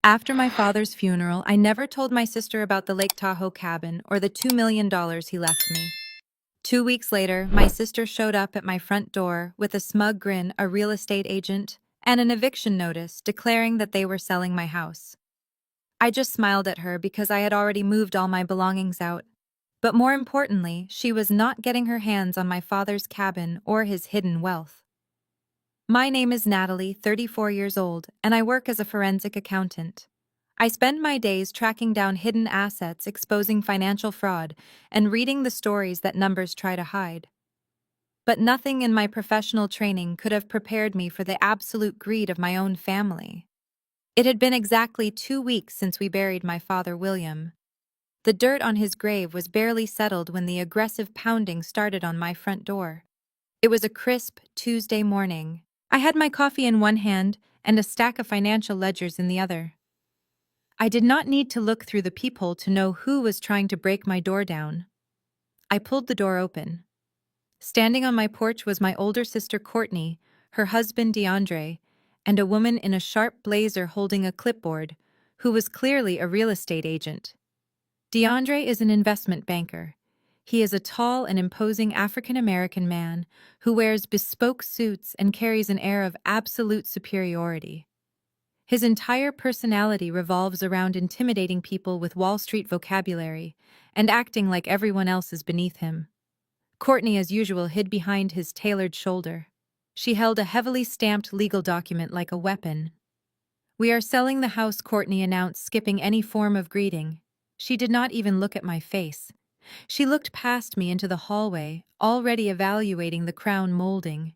After my father's funeral, I never told my sister about the Lake Tahoe cabin or the $2 million he left me. 2 weeks later, my sister showed up at my front door with a smug grin, a real estate agent, and an eviction notice declaring that they were selling my house. I just smiled at her because I had already moved all my belongings out. But more importantly, she was not getting her hands on my father's cabin or his hidden wealth. My name is Natalie, 34 years old, and I work as a forensic accountant. I spend my days tracking down hidden assets, exposing financial fraud, and reading the stories that numbers try to hide. But nothing in my professional training could have prepared me for the absolute greed of my own family. It had been exactly 2 weeks since we buried my father, William. The dirt on his grave was barely settled when the aggressive pounding started on my front door. It was a crisp Tuesday morning. I had my coffee in one hand and a stack of financial ledgers in the other. I did not need to look through the peephole to know who was trying to break my door down. I pulled the door open. Standing on my porch was my older sister Courtney, her husband DeAndre, and a woman in a sharp blazer holding a clipboard, who was clearly a real estate agent. DeAndre is an investment banker. He is a tall and imposing African-American man who wears bespoke suits and carries an air of absolute superiority. His entire personality revolves around intimidating people with Wall Street vocabulary and acting like everyone else is beneath him. Courtney, as usual, hid behind his tailored shoulder. She held a heavily stamped legal document like a weapon. "We are selling the house," Courtney announced, skipping any form of greeting. She did not even look at my face. She looked past me into the hallway, already evaluating the crown molding.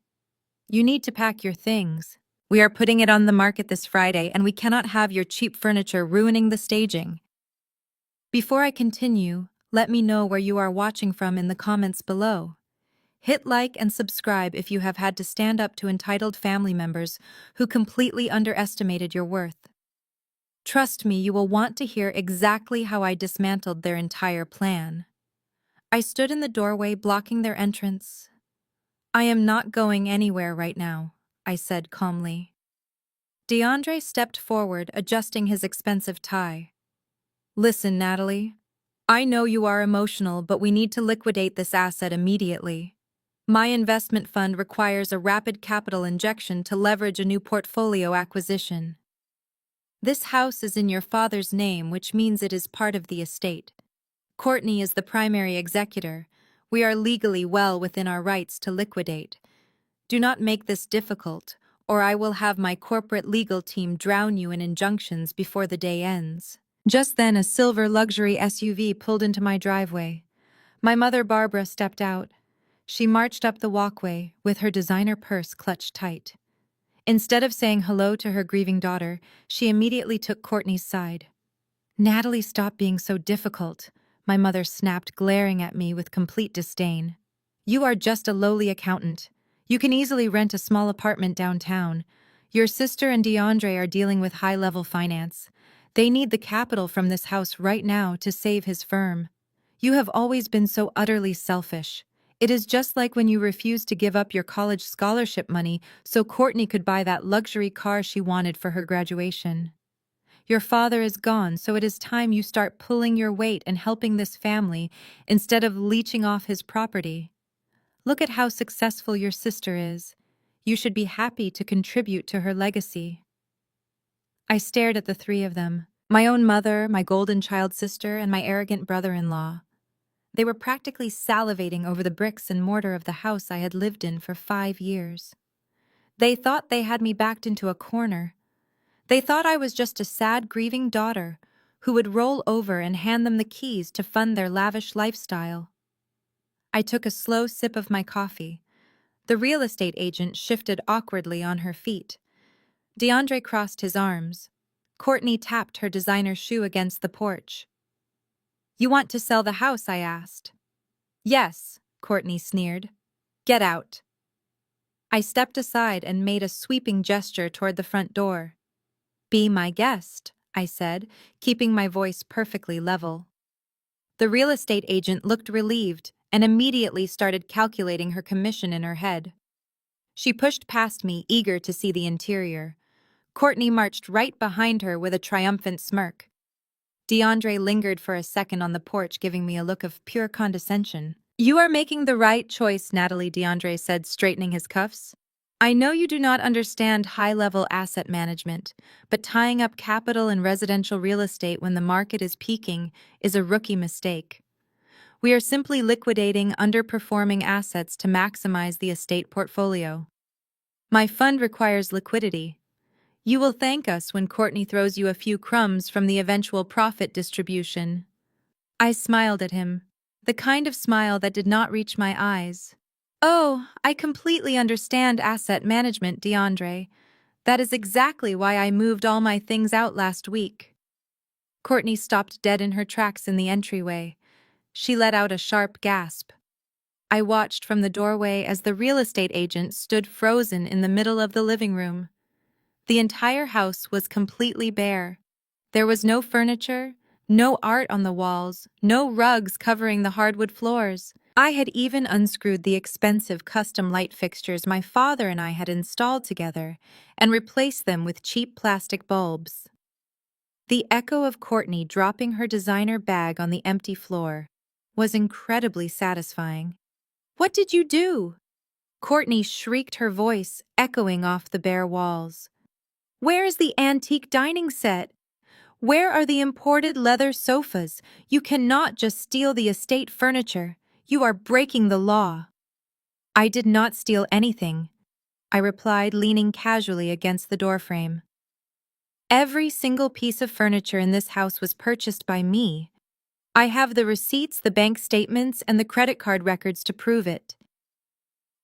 "You need to pack your things. We are putting it on the market this Friday, and we cannot have your cheap furniture ruining the staging." Before I continue, let me know where you are watching from in the comments below. Hit like and subscribe if you have had to stand up to entitled family members who completely underestimated your worth. Trust me, you will want to hear exactly how I dismantled their entire plan. I stood in the doorway blocking their entrance. "I am not going anywhere right now," I said calmly. DeAndre stepped forward, adjusting his expensive tie. "Listen, Natalie. I know you are emotional, but we need to liquidate this asset immediately. My investment fund requires a rapid capital injection to leverage a new portfolio acquisition. This house is in your father's name, which means it is part of the estate. Courtney is the primary executor. We are legally well within our rights to liquidate. Do not make this difficult, or I will have my corporate legal team drown you in injunctions before the day ends." Just then, a silver luxury SUV pulled into my driveway. My mother, Barbara, stepped out. She marched up the walkway, with her designer purse clutched tight. Instead of saying hello to her grieving daughter, she immediately took Courtney's side. "Natalie, stop being so difficult," my mother snapped, glaring at me with complete disdain. "You are just a lowly accountant. You can easily rent a small apartment downtown. Your sister and DeAndre are dealing with high-level finance. They need the capital from this house right now to save his firm. You have always been so utterly selfish. It is just like when you refused to give up your college scholarship money so Courtney could buy that luxury car she wanted for her graduation. Your father is gone, so it is time you start pulling your weight and helping this family instead of leeching off his property. Look at how successful your sister is. You should be happy to contribute to her legacy." I stared at the three of them, my own mother, my golden child sister, and my arrogant brother-in-law. They were practically salivating over the bricks and mortar of the house I had lived in for 5 years. They thought they had me backed into a corner. They thought I was just a sad, grieving daughter who would roll over and hand them the keys to fund their lavish lifestyle. I took a slow sip of my coffee. The real estate agent shifted awkwardly on her feet. DeAndre crossed his arms. Courtney tapped her designer shoe against the porch. "You want to sell the house?" I asked. "Yes," Courtney sneered. "Get out." I stepped aside and made a sweeping gesture toward the front door. "Be my guest," I said, keeping my voice perfectly level. The real estate agent looked relieved and immediately started calculating her commission in her head. She pushed past me, eager to see the interior. Courtney marched right behind her with a triumphant smirk. DeAndre lingered for a second on the porch, giving me a look of pure condescension. "You are making the right choice, Natalie," DeAndre said, straightening his cuffs. "I know you do not understand high-level asset management, but tying up capital in residential real estate when the market is peaking is a rookie mistake. We are simply liquidating underperforming assets to maximize the estate portfolio. My fund requires liquidity. You will thank us when Courtney throws you a few crumbs from the eventual profit distribution." I smiled at him, the kind of smile that did not reach my eyes. "Oh, I completely understand asset management, DeAndre. That is exactly why I moved all my things out last week." Courtney stopped dead in her tracks in the entryway. She let out a sharp gasp. I watched from the doorway as the real estate agent stood frozen in the middle of the living room. The entire house was completely bare. There was no furniture, no art on the walls, no rugs covering the hardwood floors. I had even unscrewed the expensive custom light fixtures my father and I had installed together and replaced them with cheap plastic bulbs. The echo of Courtney dropping her designer bag on the empty floor was incredibly satisfying. "What did you do?" Courtney shrieked, her voice echoing off the bare walls. "Where is the antique dining set? Where are the imported leather sofas? You cannot just steal the estate furniture. You are breaking the law." "I did not steal anything," I replied, leaning casually against the doorframe. "Every single piece of furniture in this house was purchased by me. I have the receipts, the bank statements, and the credit card records to prove it.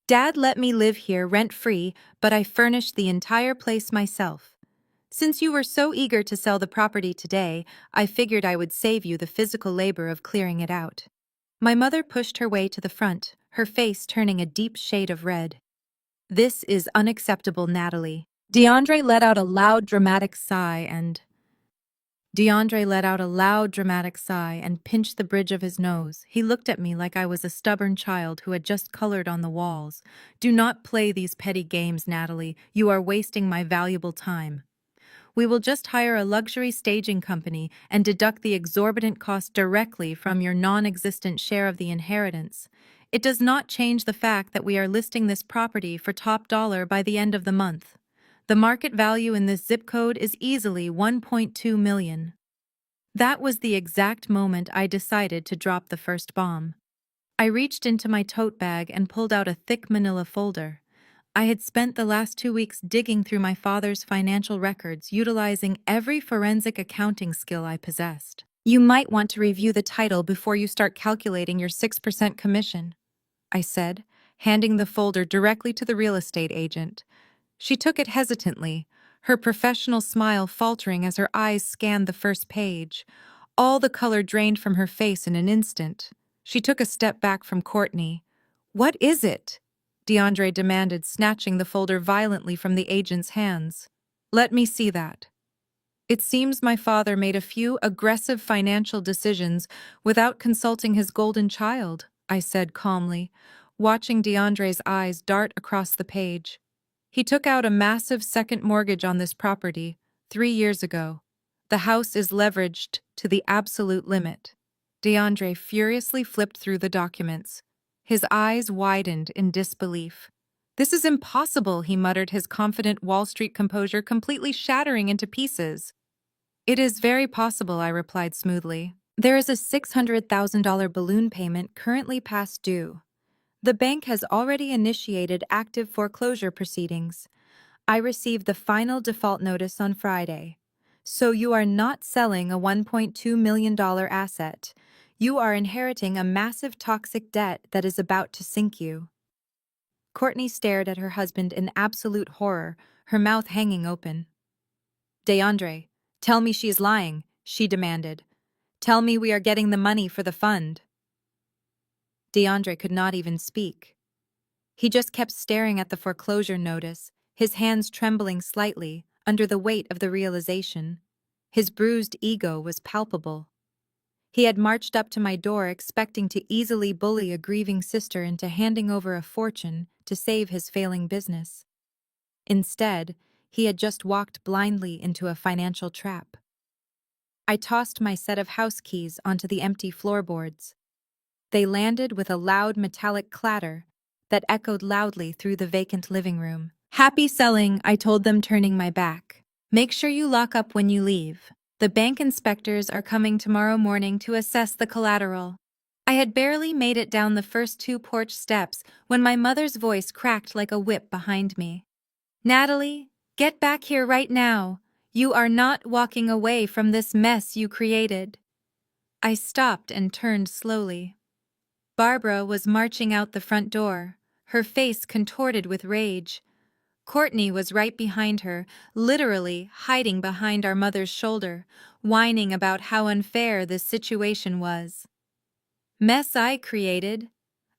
Dad let me live here rent-free, but I furnished the entire place myself. Since you were so eager to sell the property today, I figured I would save you the physical labor of clearing it out." My mother pushed her way to the front, her face turning a deep shade of red. "This is unacceptable, Natalie." DeAndre let out a loud, dramatic sigh and pinched the bridge of his nose. He looked at me like I was a stubborn child who had just colored on the walls. "Do not play these petty games, Natalie. You are wasting my valuable time. We will just hire a luxury staging company and deduct the exorbitant cost directly from your non-existent share of the inheritance. It does not change the fact that we are listing this property for top dollar by the end of the month. The market value in this zip code is easily $1.2 million. That was the exact moment I decided to drop the first bomb. I reached into my tote bag and pulled out a thick manila folder. I had spent the last 2 weeks digging through my father's financial records, utilizing every forensic accounting skill I possessed. "You might want to review the title before you start calculating your 6% commission," I said, handing the folder directly to the real estate agent. She took it hesitantly, her professional smile faltering as her eyes scanned the first page. All the color drained from her face in an instant. She took a step back from Courtney. "What is it?" DeAndre demanded, snatching the folder violently from the agent's hands. "Let me see that." "It seems my father made a few aggressive financial decisions without consulting his golden child," I said calmly, watching DeAndre's eyes dart across the page. "He took out a massive second mortgage on this property 3 years ago. The house is leveraged to the absolute limit." DeAndre furiously flipped through the documents. His eyes widened in disbelief. "This is impossible," he muttered, his confident Wall Street composure completely shattering into pieces. "It is very possible," I replied smoothly. "There is a $600,000 balloon payment currently past due. The bank has already initiated active foreclosure proceedings. I received the final default notice on Friday. So you are not selling a $1.2 million asset. You are inheriting a massive toxic debt that is about to sink you." Courtney stared at her husband in absolute horror, her mouth hanging open. "DeAndre, tell me she is lying," she demanded. "Tell me we are getting the money for the fund." DeAndre could not even speak. He just kept staring at the foreclosure notice, his hands trembling slightly under the weight of the realization. His bruised ego was palpable. He had marched up to my door expecting to easily bully a grieving sister into handing over a fortune to save his failing business. Instead, He had just walked blindly into a financial trap. I tossed my set of house keys onto the empty floorboards. They landed with a loud metallic clatter that echoed loudly through the vacant living room. "Happy selling," I told them, turning my back. "Make sure you lock up when you leave. The bank inspectors are coming tomorrow morning to assess the collateral." I had barely made it down the first 2 porch steps when my mother's voice cracked like a whip behind me. "Natalie, get back here right now. You are not walking away from this mess you created." I stopped and turned slowly. Barbara was marching out the front door, her face contorted with rage. Courtney was right behind her, literally hiding behind our mother's shoulder, whining about how unfair this situation was. "Mess I created?"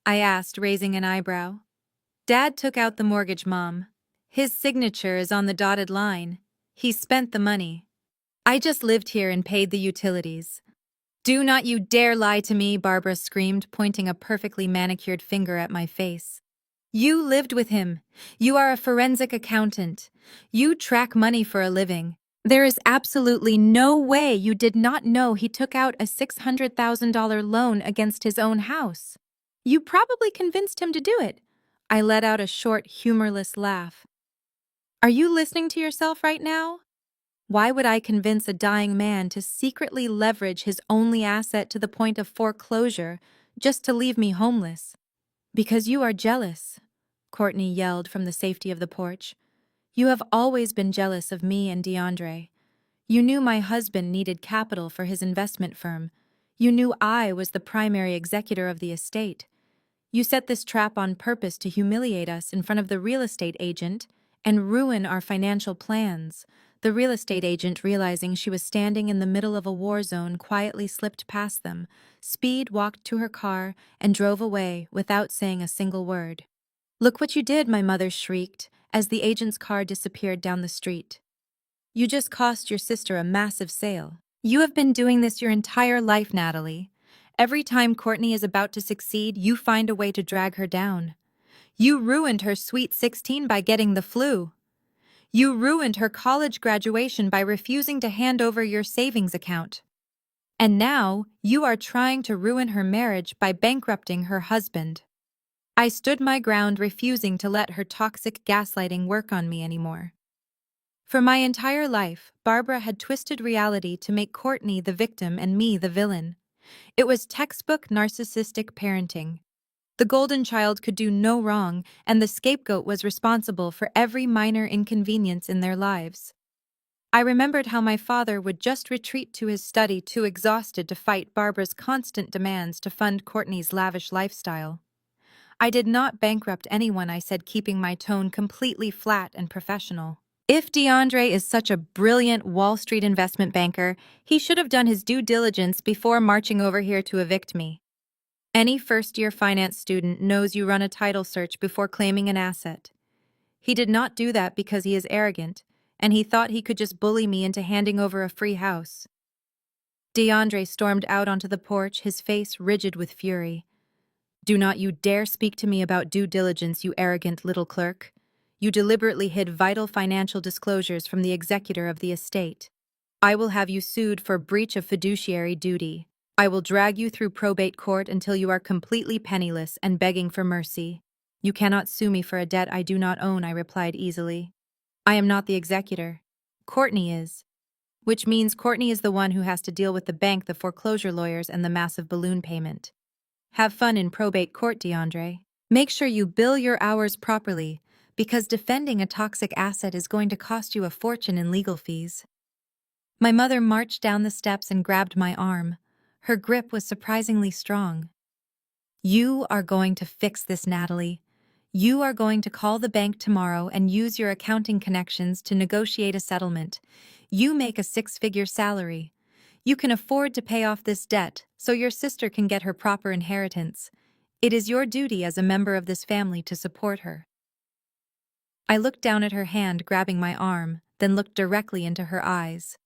I asked, raising an eyebrow. "Dad took out the mortgage, Mom. His signature is on the dotted line. He spent the money. I just lived here and paid the utilities." "Do not you dare lie to me," Barbara screamed, pointing a perfectly manicured finger at my face. "You lived with him. You are a forensic accountant. You track money for a living. There is absolutely no way you did not know he took out a $600,000 loan against his own house. You probably convinced him to do it." I let out a short, humorless laugh. "Are you listening to yourself right now? Why would I convince a dying man to secretly leverage his only asset to the point of foreclosure just to leave me homeless?" "Because you are jealous," Courtney yelled from the safety of the porch. "You have always been jealous of me and DeAndre. You knew my husband needed capital for his investment firm. You knew I was the primary executor of the estate. You set this trap on purpose to humiliate us in front of the real estate agent and ruin our financial plans." The real estate agent, realizing she was standing in the middle of a war zone, quietly slipped past them. Speed walked to her car and drove away without saying a single word. "Look what you did," my mother shrieked as the agent's car disappeared down the street. "You just cost your sister a massive sale. You have been doing this your entire life, Natalie. Every time Courtney is about to succeed, you find a way to drag her down. You ruined her sweet 16 by getting the flu. You ruined her college graduation by refusing to hand over your savings account. And now, you are trying to ruin her marriage by bankrupting her husband." I stood my ground, refusing to let her toxic gaslighting work on me anymore. For my entire life, Barbara had twisted reality to make Courtney the victim and me the villain. It was textbook narcissistic parenting. The golden child could do no wrong, and the scapegoat was responsible for every minor inconvenience in their lives. I remembered how my father would just retreat to his study, too exhausted to fight Barbara's constant demands to fund Courtney's lavish lifestyle. "I did not bankrupt anyone," I said, keeping my tone completely flat and professional. "If DeAndre is such a brilliant Wall Street investment banker, he should have done his due diligence before marching over here to evict me. Any first-year finance student knows you run a title search before claiming an asset. He did not do that because he is arrogant, and he thought he could just bully me into handing over a free house." DeAndre stormed out onto the porch, his face rigid with fury. "Do not you dare speak to me about due diligence, you arrogant little clerk. You deliberately hid vital financial disclosures from the executor of the estate. I will have you sued for breach of fiduciary duty. I will drag you through probate court until you are completely penniless and begging for mercy." "You cannot sue me for a debt I do not own," I replied easily. "I am not the executor. Courtney is. Which means Courtney is the one who has to deal with the bank, the foreclosure lawyers, and the massive balloon payment. Have fun in probate court, DeAndre. Make sure you bill your hours properly, because defending a toxic asset is going to cost you a fortune in legal fees." My mother marched down the steps and grabbed my arm. Her grip was surprisingly strong. "You are going to fix this, Natalie. You are going to call the bank tomorrow and use your accounting connections to negotiate a settlement. You make a 6-figure salary. You can afford to pay off this debt so your sister can get her proper inheritance. It is your duty as a member of this family to support her." I looked down at her hand, grabbing my arm, then looked directly into her eyes.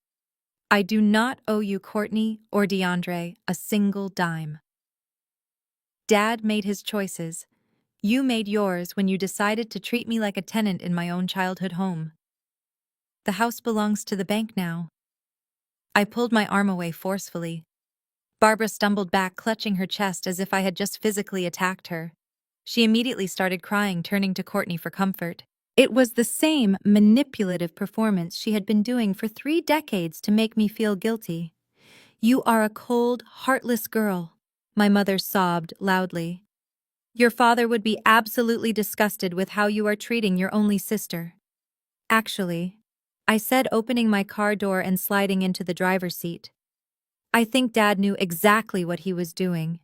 "I do not owe you, Courtney or DeAndre, a single dime. Dad made his choices. You made yours when you decided to treat me like a tenant in my own childhood home. The house belongs to the bank now. I pulled my arm away forcefully. Barbara stumbled back, clutching her chest as if I had just physically attacked her. She immediately started crying, turning to Courtney for comfort. It was the same manipulative performance she had been doing for 3 decades to make me feel guilty. "You are a cold, heartless girl," my mother sobbed loudly. "Your father would be absolutely disgusted with how you are treating your only sister." "Actually," I said, opening my car door and sliding into the driver's seat, "I think Dad knew exactly what he was doing."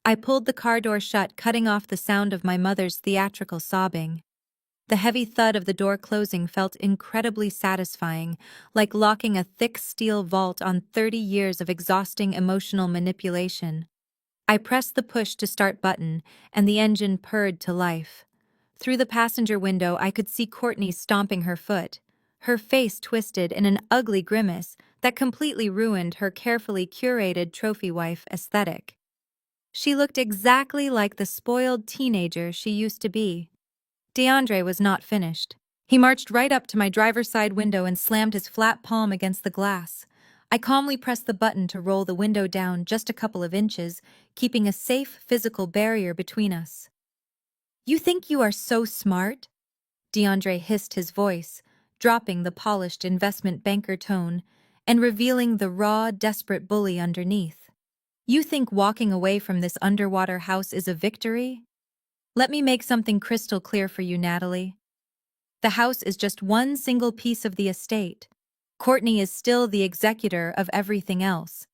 I pulled the car door shut, cutting off the sound of my mother's theatrical sobbing. The heavy thud of the door closing felt incredibly satisfying, like locking a thick steel vault on 30 years of exhausting emotional manipulation. I pressed the push-to-start button, and the engine purred to life. Through the passenger window, I could see Courtney stomping her foot, her face twisted in an ugly grimace that completely ruined her carefully curated trophy wife aesthetic. She looked exactly like the spoiled teenager she used to be. DeAndre was not finished. He marched right up to my driver's side window and slammed his flat palm against the glass. I calmly pressed the button to roll the window down just a couple of inches, keeping a safe physical barrier between us. "You think you are so smart?" DeAndre hissed, his voice, dropping the polished investment banker tone and revealing the raw, desperate bully underneath. "You think walking away from this underwater house is a victory? Let me make something crystal clear for you, Natalie. The house is just one single piece of the estate. Courtney is still the executor of everything else.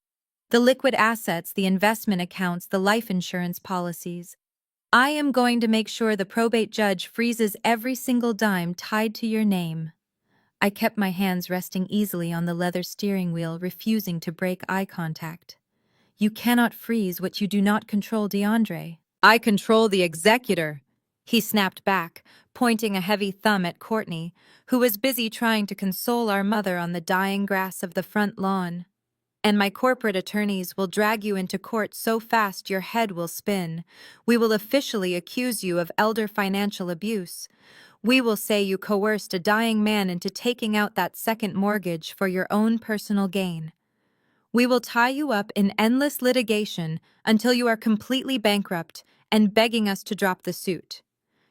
The liquid assets, the investment accounts, the life insurance policies. I am going to make sure the probate judge freezes every single dime tied to your name." I kept my hands resting easily on the leather steering wheel, refusing to break eye contact. "You cannot freeze what you do not control, DeAndre." "I control the executor," he snapped back, pointing a heavy thumb at Courtney, who was busy trying to console our mother on the dying grass of the front lawn. "And my corporate attorneys will drag you into court so fast your head will spin. We will officially accuse you of elder financial abuse. We will say you coerced a dying man into taking out that second mortgage for your own personal gain. We will tie you up in endless litigation until you are completely bankrupt and begging us to drop the suit.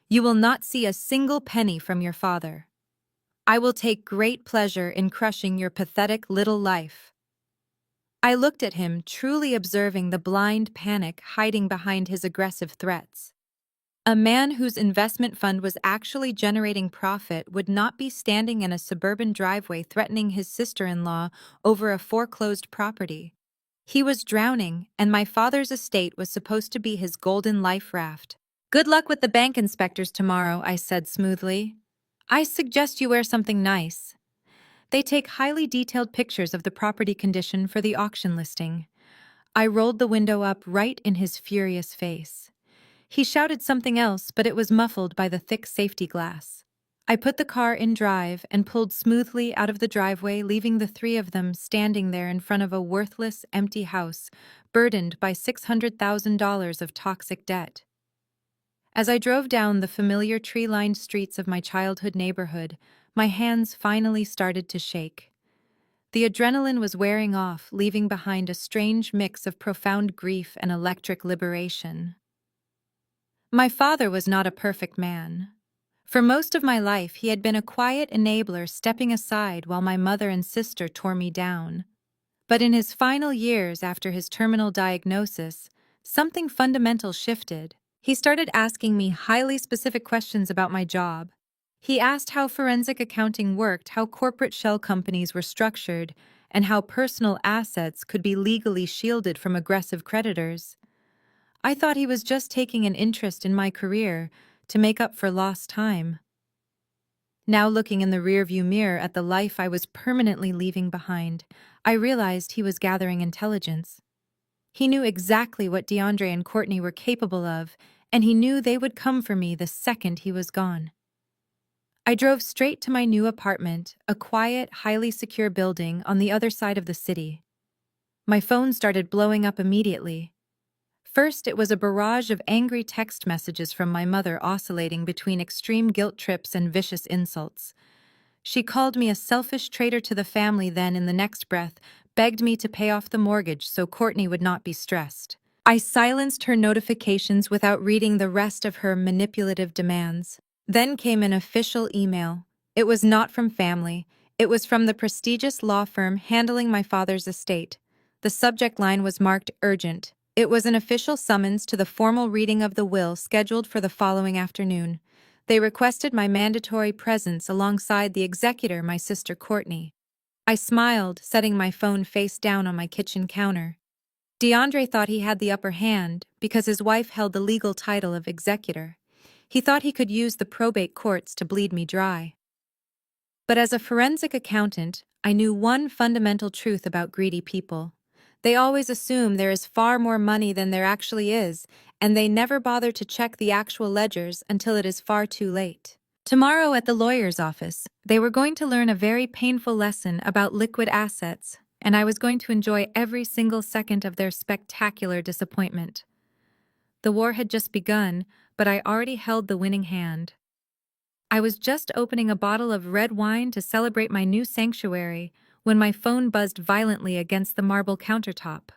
You will not see a single penny from your father. I will take great pleasure in crushing your pathetic little life." I looked at him, truly observing the blind panic hiding behind his aggressive threats. A man whose investment fund was actually generating profit would not be standing in a suburban driveway threatening his sister-in-law over a foreclosed property. He was drowning, and my father's estate was supposed to be his golden life raft. "Good luck with the bank inspectors tomorrow," I said smoothly. "I suggest you wear something nice. They take highly detailed pictures of the property condition for the auction listing." I rolled the window up right in his furious face. He shouted something else, but it was muffled by the thick safety glass. I put the car in drive and pulled smoothly out of the driveway, leaving the three of them standing there in front of a worthless, empty house, burdened by $600,000 of toxic debt. As I drove down the familiar tree-lined streets of my childhood neighborhood, my hands finally started to shake. The adrenaline was wearing off, leaving behind a strange mix of profound grief and electric liberation. My father was not a perfect man. For most of my life, he had been a quiet enabler, stepping aside while my mother and sister tore me down. But in his final years after his terminal diagnosis, something fundamental shifted. He started asking me highly specific questions about my job. He asked how forensic accounting worked, how corporate shell companies were structured, and how personal assets could be legally shielded from aggressive creditors. I thought he was just taking an interest in my career to make up for lost time. Now, looking in the rearview mirror at the life I was permanently leaving behind, I realized he was gathering intelligence. He knew exactly what DeAndre and Courtney were capable of, and he knew they would come for me the second he was gone. I drove straight to my new apartment, a quiet, highly secure building on the other side of the city. My phone started blowing up immediately. First, it was a barrage of angry text messages from my mother, oscillating between extreme guilt trips and vicious insults. She called me a selfish traitor to the family, then, in the next breath, begged me to pay off the mortgage so Courtney would not be stressed. I silenced her notifications without reading the rest of her manipulative demands. Then came an official email. It was not from family. It was from the prestigious law firm handling my father's estate. The subject line was marked urgent. It was an official summons to the formal reading of the will scheduled for the following afternoon. They requested my mandatory presence alongside the executor, my sister Courtney. I smiled, setting my phone face down on my kitchen counter. DeAndre thought he had the upper hand because his wife held the legal title of executor. He thought he could use the probate courts to bleed me dry. But as a forensic accountant, I knew one fundamental truth about greedy people. They always assume there is far more money than there actually is, and they never bother to check the actual ledgers until it is far too late. Tomorrow at the lawyer's office, they were going to learn a very painful lesson about liquid assets, and I was going to enjoy every single second of their spectacular disappointment. The war had just begun, but I already held the winning hand. I was just opening a bottle of red wine to celebrate my new sanctuary when my phone buzzed violently against the marble countertop.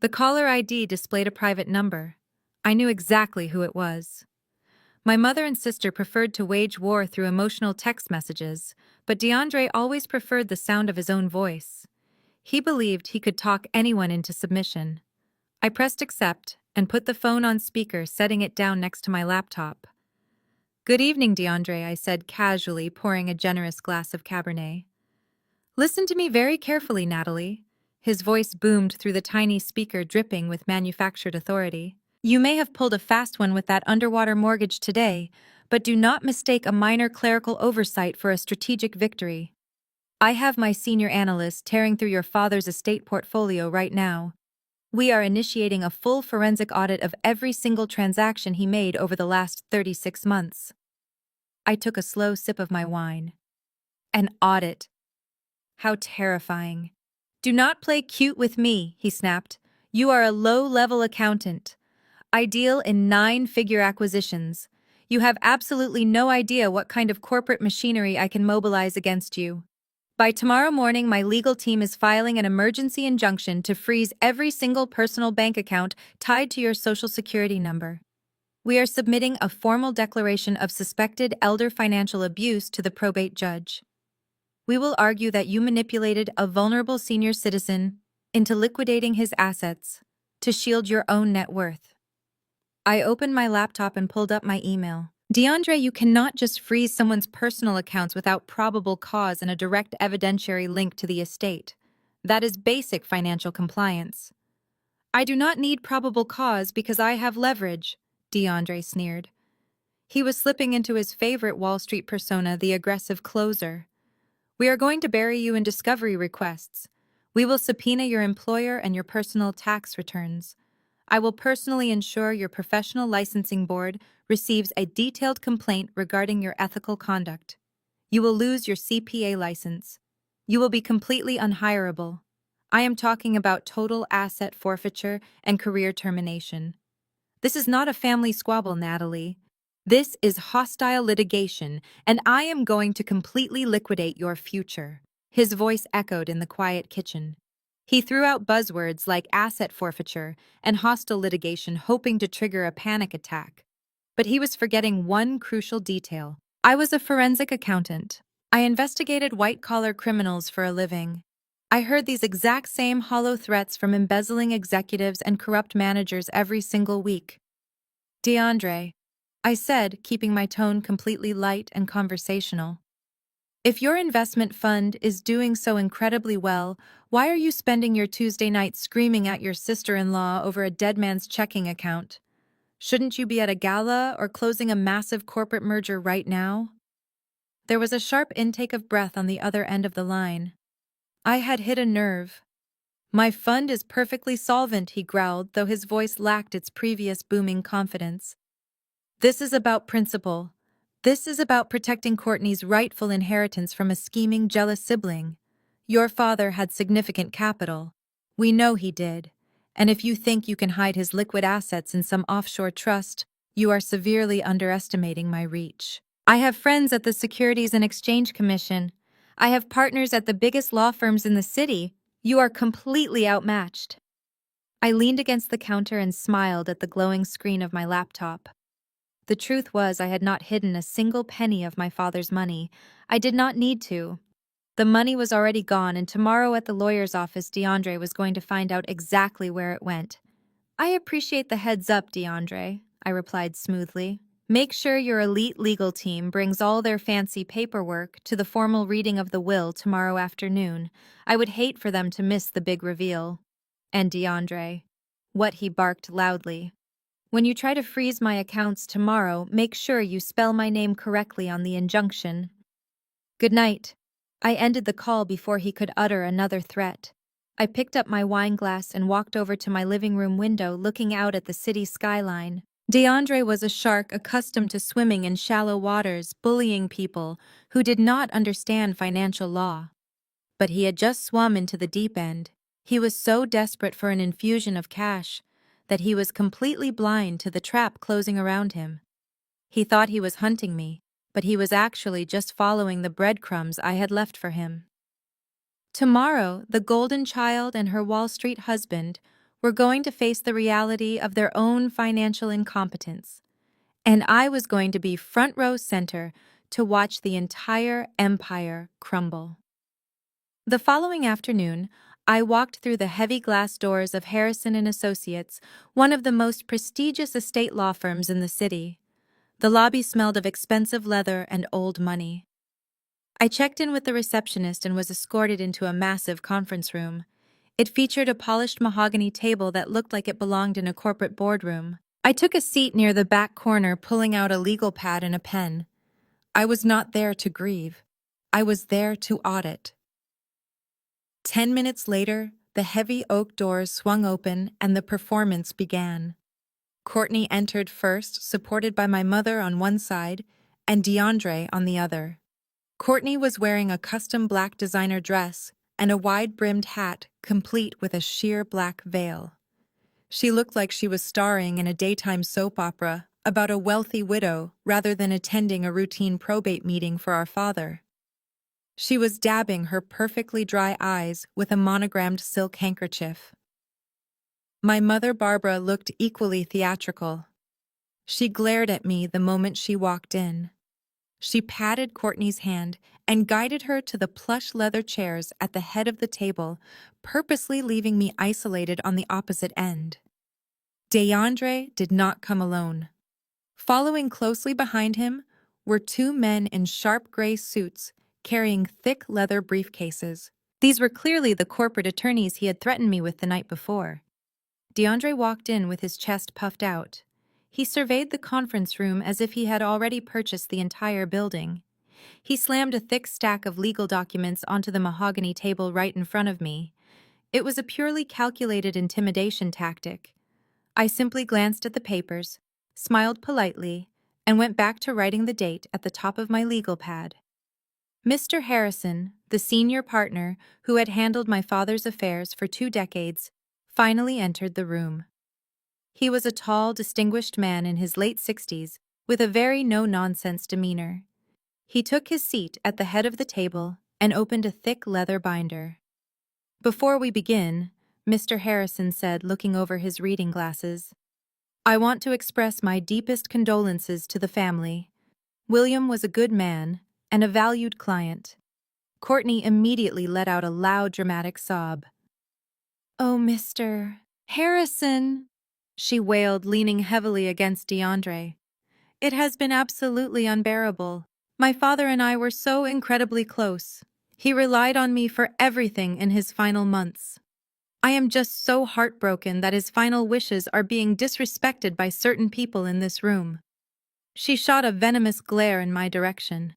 The caller ID displayed a private number. I knew exactly who it was. My mother and sister preferred to wage war through emotional text messages, but DeAndre always preferred the sound of his own voice. He believed he could talk anyone into submission. I pressed accept and put the phone on speaker, setting it down next to my laptop. "Good evening, DeAndre," I said casually, pouring a generous glass of Cabernet. "Listen to me very carefully, Natalie." His voice boomed through the tiny speaker, dripping with manufactured authority. "You may have pulled a fast one with that underwater mortgage today, but do not mistake a minor clerical oversight for a strategic victory. I have my senior analyst tearing through your father's estate portfolio right now. We are initiating a full forensic audit of every single transaction he made over the last 36 months. I took a slow sip of my wine. An audit. How terrifying. "Do not play cute with me," he snapped. "You are a low-level accountant. I deal in 9-figure acquisitions. You have absolutely no idea what kind of corporate machinery I can mobilize against you. By tomorrow morning, my legal team is filing an emergency injunction to freeze every single personal bank account tied to your Social Security number. We are submitting a formal declaration of suspected elder financial abuse to the probate judge. We will argue that you manipulated a vulnerable senior citizen into liquidating his assets to shield your own net worth." I opened my laptop and pulled up my email. "DeAndre, you cannot just freeze someone's personal accounts without probable cause and a direct evidentiary link to the estate. That is basic financial compliance." "I do not need probable cause because I have leverage," DeAndre sneered. He was slipping into his favorite Wall Street persona, the aggressive closer. "We are going to bury you in discovery requests. We will subpoena your employer and your personal tax returns. I will personally ensure your professional licensing board receives a detailed complaint regarding your ethical conduct. You will lose your CPA license. You will be completely unhireable. I am talking about total asset forfeiture and career termination. This is not a family squabble, Natalie. This is hostile litigation, and I am going to completely liquidate your future." His voice echoed in the quiet kitchen. He threw out buzzwords like asset forfeiture and hostile litigation, hoping to trigger a panic attack. But he was forgetting one crucial detail. I was a forensic accountant. I investigated white-collar criminals for a living. I heard these exact same hollow threats from embezzling executives and corrupt managers every single week. "DeAndre," I said, keeping my tone completely light and conversational, "if your investment fund is doing so incredibly well, why are you spending your Tuesday night screaming at your sister-in-law over a dead man's checking account? Shouldn't you be at a gala or closing a massive corporate merger right now?" There was a sharp intake of breath on the other end of the line. I had hit a nerve. "My fund is perfectly solvent," he growled, though his voice lacked its previous booming confidence. "This is about principle. This is about protecting Courtney's rightful inheritance from a scheming, jealous sibling. Your father had significant capital. We know he did. And if you think you can hide his liquid assets in some offshore trust, you are severely underestimating my reach." I have friends at the Securities and Exchange Commission. I have partners at the biggest law firms in the city. You are completely outmatched. I leaned against the counter and smiled at the glowing screen of my laptop. The truth was, I had not hidden a single penny of my father's money. I did not need to. The money was already gone, and tomorrow at the lawyer's office, DeAndre was going to find out exactly where it went. I appreciate the heads up, DeAndre, I replied smoothly. Make sure your elite legal team brings all their fancy paperwork to the formal reading of the will tomorrow afternoon. I would hate for them to miss the big reveal. And DeAndre, what he barked loudly. When you try to freeze my accounts tomorrow, make sure you spell my name correctly on the injunction. Good night. I ended the call before he could utter another threat. I picked up my wine glass and walked over to my living room window, looking out at the city skyline. DeAndre was a shark accustomed to swimming in shallow waters, bullying people who did not understand financial law. But he had just swum into the deep end. He was so desperate for an infusion of cash that he was completely blind to the trap closing around him. He thought he was hunting me, but he was actually just following the breadcrumbs I had left for him. Tomorrow, the Golden Child and her Wall Street husband were going to face the reality of their own financial incompetence, and I was going to be front row center to watch the entire empire crumble. The following afternoon, I walked through the heavy glass doors of Harrison and Associates, one of the most prestigious estate law firms in the city. The lobby smelled of expensive leather and old money. I checked in with the receptionist and was escorted into a massive conference room. It featured a polished mahogany table that looked like it belonged in a corporate boardroom. I took a seat near the back corner, pulling out a legal pad and a pen. I was not there to grieve. I was there to audit. 10 minutes later, the heavy oak doors swung open and the performance began. Courtney entered first, supported by my mother on one side and DeAndre on the other. Courtney was wearing a custom black designer dress and a wide-brimmed hat complete with a sheer black veil. She looked like she was starring in a daytime soap opera about a wealthy widow rather than attending a routine probate meeting for our father. She was dabbing her perfectly dry eyes with a monogrammed silk handkerchief. My mother, Barbara, looked equally theatrical. She glared at me the moment she walked in. She patted Courtney's hand and guided her to the plush leather chairs at the head of the table, purposely leaving me isolated on the opposite end. DeAndre did not come alone. Following closely behind him were two men in sharp gray suits carrying thick leather briefcases. These were clearly the corporate attorneys he had threatened me with the night before. DeAndre walked in with his chest puffed out. He surveyed the conference room as if he had already purchased the entire building. He slammed a thick stack of legal documents onto the mahogany table right in front of me. It was a purely calculated intimidation tactic. I simply glanced at the papers, smiled politely, and went back to writing the date at the top of my legal pad. Mr. Harrison, the senior partner who had handled my father's affairs for 2 decades, finally entered the room. He was a tall, distinguished man in his late 60s with a very no-nonsense demeanor. He took his seat at the head of the table and opened a thick leather binder. "Before we begin," Mr. Harrison said, looking over his reading glasses, "I want to express my deepest condolences to the family. William was a good man and a valued client." Courtney immediately let out a loud, dramatic sob. "Oh, Mr. Harrison," she wailed, leaning heavily against DeAndre. "It has been absolutely unbearable. My father and I were so incredibly close. He relied on me for everything in his final months. I am just so heartbroken that his final wishes are being disrespected by certain people in this room." She shot a venomous glare in my direction.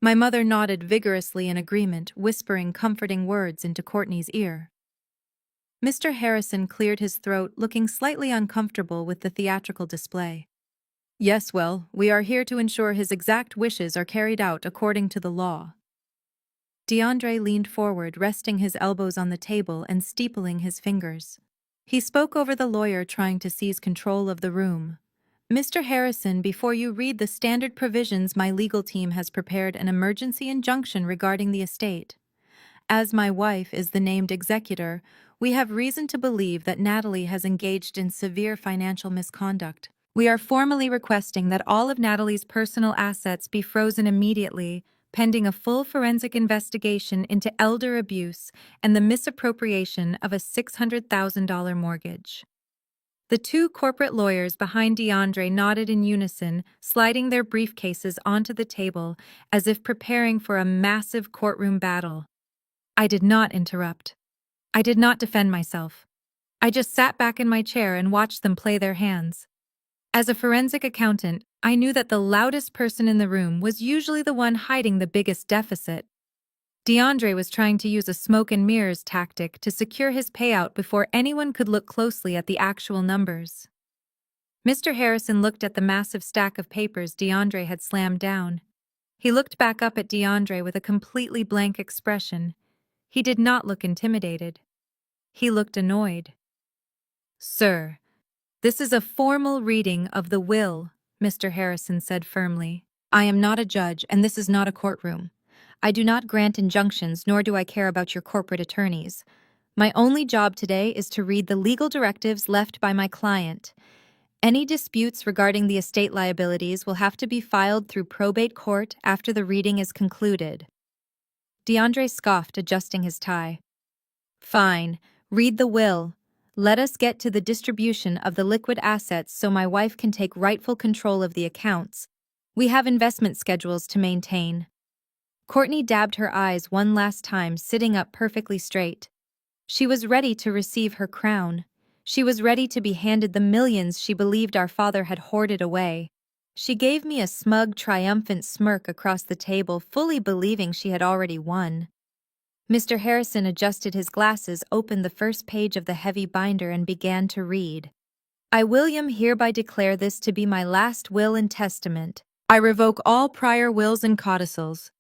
My mother nodded vigorously in agreement, whispering comforting words into Courtney's ear. Mr. Harrison cleared his throat, looking slightly uncomfortable with the theatrical display. "Yes, well, we are here to ensure his exact wishes are carried out according to the law." DeAndre leaned forward, resting his elbows on the table and steepling his fingers. He spoke over the lawyer, trying to seize control of the room. Mr. Harrison, before you read the standard provisions, my legal team has prepared an emergency injunction regarding the estate. As my wife is the named executor, we have reason to believe that Natalie has engaged in severe financial misconduct. We are formally requesting that all of Natalie's personal assets be frozen immediately, pending a full forensic investigation into elder abuse and the misappropriation of a $600,000 mortgage. The two corporate lawyers behind DeAndre nodded in unison, sliding their briefcases onto the table as if preparing for a massive courtroom battle. I did not interrupt. I did not defend myself. I just sat back in my chair and watched them play their hands. As a forensic accountant, I knew that the loudest person in the room was usually the one hiding the biggest deficit. DeAndre was trying to use a smoke and mirrors tactic to secure his payout before anyone could look closely at the actual numbers. Mr. Harrison looked at the massive stack of papers DeAndre had slammed down. He looked back up at DeAndre with a completely blank expression. He did not look intimidated. He looked annoyed. "Sir, this is a formal reading of the will," Mr. Harrison said firmly. "I am not a judge, and this is not a courtroom. I do not grant injunctions, nor do I care about your corporate attorneys. My only job today is to read the legal directives left by my client. Any disputes regarding the estate liabilities will have to be filed through probate court after the reading is concluded." DeAndre scoffed, adjusting his tie. "Fine. Read the will. Let us get to the distribution of the liquid assets so my wife can take rightful control of the accounts. We have investment schedules to maintain." Courtney dabbed her eyes one last time, sitting up perfectly straight. She was ready to receive her crown. She was ready to be handed the millions she believed our father had hoarded away. She gave me a smug, triumphant smirk across the table, fully believing she had already won. Mr. Harrison adjusted his glasses, opened the first page of the heavy binder, and began to read. "I, William, hereby declare this to be my last will and testament. I revoke all prior wills and codicils."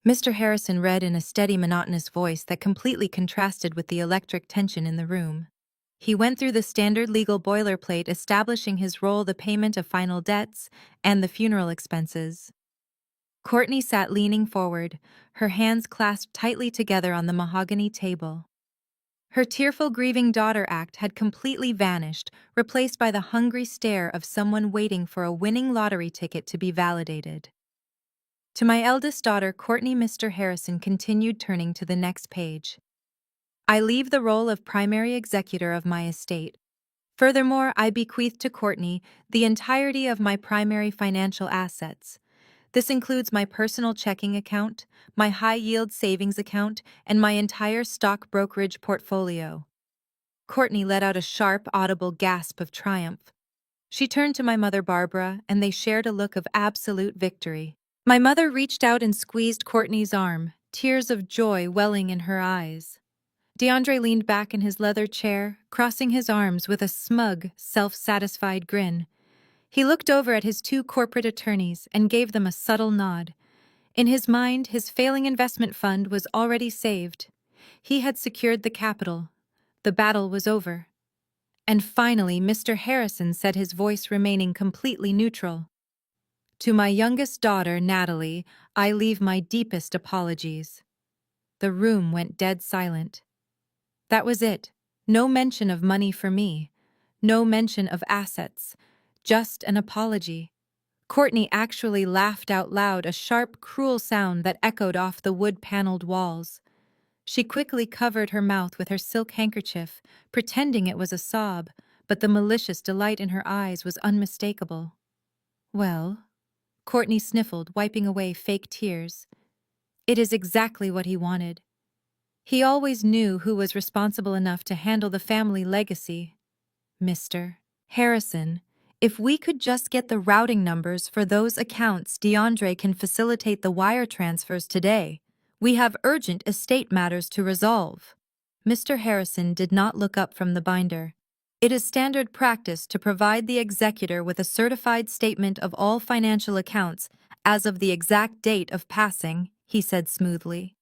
Mr. Harrison read in a steady, monotonous voice that completely contrasted with the electric tension in the room. He went through the standard legal boilerplate, establishing his role, the payment of final debts, and the funeral expenses. Courtney sat leaning forward, her hands clasped tightly together on the mahogany table. Her tearful, grieving daughter act had completely vanished, replaced by the hungry stare of someone waiting for a winning lottery ticket to be validated. To my eldest daughter, Courtney, Mr. Harrison continued, turning to the next page. "I leave the role of primary executor of my estate. Furthermore, I bequeath to Courtney the entirety of my primary financial assets. This includes my personal checking account, my high-yield savings account, and my entire stock brokerage portfolio." Courtney let out a sharp, audible gasp of triumph. She turned to my mother, Barbara, and they shared a look of absolute victory. My mother reached out and squeezed Courtney's arm, tears of joy welling in her eyes. DeAndre leaned back in his leather chair, crossing his arms with a smug, self-satisfied grin. He looked over at his two corporate attorneys and gave them a subtle nod. In his mind, his failing investment fund was already saved. He had secured the capital. The battle was over. And finally, Mr. Harrison said, his voice remaining completely neutral. "To my youngest daughter, Natalie, I leave my deepest apologies." The room went dead silent. That was it. No mention of money for me. No mention of assets. Just an apology. Courtney actually laughed out loud, a sharp, cruel sound that echoed off the wood-paneled walls. She quickly covered her mouth with her silk handkerchief, pretending it was a sob, but the malicious delight in her eyes was unmistakable. "Well," Courtney sniffled, wiping away fake tears. "It is exactly what he wanted. He always knew who was responsible enough to handle the family legacy. Mr. Harrison, if we could just get the routing numbers for those accounts, DeAndre can facilitate the wire transfers today. We have urgent estate matters to resolve." Mr. Harrison did not look up from the binder. "It is standard practice to provide the executor with a certified statement of all financial accounts as of the exact date of passing," he said smoothly.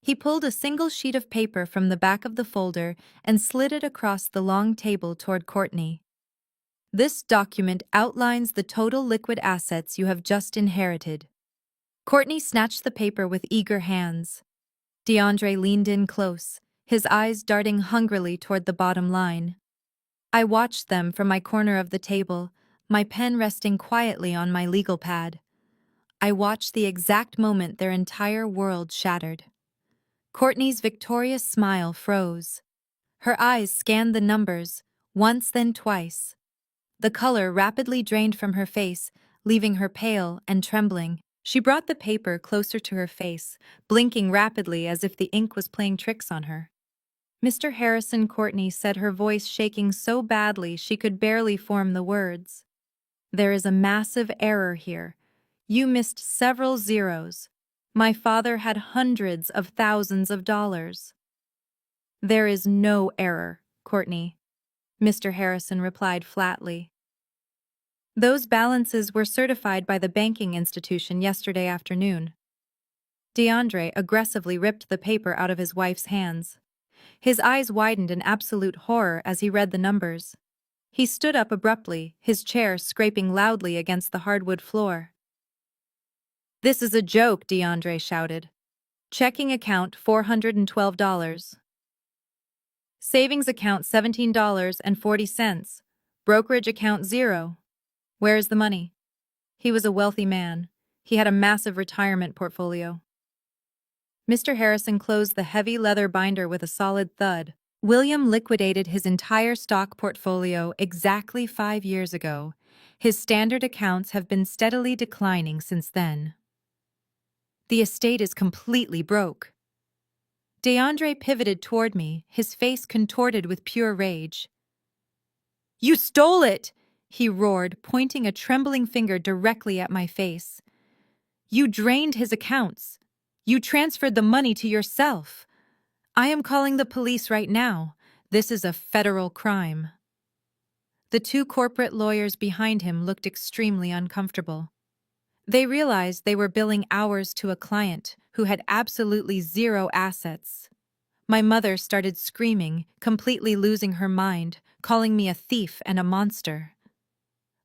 He pulled a single sheet of paper from the back of the folder and slid it across the long table toward Courtney. This document outlines the total liquid assets you have just inherited. Courtney snatched the paper with eager hands. DeAndre leaned in close, his eyes darting hungrily toward the bottom line. I watched them from my corner of the table, my pen resting quietly on my legal pad. I watched the exact moment their entire world shattered. Courtney's victorious smile froze. Her eyes scanned the numbers, once then twice. The color rapidly drained from her face, leaving her pale and trembling. She brought the paper closer to her face, blinking rapidly as if the ink was playing tricks on her. Mr. Harrison, Courtney said, her voice shaking so badly she could barely form the words. There is a massive error here. You missed several zeros. My father had hundreds of thousands of dollars. There is no error, Courtney, Mr. Harrison replied flatly. Those balances were certified by the banking institution yesterday afternoon. DeAndre aggressively ripped the paper out of his wife's hands. His eyes widened in absolute horror as he read the numbers. He stood up abruptly, his chair scraping loudly against the hardwood floor. This is a joke, DeAndre shouted. Checking account $412. Savings account $17.40. Brokerage account 0. Where is the money? He was a wealthy man. He had a massive retirement portfolio. Mr. Harrison closed the heavy leather binder with a solid thud. William liquidated his entire stock portfolio exactly 5 years ago. His standard accounts have been steadily declining since then. The estate is completely broke. DeAndre pivoted toward me, his face contorted with pure rage. You stole it! He roared, pointing a trembling finger directly at my face. You drained his accounts. You transferred the money to yourself. I am calling the police right now. This is a federal crime. The two corporate lawyers behind him looked extremely uncomfortable. They realized they were billing hours to a client who had absolutely zero assets. My mother started screaming, completely losing her mind, calling me a thief and a monster.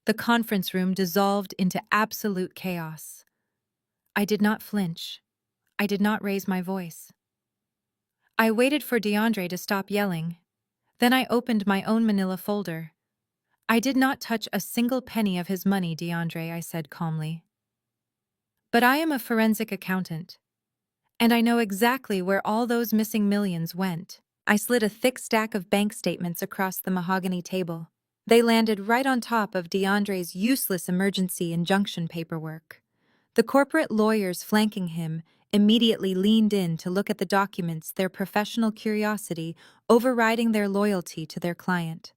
The conference room dissolved into absolute chaos. I did not flinch. I did not raise my voice. I waited for DeAndre to stop yelling. Then I opened my own manila folder. I did not touch a single penny of his money, DeAndre, I said calmly. But I am a forensic accountant, and I know exactly where all those missing millions went. I slid a thick stack of bank statements across the mahogany table. They landed right on top of DeAndre's useless emergency injunction paperwork. The corporate lawyers flanking him immediately leaned in to look at the documents, their professional curiosity overriding their loyalty to their client.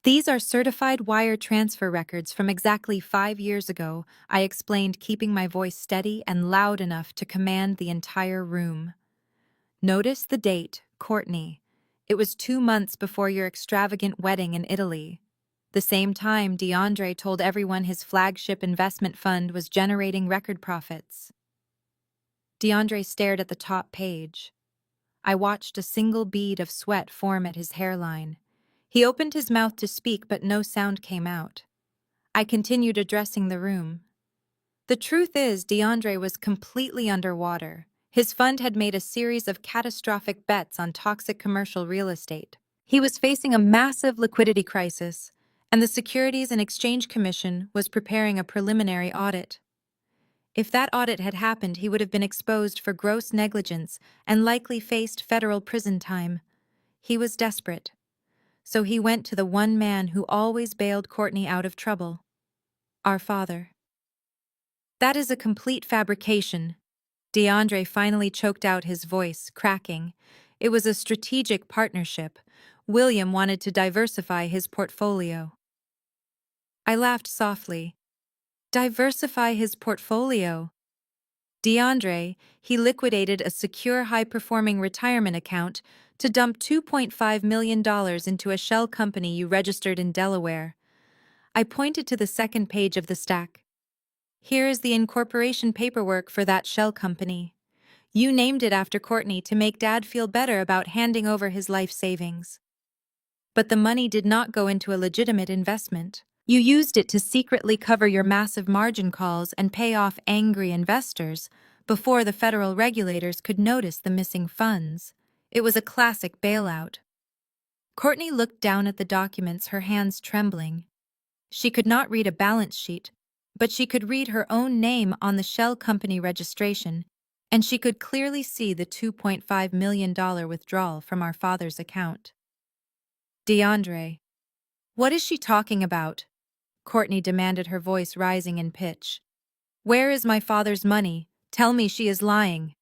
These are certified wire transfer records from exactly 5 years ago, I explained, keeping my voice steady and loud enough to command the entire room. Notice the date, Courtney. It was 2 months before your extravagant wedding in Italy. The same time DeAndre told everyone his flagship investment fund was generating record profits. DeAndre stared at the top page. I watched a single bead of sweat form at his hairline. He opened his mouth to speak, but no sound came out. I continued addressing the room. The truth is, DeAndre was completely underwater. His fund had made a series of catastrophic bets on toxic commercial real estate. He was facing a massive liquidity crisis, and the Securities and Exchange Commission was preparing a preliminary audit. If that audit had happened, he would have been exposed for gross negligence and likely faced federal prison time. He was desperate. So he went to the one man who always bailed Courtney out of trouble. Our father. That is a complete fabrication. DeAndre finally choked out, his voice cracking. It was a strategic partnership. William wanted to diversify his portfolio. I laughed softly. Diversify his portfolio. DeAndre, he liquidated a secure high-performing retirement account to dump $2.5 million into a shell company you registered in Delaware. I pointed to the second page of the stack. Here is the incorporation paperwork for that shell company. You named it after Courtney to make Dad feel better about handing over his life savings. But the money did not go into a legitimate investment. You used it to secretly cover your massive margin calls and pay off angry investors before the federal regulators could notice the missing funds. It was a classic bailout. Courtney looked down at the documents, her hands trembling. She could not read a balance sheet, but she could read her own name on the shell company registration, and she could clearly see the $2.5 million withdrawal from our father's account. DeAndre. What is she talking about? Courtney demanded, her voice rising in pitch. Where is my father's money? Tell me she is lying.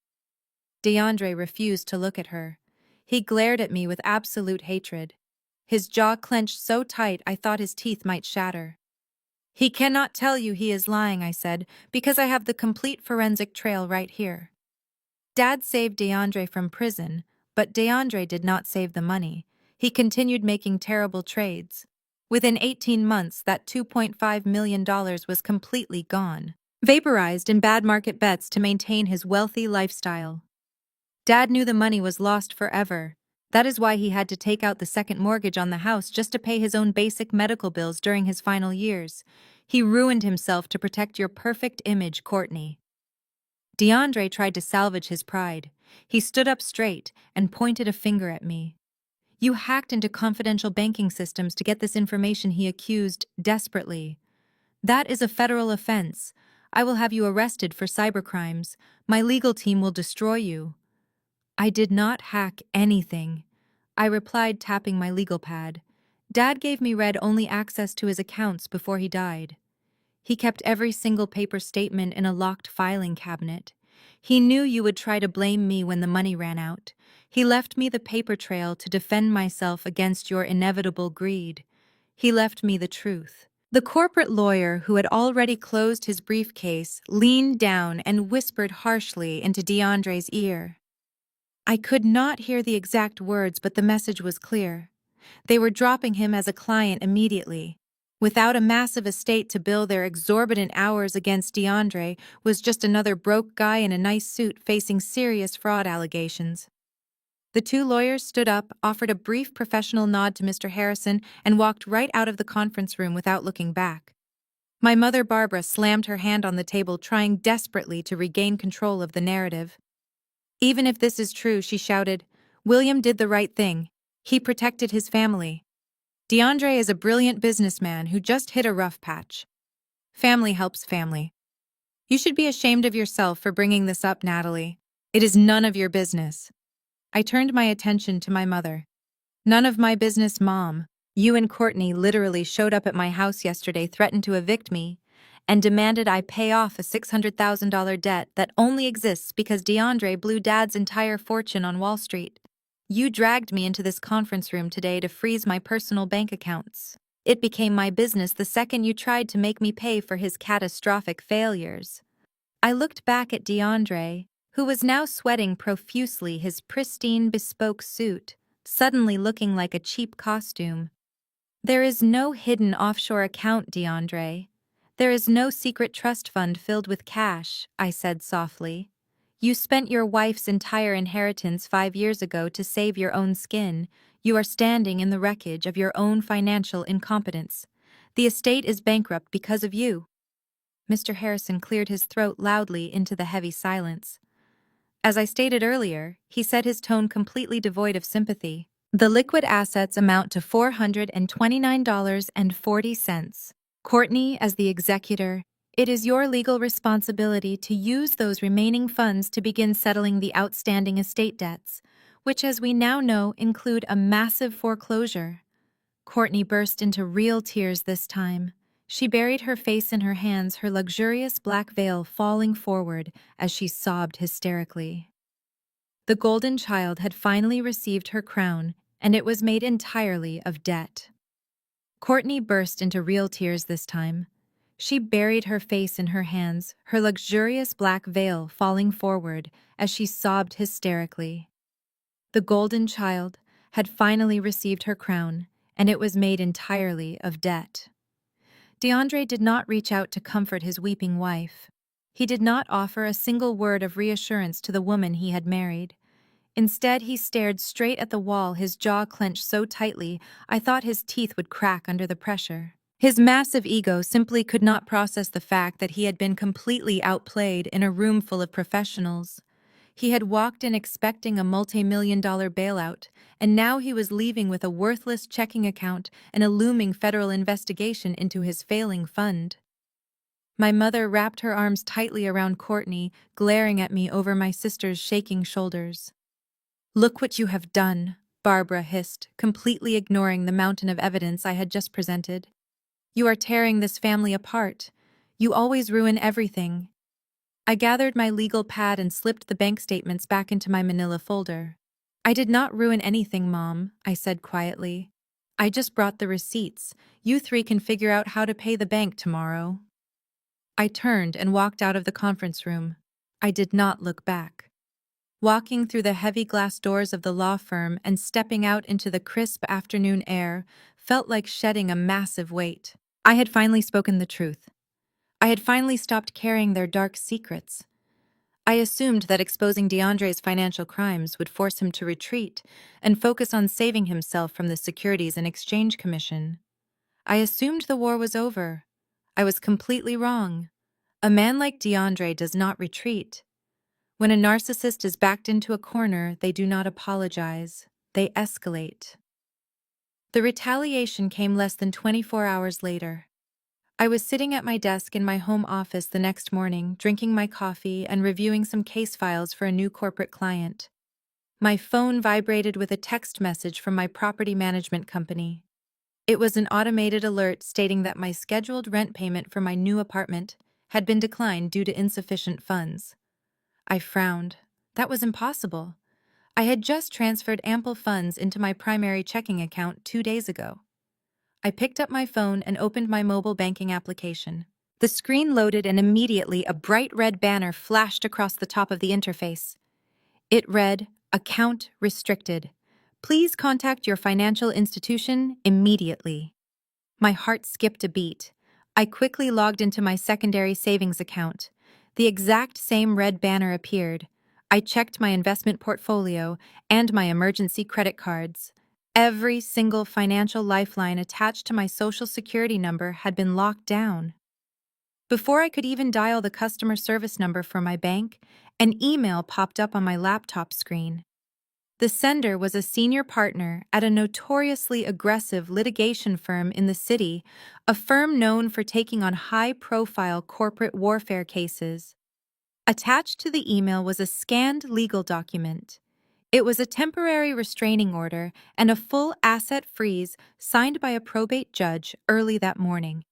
DeAndre refused to look at her. He glared at me with absolute hatred. His jaw clenched so tight I thought his teeth might shatter. He cannot tell you he is lying, I said, because I have the complete forensic trail right here. Dad saved DeAndre from prison, but DeAndre did not save the money. He continued making terrible trades. Within 18 months, that $2.5 million was completely gone, vaporized in bad market bets to maintain his wealthy lifestyle. Dad knew the money was lost forever. That is why he had to take out the second mortgage on the house just to pay his own basic medical bills during his final years. He ruined himself to protect your perfect image, Courtney. DeAndre tried to salvage his pride. He stood up straight and pointed a finger at me. You hacked into confidential banking systems to get this information, he accused desperately. That is a federal offense. I will have you arrested for cybercrimes. My legal team will destroy you. I did not hack anything, I replied, tapping my legal pad. Dad gave me read-only access to his accounts before he died. He kept every single paper statement in a locked filing cabinet. He knew you would try to blame me when the money ran out. He left me the paper trail to defend myself against your inevitable greed. He left me the truth. The corporate lawyer, who had already closed his briefcase, leaned down and whispered harshly into DeAndre's ear. I could not hear the exact words, but the message was clear. They were dropping him as a client immediately. Without a massive estate to bill their exorbitant hours against, DeAndre was just another broke guy in a nice suit facing serious fraud allegations. The two lawyers stood up, offered a brief professional nod to Mr. Harrison, and walked right out of the conference room without looking back. My mother, Barbara, slammed her hand on the table, trying desperately to regain control of the narrative. Even if this is true, she shouted, William did the right thing. He protected his family. DeAndre is a brilliant businessman who just hit a rough patch. Family helps family. You should be ashamed of yourself for bringing this up, Natalie. It is none of your business. I turned my attention to my mother. None of my business, Mom. You and Courtney literally showed up at my house yesterday, threatened to evict me, and demanded I pay off a $600,000 debt that only exists because DeAndre blew Dad's entire fortune on Wall Street. You dragged me into this conference room today to freeze my personal bank accounts. It became my business the second you tried to make me pay for his catastrophic failures. I looked back at DeAndre, who was now sweating profusely, his pristine bespoke suit, suddenly looking like a cheap costume. There is no hidden offshore account, DeAndre. There is no secret trust fund filled with cash, I said softly. You spent your wife's entire inheritance 5 years ago to save your own skin. You are standing in the wreckage of your own financial incompetence. The estate is bankrupt because of you. Mr. Harrison cleared his throat loudly into the heavy silence. As I stated earlier, he said, his tone completely devoid of sympathy. The liquid assets amount to $429.40. Courtney, as the executor, it is your legal responsibility to use those remaining funds to begin settling the outstanding estate debts, which, as we now know, include a massive foreclosure. Courtney burst into real tears this time. She buried her face in her hands, her luxurious black veil falling forward as she sobbed hysterically. The golden child had finally received her crown, and it was made entirely of debt. Courtney burst into real tears this time. She buried her face in her hands, her luxurious black veil falling forward as she sobbed hysterically. The golden child had finally received her crown, and it was made entirely of debt. DeAndre did not reach out to comfort his weeping wife. He did not offer a single word of reassurance to the woman he had married. Instead, he stared straight at the wall, his jaw clenched so tightly I thought his teeth would crack under the pressure. His massive ego simply could not process the fact that he had been completely outplayed in a room full of professionals. He had walked in expecting a multi-million-dollar bailout, and now he was leaving with a worthless checking account and a looming federal investigation into his failing fund. My mother wrapped her arms tightly around Courtney, glaring at me over my sister's shaking shoulders. "Look what you have done," Barbara hissed, completely ignoring the mountain of evidence I had just presented. "You are tearing this family apart. You always ruin everything." I gathered my legal pad and slipped the bank statements back into my manila folder. "I did not ruin anything, Mom," I said quietly. "I just brought the receipts. You three can figure out how to pay the bank tomorrow." I turned and walked out of the conference room. I did not look back. Walking through the heavy glass doors of the law firm and stepping out into the crisp afternoon air felt like shedding a massive weight. I had finally spoken the truth. I had finally stopped carrying their dark secrets. I assumed that exposing DeAndre's financial crimes would force him to retreat and focus on saving himself from the Securities and Exchange Commission. I assumed the war was over. I was completely wrong. A man like DeAndre does not retreat. When a narcissist is backed into a corner, they do not apologize. They escalate. The retaliation came less than 24 hours later. I was sitting at my desk in my home office the next morning, drinking my coffee and reviewing some case files for a new corporate client. My phone vibrated with a text message from my property management company. It was an automated alert stating that my scheduled rent payment for my new apartment had been declined due to insufficient funds. I frowned. That was impossible. I had just transferred ample funds into my primary checking account 2 days ago. I picked up my phone and opened my mobile banking application. The screen loaded and immediately a bright red banner flashed across the top of the interface. It read, "Account restricted. Please contact your financial institution immediately." My heart skipped a beat. I quickly logged into my secondary savings account. The exact same red banner appeared. I checked my investment portfolio and my emergency credit cards. Every single financial lifeline attached to my Social Security number had been locked down. Before I could even dial the customer service number for my bank, an email popped up on my laptop screen. The sender was a senior partner at a notoriously aggressive litigation firm in the city, a firm known for taking on high-profile corporate warfare cases. Attached to the email was a scanned legal document. It was a temporary restraining order and a full asset freeze signed by a probate judge early that morning.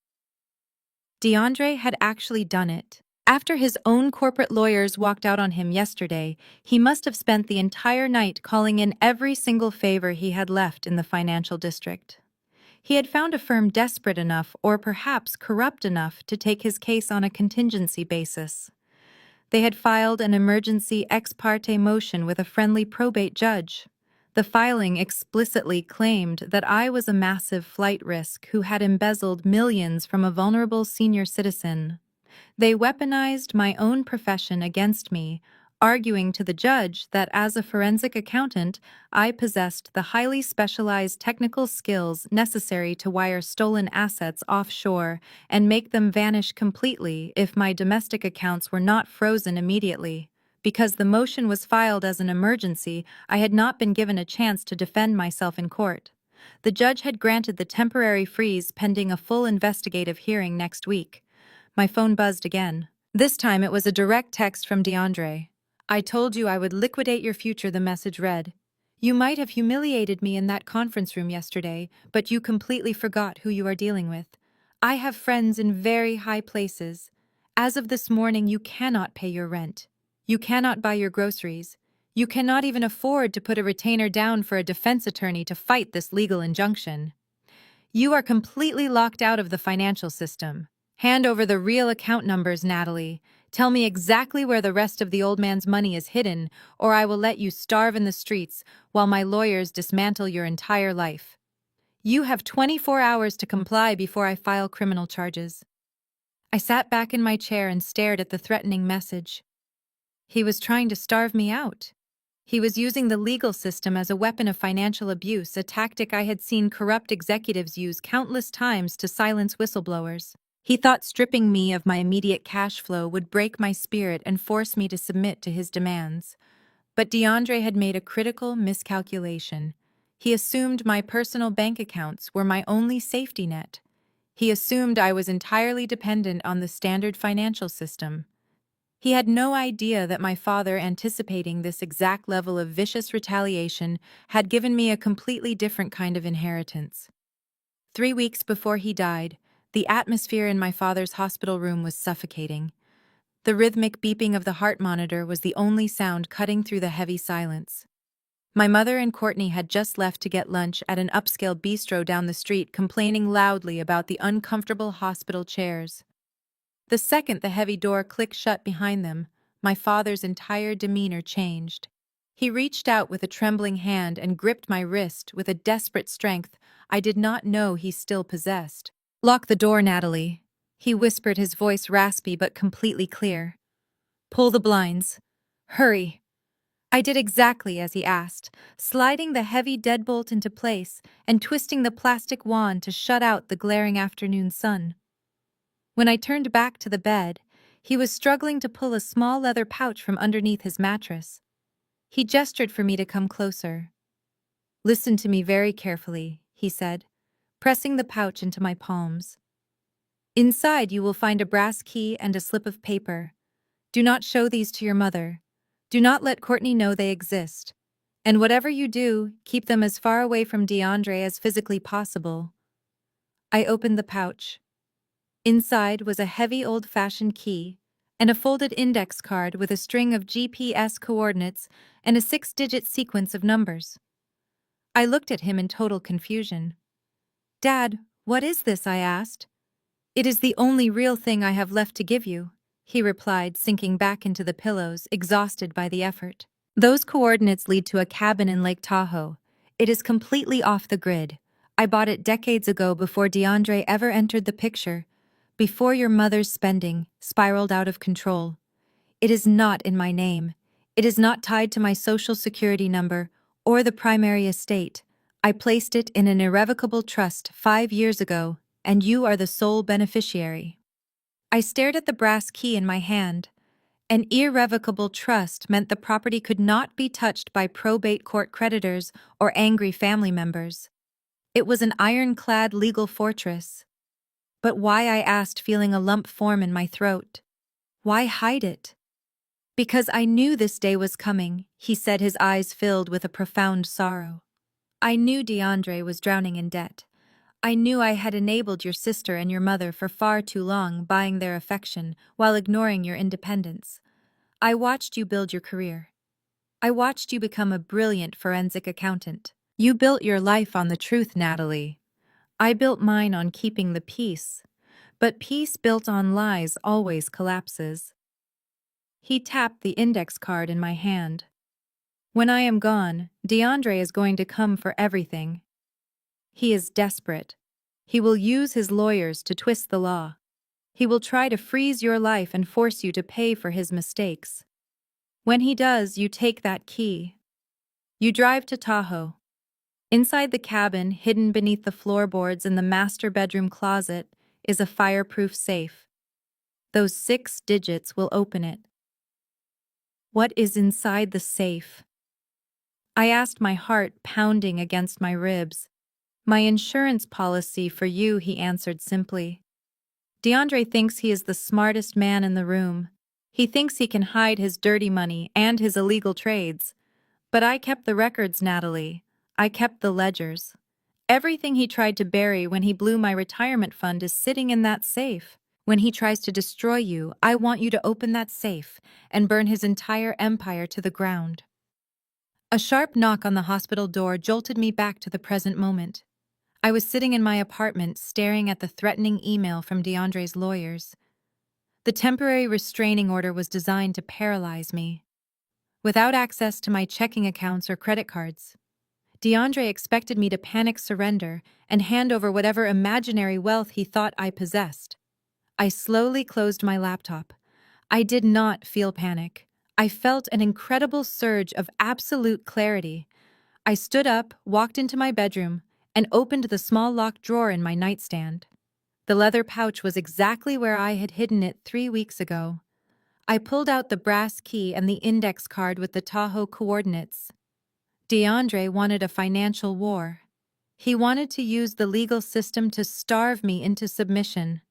DeAndre had actually done it. After his own corporate lawyers walked out on him yesterday, he must have spent the entire night calling in every single favor he had left in the financial district. He had found a firm desperate enough or perhaps corrupt enough to take his case on a contingency basis. They had filed an emergency ex parte motion with a friendly probate judge. The filing explicitly claimed that I was a massive flight risk who had embezzled millions from a vulnerable senior citizen. They weaponized my own profession against me, arguing to the judge that as a forensic accountant, I possessed the highly specialized technical skills necessary to wire stolen assets offshore and make them vanish completely if my domestic accounts were not frozen immediately. Because the motion was filed as an emergency, I had not been given a chance to defend myself in court. The judge had granted the temporary freeze pending a full investigative hearing next week. My phone buzzed again. This time it was a direct text from DeAndre. "I told you I would liquidate your future," the message read. "You might have humiliated me in that conference room yesterday, but you completely forgot who you are dealing with. I have friends in very high places. As of this morning, you cannot pay your rent. You cannot buy your groceries. You cannot even afford to put a retainer down for a defense attorney to fight this legal injunction. You are completely locked out of the financial system. Hand over the real account numbers, Natalie. Tell me exactly where the rest of the old man's money is hidden, or I will let you starve in the streets while my lawyers dismantle your entire life. You have 24 hours to comply before I file criminal charges." I sat back in my chair and stared at the threatening message. He was trying to starve me out. He was using the legal system as a weapon of financial abuse, a tactic I had seen corrupt executives use countless times to silence whistleblowers. He thought stripping me of my immediate cash flow would break my spirit and force me to submit to his demands. But DeAndre had made a critical miscalculation. He assumed my personal bank accounts were my only safety net. He assumed I was entirely dependent on the standard financial system. He had no idea that my father, anticipating this exact level of vicious retaliation, had given me a completely different kind of inheritance. 3 weeks before he died, the atmosphere in my father's hospital room was suffocating. The rhythmic beeping of the heart monitor was the only sound cutting through the heavy silence. My mother and Courtney had just left to get lunch at an upscale bistro down the street, complaining loudly about the uncomfortable hospital chairs. The second the heavy door clicked shut behind them, my father's entire demeanor changed. He reached out with a trembling hand and gripped my wrist with a desperate strength I did not know he still possessed. "Lock the door, Natalie," he whispered, his voice raspy but completely clear. "Pull the blinds. Hurry." I did exactly as he asked, sliding the heavy deadbolt into place and twisting the plastic wand to shut out the glaring afternoon sun. When I turned back to the bed, he was struggling to pull a small leather pouch from underneath his mattress. He gestured for me to come closer. "Listen to me very carefully," he said, pressing the pouch into my palms. "Inside you will find a brass key and a slip of paper. Do not show these to your mother. Do not let Courtney know they exist. And whatever you do, keep them as far away from DeAndre as physically possible." I opened the pouch. Inside was a heavy old-fashioned key and a folded index card with a string of GPS coordinates and a 6-digit sequence of numbers. I looked at him in total confusion. "Dad, what is this?" I asked. "It is the only real thing I have left to give you," he replied, sinking back into the pillows, exhausted by the effort. "Those coordinates lead to a cabin in Lake Tahoe. It is completely off the grid. I bought it decades ago before DeAndre ever entered the picture, before your mother's spending spiraled out of control. It is not in my name. It is not tied to my social security number or the primary estate. I placed it in an irrevocable trust 5 years ago, and you are the sole beneficiary." I stared at the brass key in my hand. An irrevocable trust meant the property could not be touched by probate court creditors or angry family members. It was an ironclad legal fortress. But why, I asked, feeling a lump form in my throat. Why hide it? "Because I knew this day was coming," he said, his eyes filled with a profound sorrow. "I knew DeAndre was drowning in debt. I knew I had enabled your sister and your mother for far too long, buying their affection while ignoring your independence. I watched you build your career. I watched you become a brilliant forensic accountant. You built your life on the truth, Natalie. I built mine on keeping the peace. But peace built on lies always collapses." He tapped the index card in my hand. "When I am gone, DeAndre is going to come for everything. He is desperate. He will use his lawyers to twist the law. He will try to freeze your life and force you to pay for his mistakes. When he does, you take that key. You drive to Tahoe. Inside the cabin, hidden beneath the floorboards in the master bedroom closet, is a fireproof safe. Those 6 digits will open it." "What is inside the safe?" I asked, my heart pounding against my ribs. "My insurance policy for you," he answered simply. "DeAndre thinks he is the smartest man in the room. He thinks he can hide his dirty money and his illegal trades. But I kept the records, Natalie. I kept the ledgers. Everything he tried to bury when he blew my retirement fund is sitting in that safe. When he tries to destroy you, I want you to open that safe and burn his entire empire to the ground." A sharp knock on the hospital door jolted me back to the present moment. I was sitting in my apartment, staring at the threatening email from DeAndre's lawyers. The temporary restraining order was designed to paralyze me. Without access to my checking accounts or credit cards, DeAndre expected me to panic surrender and hand over whatever imaginary wealth he thought I possessed. I slowly closed my laptop. I did not feel panic. I felt an incredible surge of absolute clarity. I stood up, walked into my bedroom, and opened the small locked drawer in my nightstand. The leather pouch was exactly where I had hidden it 3 weeks ago. I pulled out the brass key and the index card with the Tahoe coordinates. DeAndre wanted a financial war. He wanted to use the legal system to starve me into submission.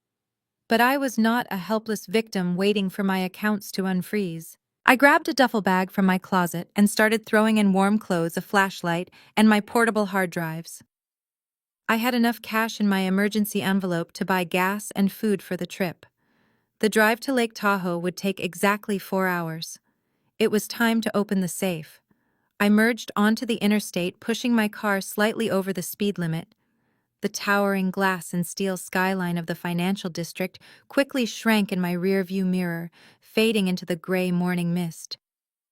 But I was not a helpless victim waiting for my accounts to unfreeze. I grabbed a duffel bag from my closet and started throwing in warm clothes, a flashlight, and my portable hard drives. I had enough cash in my emergency envelope to buy gas and food for the trip. The drive to Lake Tahoe would take exactly 4 hours. It was time to open the safe. I merged onto the interstate, pushing my car slightly over the speed limit. The towering glass and steel skyline of the financial district quickly shrank in my rearview mirror, fading into the gray morning mist.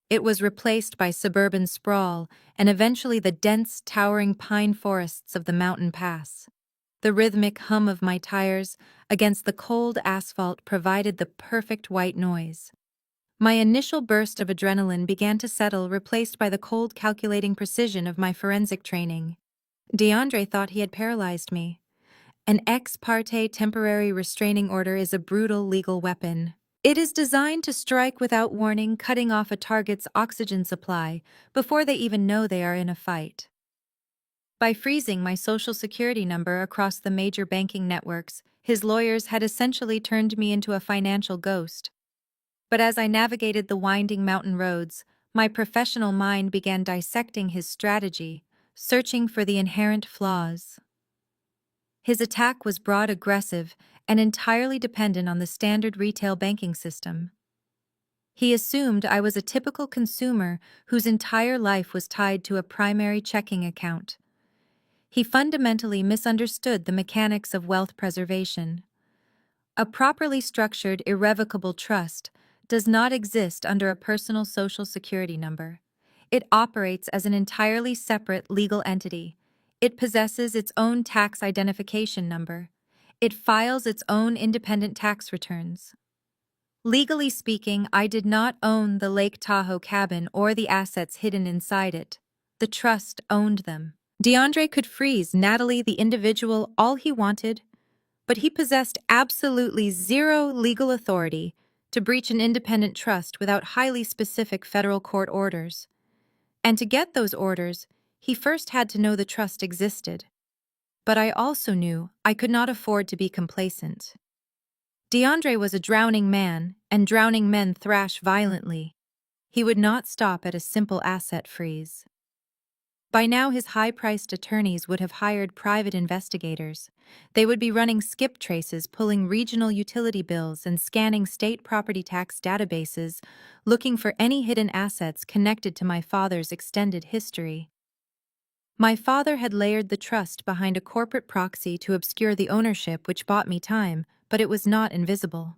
It was replaced by suburban sprawl and eventually the dense, towering pine forests of the mountain pass. The rhythmic hum of my tires against the cold asphalt provided the perfect white noise. My initial burst of adrenaline began to settle, replaced by the cold, calculating precision of my forensic training. DeAndre thought he had paralyzed me. An ex parte temporary restraining order is a brutal legal weapon. It is designed to strike without warning, cutting off a target's oxygen supply before they even know they are in a fight. By freezing my social security number across the major banking networks, his lawyers had essentially turned me into a financial ghost. But as I navigated the winding mountain roads, my professional mind began dissecting his strategy, searching for the inherent flaws. His attack was broad, aggressive, and entirely dependent on the standard retail banking system. He assumed I was a typical consumer whose entire life was tied to a primary checking account. He fundamentally misunderstood the mechanics of wealth preservation. A properly structured, irrevocable trust does not exist under a personal social security number. It operates as an entirely separate legal entity. It possesses its own tax identification number. It files its own independent tax returns. Legally speaking, I did not own the Lake Tahoe cabin or the assets hidden inside it. The trust owned them. DeAndre could freeze Natalie, the individual, all he wanted, but he possessed absolutely zero legal authority to breach an independent trust without highly specific federal court orders. And to get those orders, he first had to know the trust existed. But I also knew I could not afford to be complacent. DeAndre was a drowning man, and drowning men thrash violently. He would not stop at a simple asset freeze. By now, his high-priced attorneys would have hired private investigators. They would be running skip traces, pulling regional utility bills, and scanning state property tax databases, looking for any hidden assets connected to my father's extended history. My father had layered the trust behind a corporate proxy to obscure the ownership, which bought me time, but it was not invisible.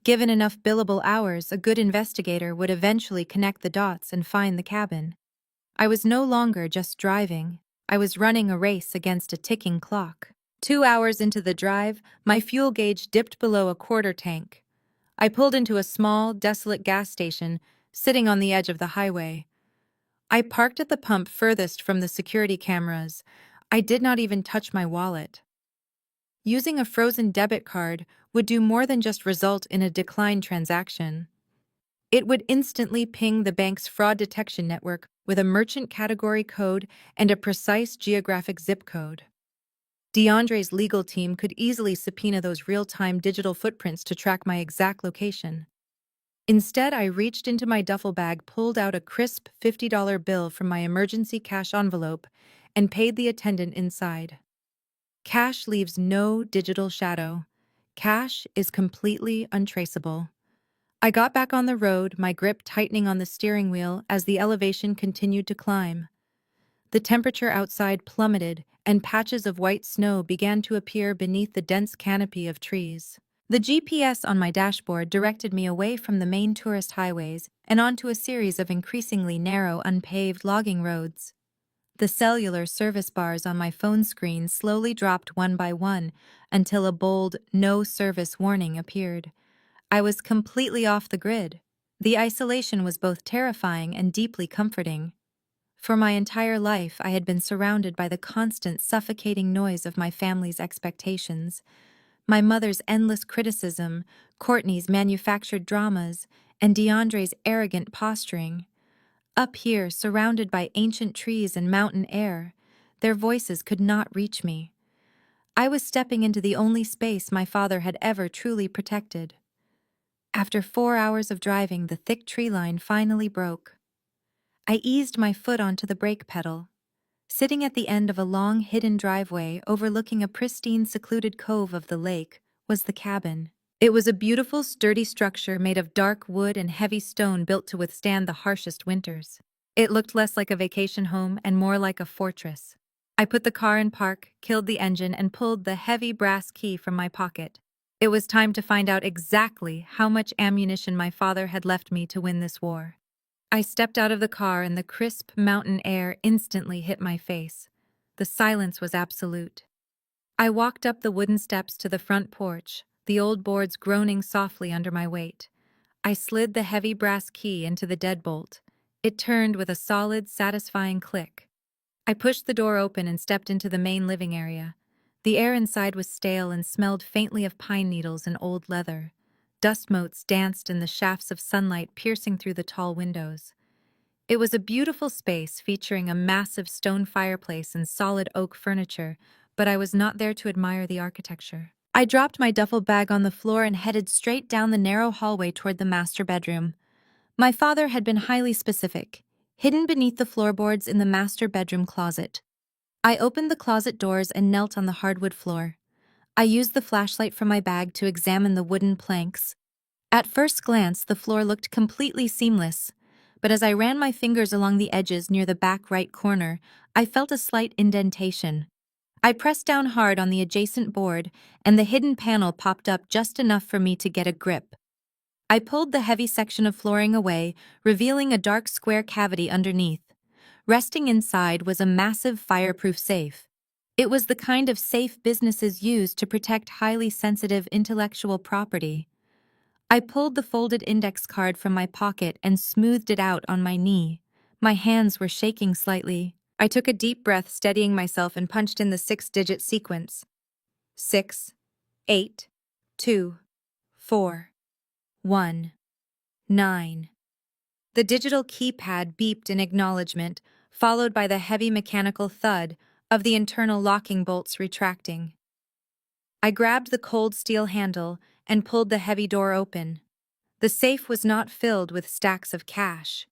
Given enough billable hours, a good investigator would eventually connect the dots and find the cabin. I was no longer just driving. I was running a race against a ticking clock. 2 hours into the drive, my fuel gauge dipped below a quarter tank. I pulled into a small, desolate gas station, sitting on the edge of the highway. I parked at the pump furthest from the security cameras. I did not even touch my wallet. Using a frozen debit card would do more than just result in a declined transaction. It would instantly ping the bank's fraud detection network with a merchant category code and a precise geographic zip code. DeAndre's legal team could easily subpoena those real-time digital footprints to track my exact location. Instead, I reached into my duffel bag, pulled out a crisp $50 bill from my emergency cash envelope, and paid the attendant inside. Cash leaves no digital shadow. Cash is completely untraceable. I got back on the road, my grip tightening on the steering wheel as the elevation continued to climb. The temperature outside plummeted, and patches of white snow began to appear beneath the dense canopy of trees. The GPS on my dashboard directed me away from the main tourist highways and onto a series of increasingly narrow, unpaved logging roads. The cellular service bars on my phone screen slowly dropped one by one until a bold "no service" warning appeared. I was completely off the grid. The isolation was both terrifying and deeply comforting. For my entire life, I had been surrounded by the constant suffocating noise of my family's expectations, my mother's endless criticism, Courtney's manufactured dramas, and DeAndre's arrogant posturing. Up here, surrounded by ancient trees and mountain air, their voices could not reach me. I was stepping into the only space my father had ever truly protected. After 4 hours of driving, the thick tree line finally broke. I eased my foot onto the brake pedal. Sitting at the end of a long, hidden driveway overlooking a pristine, secluded cove of the lake was the cabin. It was a beautiful, sturdy structure made of dark wood and heavy stone built to withstand the harshest winters. It looked less like a vacation home and more like a fortress. I put the car in park, killed the engine, and pulled the heavy brass key from my pocket. It was time to find out exactly how much ammunition my father had left me to win this war. I stepped out of the car and the crisp mountain air instantly hit my face. The silence was absolute. I walked up the wooden steps to the front porch, the old boards groaning softly under my weight. I slid the heavy brass key into the deadbolt. It turned with a solid, satisfying click. I pushed the door open and stepped into the main living area. The air inside was stale and smelled faintly of pine needles and old leather. Dust motes danced in the shafts of sunlight piercing through the tall windows. It was a beautiful space featuring a massive stone fireplace and solid oak furniture, but I was not there to admire the architecture. I dropped my duffel bag on the floor and headed straight down the narrow hallway toward the master bedroom. My father had been highly specific, hidden beneath the floorboards in the master bedroom closet. I opened the closet doors and knelt on the hardwood floor. I used the flashlight from my bag to examine the wooden planks. At first glance, the floor looked completely seamless, but as I ran my fingers along the edges near the back right corner, I felt a slight indentation. I pressed down hard on the adjacent board, and the hidden panel popped up just enough for me to get a grip. I pulled the heavy section of flooring away, revealing a dark square cavity underneath. Resting inside was a massive fireproof safe. It was the kind of safe businesses use to protect highly sensitive intellectual property. I pulled the folded index card from my pocket and smoothed it out on my knee. My hands were shaking slightly. I took a deep breath, steadying myself, and punched in the 6-digit sequence. 6, 8, 2, 4, 1, 9. The digital keypad beeped in acknowledgement, followed by the heavy mechanical thud of the internal locking bolts retracting. I grabbed the cold steel handle and pulled the heavy door open. The safe was not filled with stacks of cash.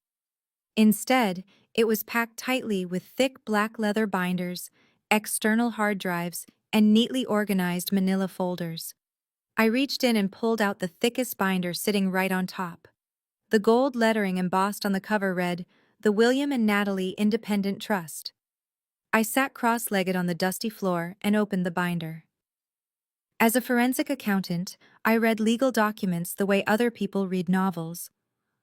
Instead, it was packed tightly with thick black leather binders, external hard drives, and neatly organized manila folders. I reached in and pulled out the thickest binder sitting right on top. The gold lettering embossed on the cover read, "The William and Natalie Independent Trust." I sat cross-legged on the dusty floor and opened the binder. As a forensic accountant, I read legal documents the way other people read novels.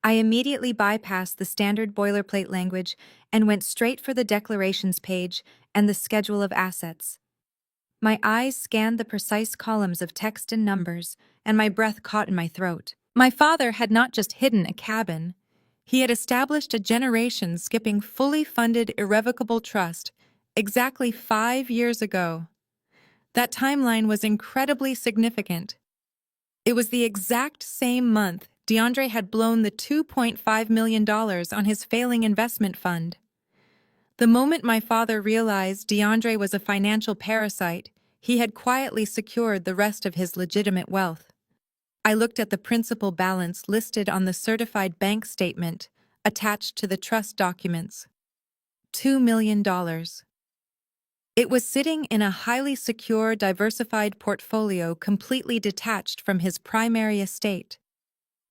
I immediately bypassed the standard boilerplate language and went straight for the declarations page and the schedule of assets. My eyes scanned the precise columns of text and numbers, and my breath caught in my throat. My father had not just hidden a cabin. He had established a generation-skipping, fully funded, irrevocable trust exactly 5 years ago. That timeline was incredibly significant. It was the exact same month DeAndre had blown the $2.5 million on his failing investment fund. The moment my father realized DeAndre was a financial parasite, he had quietly secured the rest of his legitimate wealth. I looked at the principal balance listed on the certified bank statement attached to the trust documents. $2 million. It was sitting in a highly secure, diversified portfolio completely detached from his primary estate.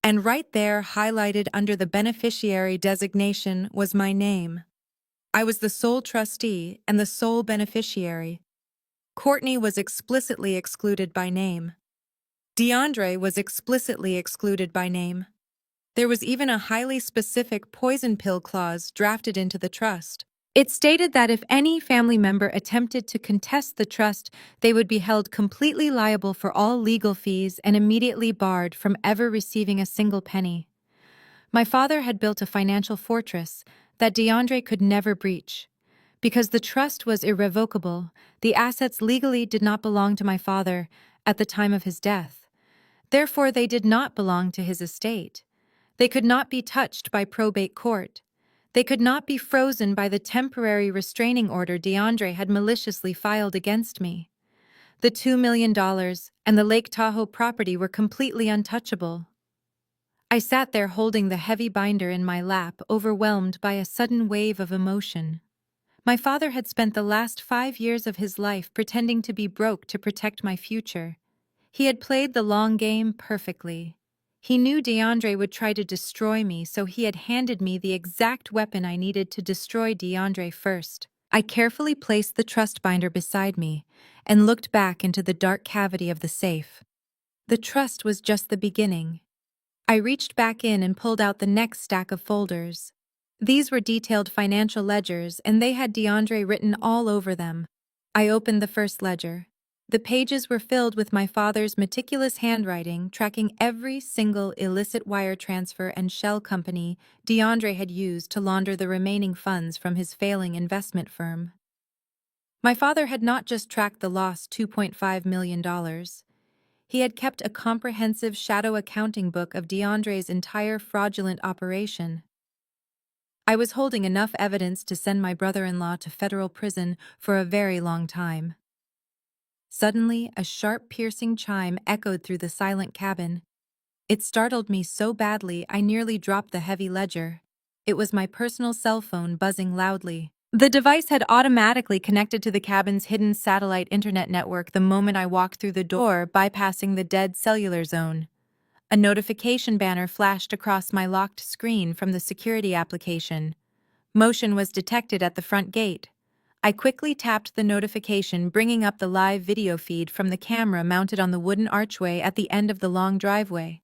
And right there, highlighted under the beneficiary designation, was my name. I was the sole trustee and the sole beneficiary. Courtney was explicitly excluded by name. DeAndre was explicitly excluded by name. There was even a highly specific poison pill clause drafted into the trust. It stated that if any family member attempted to contest the trust, they would be held completely liable for all legal fees and immediately barred from ever receiving a single penny. My father had built a financial fortress that DeAndre could never breach. Because the trust was irrevocable, the assets legally did not belong to my father at the time of his death. Therefore, they did not belong to his estate. They could not be touched by probate court. They could not be frozen by the temporary restraining order DeAndre had maliciously filed against me. The $2 million and the Lake Tahoe property were completely untouchable. I sat there holding the heavy binder in my lap, overwhelmed by a sudden wave of emotion. My father had spent the last 5 years of his life pretending to be broke to protect my future. He had played the long game perfectly. He knew DeAndre would try to destroy me, so he had handed me the exact weapon I needed to destroy DeAndre first. I carefully placed the trust binder beside me and looked back into the dark cavity of the safe. The trust was just the beginning. I reached back in and pulled out the next stack of folders. These were detailed financial ledgers, and they had DeAndre written all over them. I opened the first ledger. The pages were filled with my father's meticulous handwriting, tracking every single illicit wire transfer and shell company DeAndre had used to launder the remaining funds from his failing investment firm. My father had not just tracked the lost $2.5 million. He had kept a comprehensive shadow accounting book of DeAndre's entire fraudulent operation. I was holding enough evidence to send my brother-in-law to federal prison for a very long time. Suddenly, a sharp, piercing chime echoed through the silent cabin. It startled me so badly I nearly dropped the heavy ledger. It was my personal cell phone buzzing loudly. The device had automatically connected to the cabin's hidden satellite internet network the moment I walked through the door, bypassing the dead cellular zone. A notification banner flashed across my locked screen from the security application. Motion was detected at the front gate. I quickly tapped the notification, bringing up the live video feed from the camera mounted on the wooden archway at the end of the long driveway.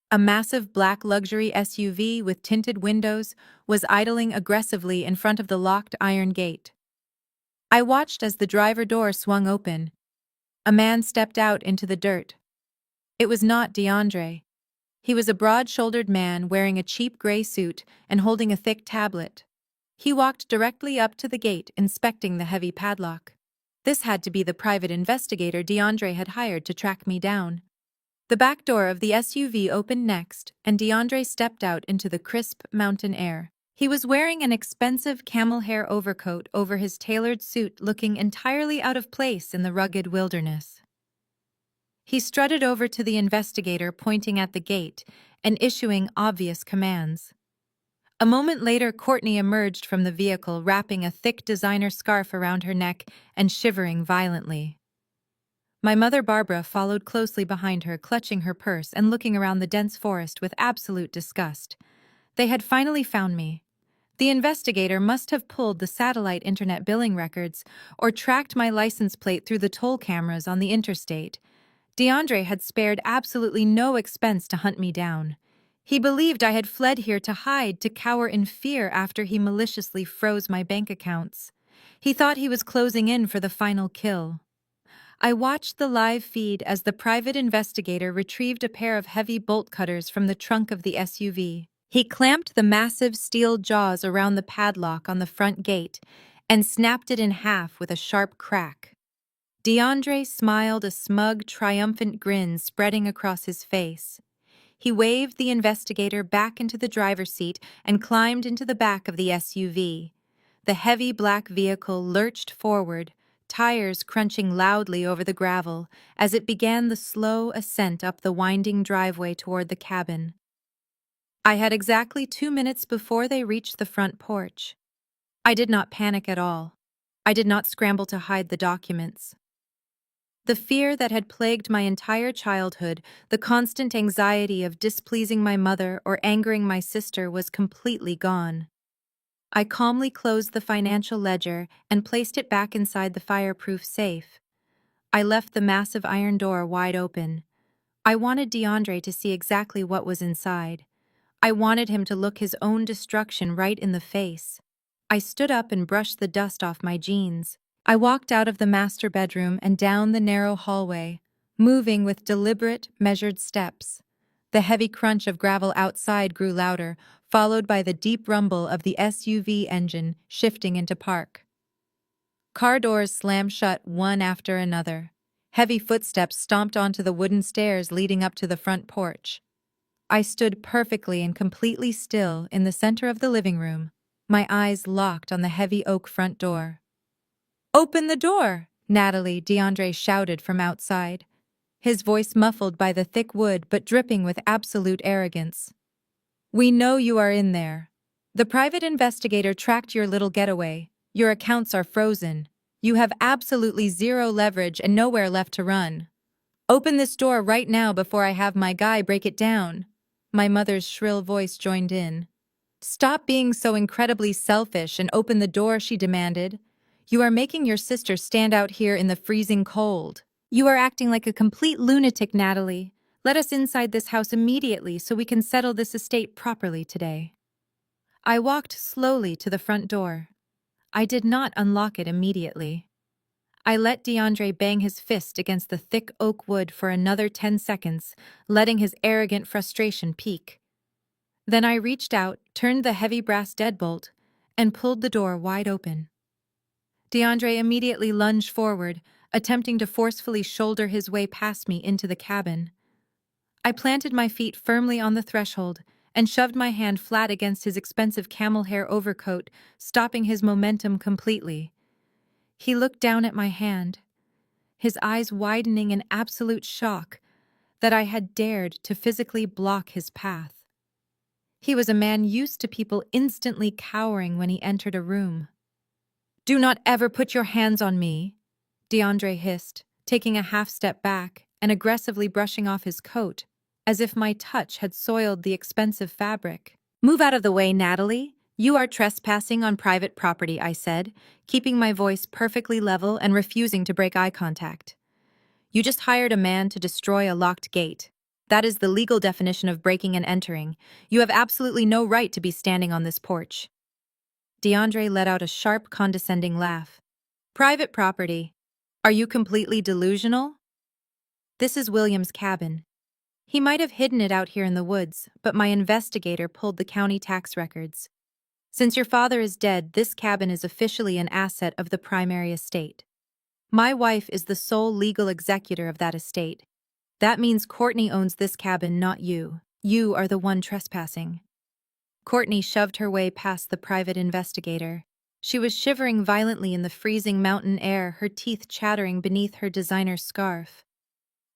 A massive black luxury SUV with tinted windows was idling aggressively in front of the locked iron gate. I watched as the driver door swung open. A man stepped out into the dirt. It was not DeAndre. He was a broad-shouldered man wearing a cheap gray suit and holding a thick tablet. He walked directly up to the gate, inspecting the heavy padlock. This had to be the private investigator DeAndre had hired to track me down. The back door of the SUV opened next, and DeAndre stepped out into the crisp mountain air. He was wearing an expensive camel hair overcoat over his tailored suit, looking entirely out of place in the rugged wilderness. He strutted over to the investigator, pointing at the gate and issuing obvious commands. A moment later, Courtney emerged from the vehicle, wrapping a thick designer scarf around her neck and shivering violently. My mother, Barbara, followed closely behind her, clutching her purse and looking around the dense forest with absolute disgust. They had finally found me. The investigator must have pulled the satellite internet billing records or tracked my license plate through the toll cameras on the interstate. DeAndre had spared absolutely no expense to hunt me down. He believed I had fled here to hide, to cower in fear after he maliciously froze my bank accounts. He thought he was closing in for the final kill. I watched the live feed as the private investigator retrieved a pair of heavy bolt cutters from the trunk of the SUV. He clamped the massive steel jaws around the padlock on the front gate and snapped it in half with a sharp crack. DeAndre smiled, a smug, triumphant grin spreading across his face. He waved the investigator back into the driver's seat and climbed into the back of the SUV. The heavy black vehicle lurched forward, tires crunching loudly over the gravel as it began the slow ascent up the winding driveway toward the cabin. I had exactly 2 minutes before they reached the front porch. I did not panic at all. I did not scramble to hide the documents. The fear that had plagued my entire childhood, the constant anxiety of displeasing my mother or angering my sister, was completely gone. I calmly closed the financial ledger and placed it back inside the fireproof safe. I left the massive iron door wide open. I wanted DeAndre to see exactly what was inside. I wanted him to look his own destruction right in the face. I stood up and brushed the dust off my jeans. I walked out of the master bedroom and down the narrow hallway, moving with deliberate, measured steps. The heavy crunch of gravel outside grew louder, followed by the deep rumble of the SUV engine shifting into park. Car doors slammed shut one after another. Heavy footsteps stomped onto the wooden stairs leading up to the front porch. I stood perfectly and completely still in the center of the living room, my eyes locked on the heavy oak front door. "Open the door!" Natalie DeAndre shouted from outside, his voice muffled by the thick wood but dripping with absolute arrogance. "We know you are in there. The private investigator tracked your little getaway. Your accounts are frozen. You have absolutely zero leverage and nowhere left to run. Open this door right now before I have my guy break it down." My mother's shrill voice joined in. "Stop being so incredibly selfish and open the door," she demanded. "You are making your sister stand out here in the freezing cold. You are acting like a complete lunatic, Natalie. Let us inside this house immediately so we can settle this estate properly today." I walked slowly to the front door. I did not unlock it immediately. I let DeAndre bang his fist against the thick oak wood for another 10 seconds, letting his arrogant frustration peak. Then I reached out, turned the heavy brass deadbolt, and pulled the door wide open. DeAndre immediately lunged forward, attempting to forcefully shoulder his way past me into the cabin. I planted my feet firmly on the threshold and shoved my hand flat against his expensive camel hair overcoat, stopping his momentum completely. He looked down at my hand, his eyes widening in absolute shock that I had dared to physically block his path. He was a man used to people instantly cowering when he entered a room. "Do not ever put your hands on me," DeAndre hissed, taking a half step back and aggressively brushing off his coat, as if my touch had soiled the expensive fabric. "Move out of the way, Natalie. You are trespassing on private property," I said, keeping my voice perfectly level and refusing to break eye contact. "You just hired a man to destroy a locked gate. That is the legal definition of breaking and entering. You have absolutely no right to be standing on this porch." DeAndre let out a sharp, condescending laugh. "Private property. Are you completely delusional? This is William's cabin. He might have hidden it out here in the woods, but my investigator pulled the county tax records. Since your father is dead, this cabin is officially an asset of the primary estate. My wife is the sole legal executor of that estate. That means Courtney owns this cabin, not you. You are the one trespassing." Courtney shoved her way past the private investigator. She was shivering violently in the freezing mountain air, her teeth chattering beneath her designer scarf.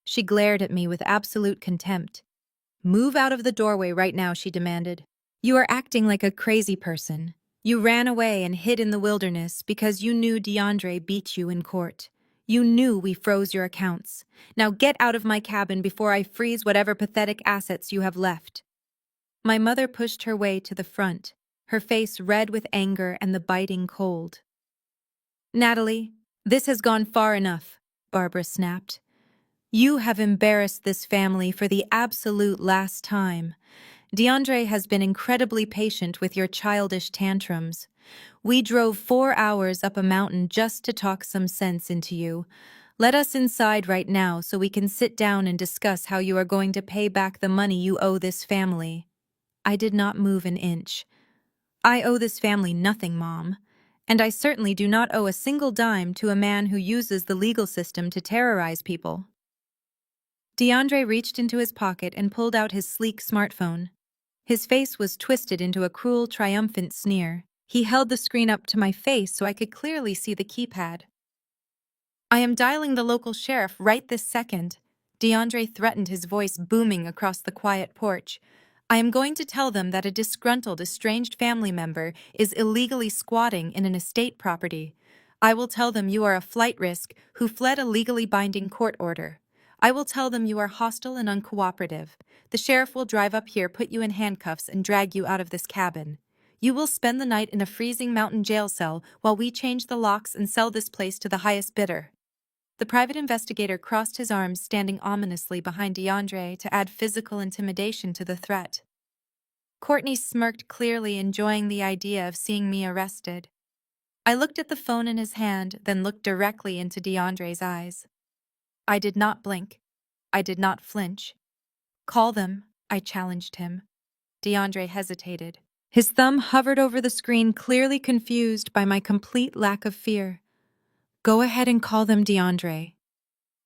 She glared at me with absolute contempt. "Move out of the doorway right now," she demanded. "You are acting like a crazy person. You ran away and hid in the wilderness because you knew DeAndre beat you in court. You knew we froze your accounts. Now get out of my cabin before I freeze whatever pathetic assets you have left." My mother pushed her way to the front, her face red with anger and the biting cold. "Natalie, this has gone far enough," Barbara snapped. "You have embarrassed this family for the absolute last time. DeAndre has been incredibly patient with your childish tantrums. We drove 4 hours up a mountain just to talk some sense into you. Let us inside right now so we can sit down and discuss how you are going to pay back the money you owe this family." I did not move an inch. "I owe this family nothing, Mom. And I certainly do not owe a single dime to a man who uses the legal system to terrorize people." DeAndre reached into his pocket and pulled out his sleek smartphone. His face was twisted into a cruel, triumphant sneer. He held the screen up to my face so I could clearly see the keypad. "I am dialing the local sheriff right this second," DeAndre threatened, his voice booming across the quiet porch. "I am going to tell them that a disgruntled, estranged family member is illegally squatting in an estate property. I will tell them you are a flight risk who fled a legally binding court order. I will tell them you are hostile and uncooperative. The sheriff will drive up here, put you in handcuffs, and drag you out of this cabin. You will spend the night in a freezing mountain jail cell while we change the locks and sell this place to the highest bidder." The private investigator crossed his arms, standing ominously behind DeAndre to add physical intimidation to the threat. Courtney smirked, clearly enjoying the idea of seeing me arrested. I looked at the phone in his hand, then looked directly into DeAndre's eyes. I did not blink. I did not flinch. "Call them," I challenged him. DeAndre hesitated. His thumb hovered over the screen, clearly confused by my complete lack of fear. Go ahead and call them, DeAndre.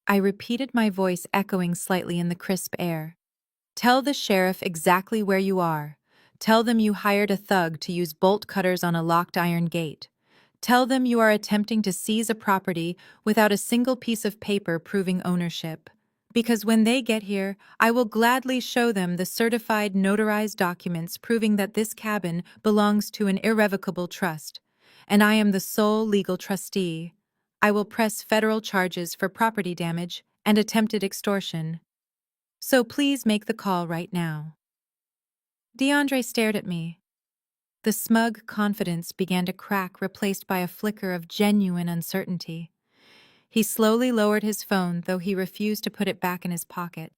I repeated, my voice echoing slightly in the crisp air. Tell the sheriff exactly where you are. Tell them you hired a thug to use bolt cutters on a locked iron gate. Tell them you are attempting to seize a property without a single piece of paper proving ownership. Because when they get here, I will gladly show them the certified notarized documents proving that this cabin belongs to an irrevocable trust, and I am the sole legal trustee. I will press federal charges for property damage and attempted extortion. So please make the call right now. DeAndre stared at me. The smug confidence began to crack, replaced by a flicker of genuine uncertainty. He slowly lowered his phone, though he refused to put it back in his pocket.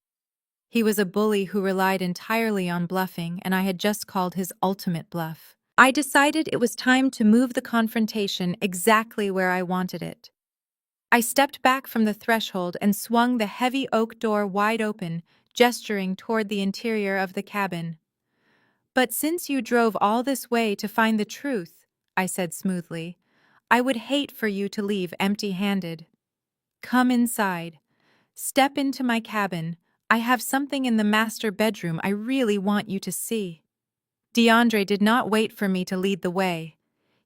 He was a bully who relied entirely on bluffing, and I had just called his ultimate bluff. I decided it was time to move the confrontation exactly where I wanted it. I stepped back from the threshold and swung the heavy oak door wide open, gesturing toward the interior of the cabin. But since you drove all this way to find the truth, I said smoothly, I would hate for you to leave empty-handed. Come inside. Step into my cabin. I have something in the master bedroom I really want you to see. DeAndre did not wait for me to lead the way.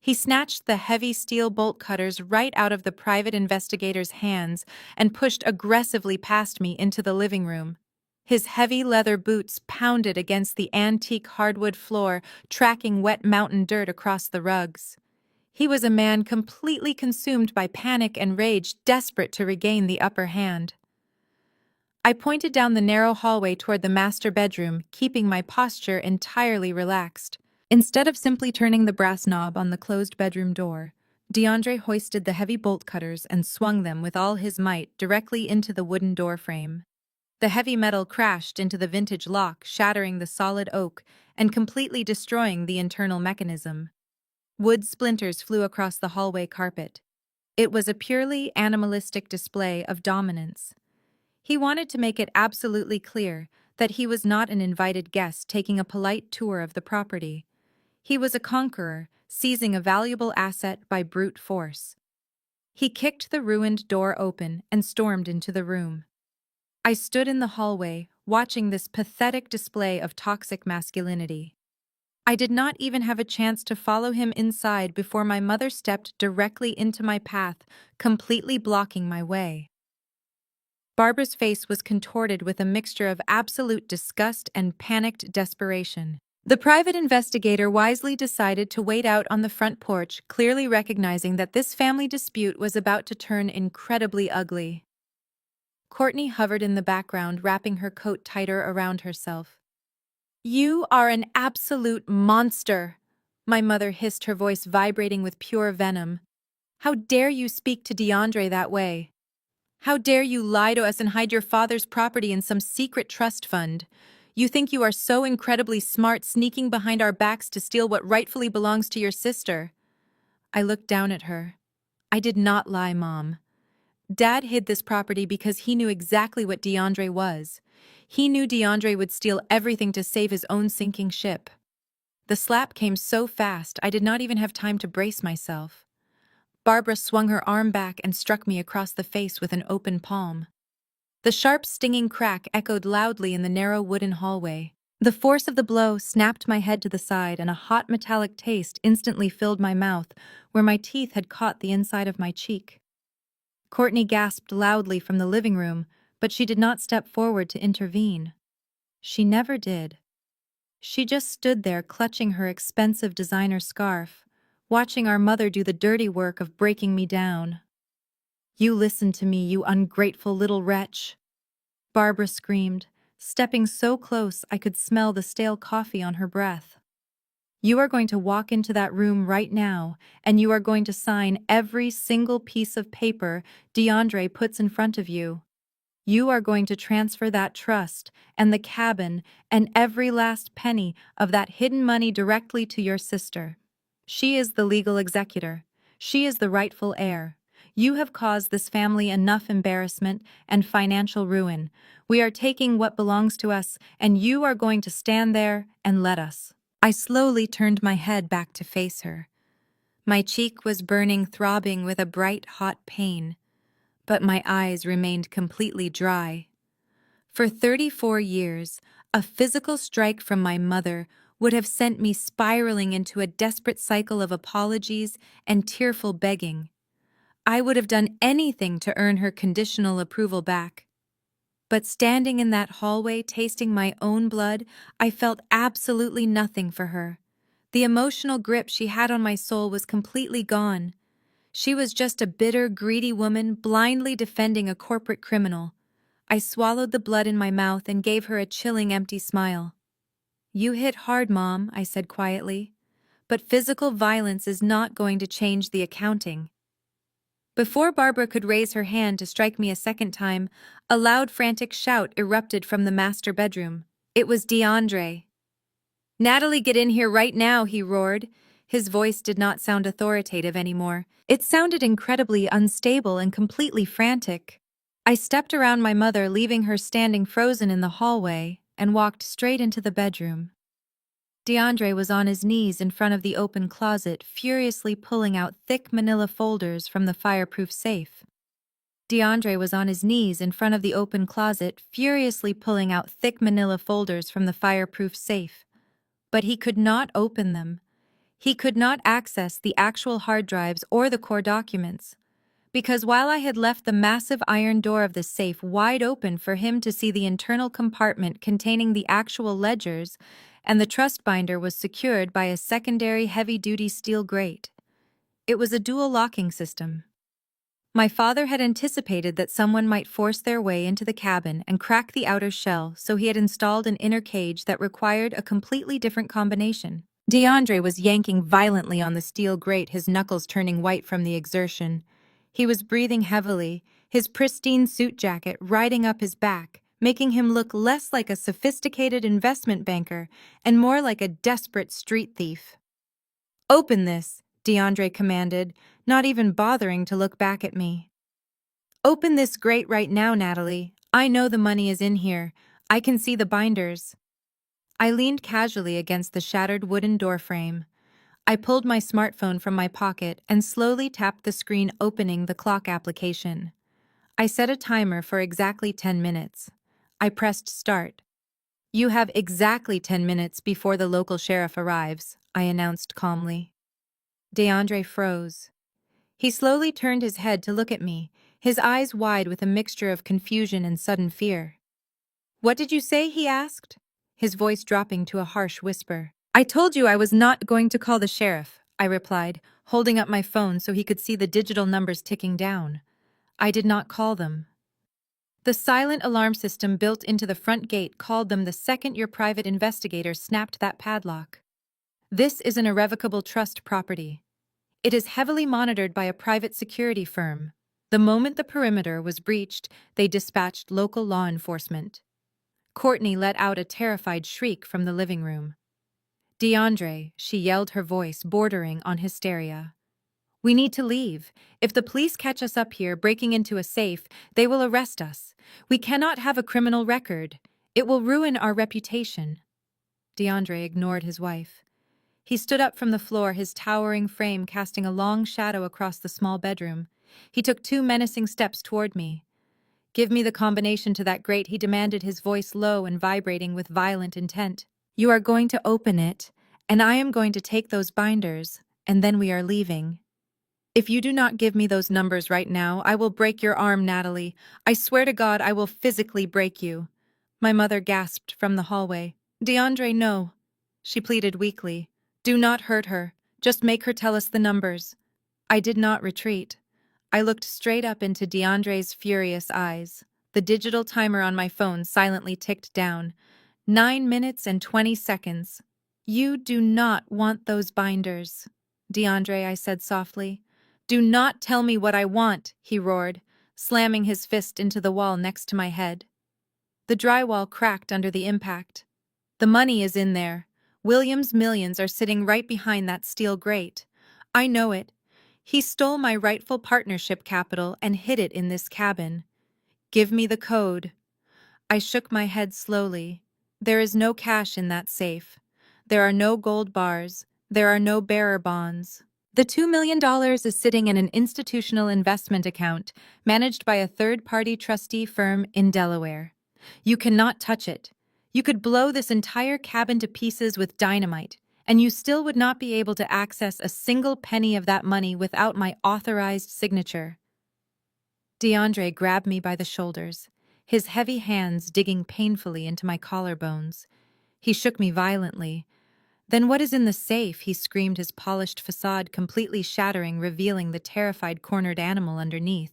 He snatched the heavy steel bolt cutters right out of the private investigator's hands and pushed aggressively past me into the living room. His heavy leather boots pounded against the antique hardwood floor, tracking wet mountain dirt across the rugs. He was a man completely consumed by panic and rage, desperate to regain the upper hand. I pointed down the narrow hallway toward the master bedroom, keeping my posture entirely relaxed. Instead of simply turning the brass knob on the closed bedroom door, DeAndre hoisted the heavy bolt cutters and swung them with all his might directly into the wooden door frame. The heavy metal crashed into the vintage lock, shattering the solid oak and completely destroying the internal mechanism. Wood splinters flew across the hallway carpet. It was a purely animalistic display of dominance. He wanted to make it absolutely clear that he was not an invited guest taking a polite tour of the property. He was a conqueror, seizing a valuable asset by brute force. He kicked the ruined door open and stormed into the room. I stood in the hallway, watching this pathetic display of toxic masculinity. I did not even have a chance to follow him inside before my mother stepped directly into my path, completely blocking my way. Barbara's face was contorted with a mixture of absolute disgust and panicked desperation. The private investigator wisely decided to wait out on the front porch, clearly recognizing that this family dispute was about to turn incredibly ugly. Courtney hovered in the background, wrapping her coat tighter around herself. You are an absolute monster, my mother hissed, her voice vibrating with pure venom. How dare you speak to DeAndre that way? How dare you lie to us and hide your father's property in some secret trust fund? You think you are so incredibly smart, sneaking behind our backs to steal what rightfully belongs to your sister. I looked down at her. I did not lie, Mom. Dad hid this property because he knew exactly what DeAndre was. He knew DeAndre would steal everything to save his own sinking ship. The slap came so fast, I did not even have time to brace myself. Barbara swung her arm back and struck me across the face with an open palm. The sharp, stinging crack echoed loudly in the narrow wooden hallway. The force of the blow snapped my head to the side, and a hot metallic taste instantly filled my mouth, where my teeth had caught the inside of my cheek. Courtney gasped loudly from the living room, but she did not step forward to intervene. She never did. She just stood there clutching her expensive designer scarf, watching our mother do the dirty work of breaking me down. You listen to me, you ungrateful little wretch, Barbara screamed, stepping so close I could smell the stale coffee on her breath. You are going to walk into that room right now, and you are going to sign every single piece of paper DeAndre puts in front of you. You are going to transfer that trust and the cabin and every last penny of that hidden money directly to your sister. She is the legal executor. She is the rightful heir. You have caused this family enough embarrassment and financial ruin. We are taking what belongs to us, and you are going to stand there and let us." I slowly turned my head back to face her. My cheek was burning, throbbing with a bright, hot pain, but my eyes remained completely dry. For 34 years, a physical strike from my mother would have sent me spiraling into a desperate cycle of apologies and tearful begging. I would have done anything to earn her conditional approval back. But standing in that hallway, tasting my own blood, I felt absolutely nothing for her. The emotional grip she had on my soul was completely gone. She was just a bitter, greedy woman blindly defending a corporate criminal. I swallowed the blood in my mouth and gave her a chilling, empty smile. "You hit hard, Mom," I said quietly. "But physical violence is not going to change the accounting." Before Barbara could raise her hand to strike me a second time, a loud, frantic shout erupted from the master bedroom. It was DeAndre. "Natalie, get in here right now," he roared. His voice did not sound authoritative anymore. It sounded incredibly unstable and completely frantic. I stepped around my mother, leaving her standing frozen in the hallway, and walked straight into the bedroom. DeAndre was on his knees in front of the open closet, furiously pulling out thick manila folders from the fireproof safe. DeAndre was on his knees in front of the open closet, furiously pulling out thick manila folders from the fireproof safe. But he could not open them. He could not access the actual hard drives or the core documents. Because while I had left the massive iron door of the safe wide open for him to see the internal compartment containing the actual ledgers, and the trust binder was secured by a secondary heavy-duty steel grate. It was a dual locking system. My father had anticipated that someone might force their way into the cabin and crack the outer shell, so he had installed an inner cage that required a completely different combination. DeAndre was yanking violently on the steel grate, his knuckles turning white from the exertion. He was breathing heavily, his pristine suit jacket riding up his back, making him look less like a sophisticated investment banker and more like a desperate street thief. "Open this," DeAndre commanded, not even bothering to look back at me. "Open this grate right now, Natalie. I know the money is in here. I can see the binders." I leaned casually against the shattered wooden doorframe. I pulled my smartphone from my pocket and slowly tapped the screen, opening the clock application. I set a timer for exactly 10 minutes. I pressed start. "You have exactly 10 minutes before the local sheriff arrives," I announced calmly. DeAndre froze. He slowly turned his head to look at me, his eyes wide with a mixture of confusion and sudden fear. "What did you say?" he asked, his voice dropping to a harsh whisper. "I told you I was not going to call the sheriff," I replied, holding up my phone so he could see the digital numbers ticking down. I did not call them. The silent alarm system built into the front gate called them the second your private investigator snapped that padlock. This is an irrevocable trust property. It is heavily monitored by a private security firm. The moment the perimeter was breached, they dispatched local law enforcement. Courtney let out a terrified shriek from the living room. "DeAndre," she yelled, her voice bordering on hysteria. "We need to leave. If the police catch us up here breaking into a safe, they will arrest us. We cannot have a criminal record. It will ruin our reputation." DeAndre ignored his wife. He stood up from the floor, his towering frame casting a long shadow across the small bedroom. He took 2 menacing steps toward me. "Give me the combination to that grate," he demanded, his voice low and vibrating with violent intent. "You are going to open it, and I am going to take those binders, and then we are leaving. If you do not give me those numbers right now, I will break your arm, Natalie. I swear to God I will physically break you." My mother gasped from the hallway. "DeAndre, no," she pleaded weakly. "Do not hurt her. Just make her tell us the numbers." I did not retreat. I looked straight up into DeAndre's furious eyes. The digital timer on my phone silently ticked down. 9 minutes and 20 seconds. "You do not want those binders, DeAndre," I said softly. "Do not tell me what I want," he roared, slamming his fist into the wall next to my head. The drywall cracked under the impact. "The money is in there. William's millions are sitting right behind that steel grate. I know it. He stole my rightful partnership capital and hid it in this cabin. Give me the code. I shook my head slowly. There is no cash in that safe. There are no gold bars. There are no bearer bonds. The $2 million is sitting in an institutional investment account managed by a third-party trustee firm in Delaware. You cannot touch it. You could blow this entire cabin to pieces with dynamite, and you still would not be able to access a single penny of that money without my authorized signature. DeAndre grabbed me by the shoulders, his heavy hands digging painfully into my collarbones. He shook me violently. Then what is in the safe? He screamed, his polished facade completely shattering, revealing the terrified cornered animal underneath.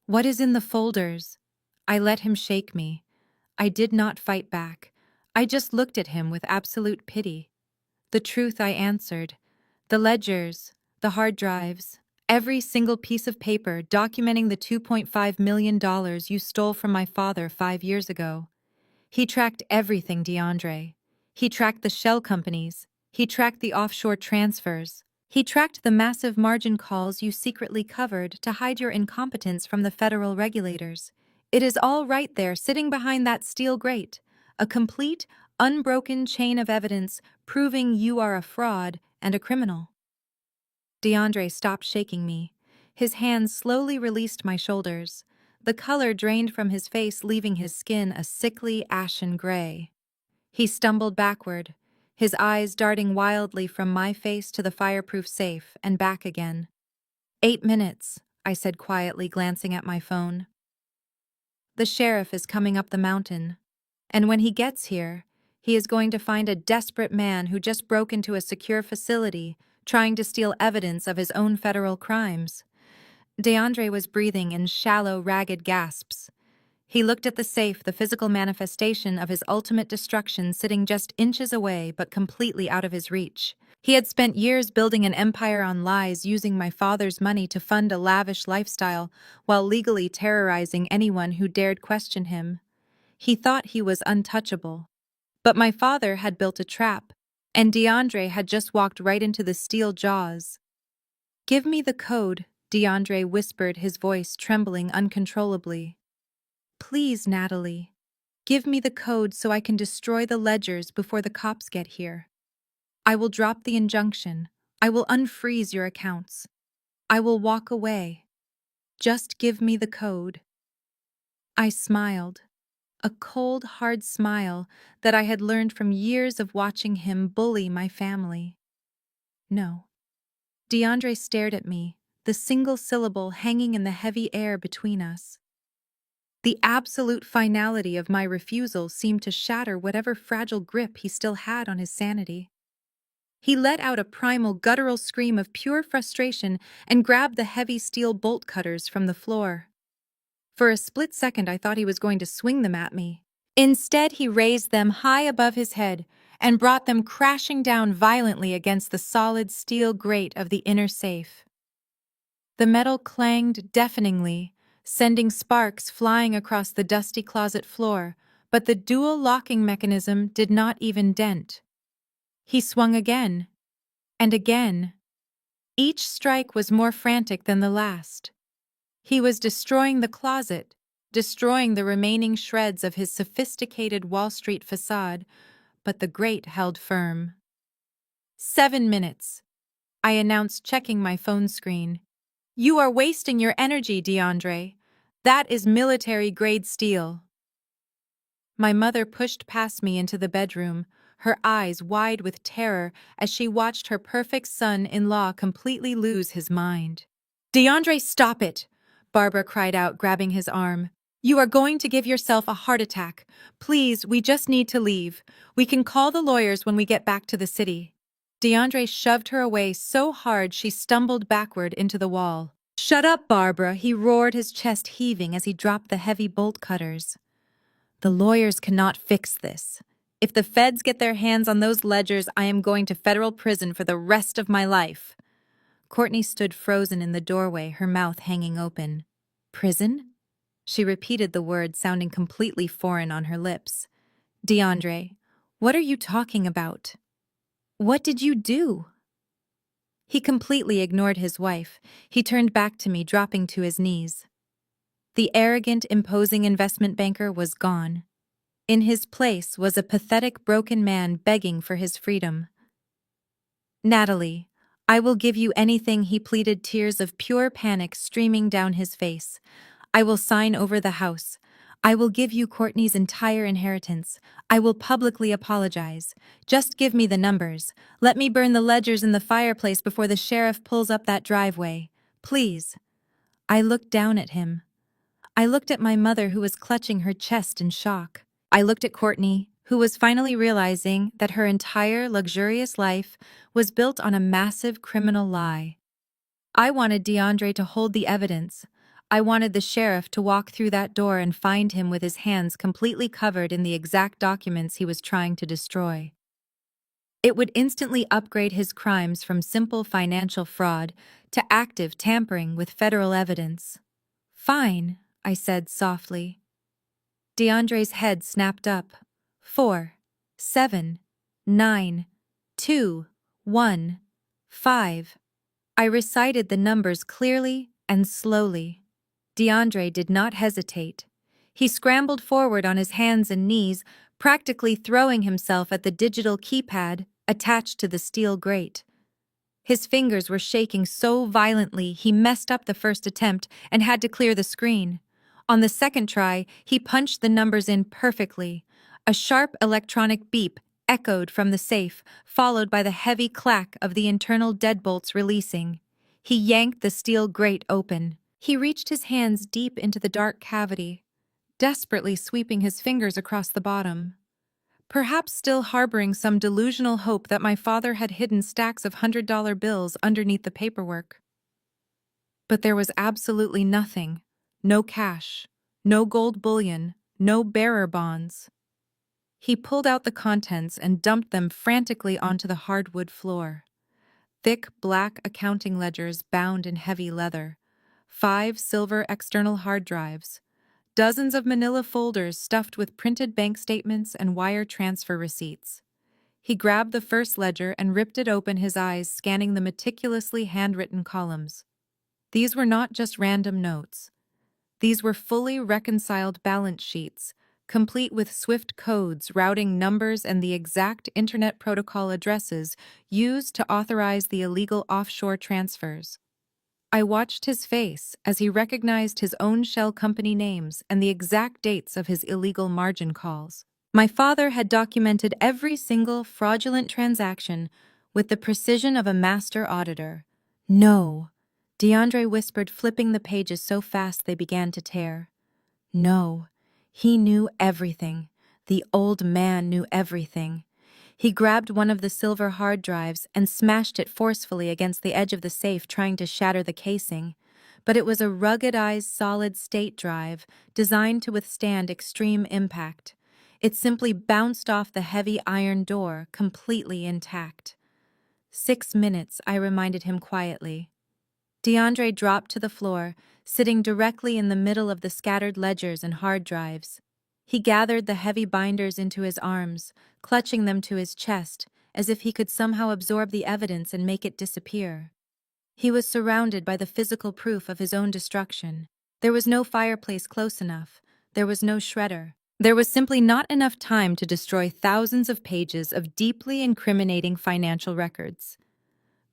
What is in the folders? I let him shake me. I did not fight back. I just looked at him with absolute pity. The truth, I answered. The ledgers, the hard drives, every single piece of paper documenting the $2.5 million you stole from my father 5 years ago. He tracked everything, DeAndre. He tracked the shell companies. He tracked the offshore transfers. He tracked the massive margin calls you secretly covered to hide your incompetence from the federal regulators. It is all right there, sitting behind that steel grate. A complete, unbroken chain of evidence proving you are a fraud and a criminal. DeAndre stopped shaking me. His hands slowly released my shoulders. The color drained from his face, leaving his skin a sickly, ashen gray. He stumbled backward, his eyes darting wildly from my face to the fireproof safe and back again. 8 minutes, I said quietly, glancing at my phone. The sheriff is coming up the mountain, and when he gets here, he is going to find a desperate man who just broke into a secure facility, trying to steal evidence of his own federal crimes. DeAndre was breathing in shallow, ragged gasps. He looked at the safe, the physical manifestation of his ultimate destruction sitting just inches away but completely out of his reach. He had spent years building an empire on lies, using my father's money to fund a lavish lifestyle while legally terrorizing anyone who dared question him. He thought he was untouchable. But my father had built a trap, and DeAndre had just walked right into the steel jaws. Give me the code, DeAndre whispered, his voice trembling uncontrollably. Please, Natalie. Give me the code so I can destroy the ledgers before the cops get here. I will drop the injunction. I will unfreeze your accounts. I will walk away. Just give me the code. I smiled. A cold, hard smile that I had learned from years of watching him bully my family. No. DeAndre stared at me, the single syllable hanging in the heavy air between us. The absolute finality of my refusal seemed to shatter whatever fragile grip he still had on his sanity. He let out a primal, guttural scream of pure frustration and grabbed the heavy steel bolt cutters from the floor. For a split second, I thought he was going to swing them at me. Instead, he raised them high above his head and brought them crashing down violently against the solid steel grate of the inner safe. The metal clanged deafeningly, sending sparks flying across the dusty closet floor, but the dual locking mechanism did not even dent. He swung again, and again. Each strike was more frantic than the last. He was destroying the closet, destroying the remaining shreds of his sophisticated Wall Street facade, but the grate held firm. 7 minutes, I announced, checking my phone screen. You are wasting your energy, DeAndre. That is military-grade steel. My mother pushed past me into the bedroom, her eyes wide with terror as she watched her perfect son-in-law completely lose his mind. DeAndre, stop it! Barbara cried out, grabbing his arm. You are going to give yourself a heart attack. Please, we just need to leave. We can call the lawyers when we get back to the city. DeAndre shoved her away so hard she stumbled backward into the wall. Shut up, Barbara, he roared, his chest heaving as he dropped the heavy bolt cutters. The lawyers cannot fix this. If the feds get their hands on those ledgers, I am going to federal prison for the rest of my life. Courtney stood frozen in the doorway, her mouth hanging open. Prison? She repeated the word, sounding completely foreign on her lips. DeAndre, what are you talking about? What did you do? He completely ignored his wife. He turned back to me, dropping to his knees. The arrogant, imposing investment banker was gone. In his place was a pathetic, broken man begging for his freedom. "Natalie, I will give you anything," he pleaded, tears of pure panic streaming down his face. "I will sign over the house. I will give you Courtney's entire inheritance. I will publicly apologize. Just give me the numbers. Let me burn the ledgers in the fireplace before the sheriff pulls up that driveway. Please." I looked down at him. I looked at my mother, who was clutching her chest in shock. I looked at Courtney, who was finally realizing that her entire luxurious life was built on a massive criminal lie. I wanted DeAndre to hold the evidence. I wanted the sheriff to walk through that door and find him with his hands completely covered in the exact documents he was trying to destroy. It would instantly upgrade his crimes from simple financial fraud to active tampering with federal evidence. "Fine," I said softly. DeAndre's head snapped up. 4, 7, 9, 2, 1, 5. I recited the numbers clearly and slowly. DeAndre did not hesitate. He scrambled forward on his hands and knees, practically throwing himself at the digital keypad attached to the steel grate. His fingers were shaking so violently he messed up the first attempt and had to clear the screen. On the second try, he punched the numbers in perfectly. A sharp electronic beep echoed from the safe, followed by the heavy clack of the internal deadbolts releasing. He yanked the steel grate open. He reached his hands deep into the dark cavity, desperately sweeping his fingers across the bottom. Perhaps still harboring some delusional hope that my father had hidden stacks of $100 bills underneath the paperwork. But there was absolutely nothing. No cash, no gold bullion, no bearer bonds. He pulled out the contents and dumped them frantically onto the hardwood floor. Thick black accounting ledgers bound in heavy leather, 5 silver external hard drives, dozens of manila folders stuffed with printed bank statements and wire transfer receipts. He grabbed the first ledger and ripped it open, his eyes scanning the meticulously handwritten columns. These were not just random notes. These were fully reconciled balance sheets, complete with swift codes, routing numbers, and the exact Internet Protocol addresses used to authorize the illegal offshore transfers. I watched his face as he recognized his own shell company names and the exact dates of his illegal margin calls. My father had documented every single fraudulent transaction with the precision of a master auditor. "No," DeAndre whispered, flipping the pages so fast they began to tear. "No, he knew everything. The old man knew everything." He grabbed one of the silver hard drives and smashed it forcefully against the edge of the safe, trying to shatter the casing. But it was a ruggedized solid-state drive designed to withstand extreme impact. It simply bounced off the heavy iron door, completely intact. 6 minutes, I reminded him quietly. DeAndre dropped to the floor, sitting directly in the middle of the scattered ledgers and hard drives. He gathered the heavy binders into his arms, clutching them to his chest, as if he could somehow absorb the evidence and make it disappear. He was surrounded by the physical proof of his own destruction. There was no fireplace close enough. There was no shredder. There was simply not enough time to destroy thousands of pages of deeply incriminating financial records.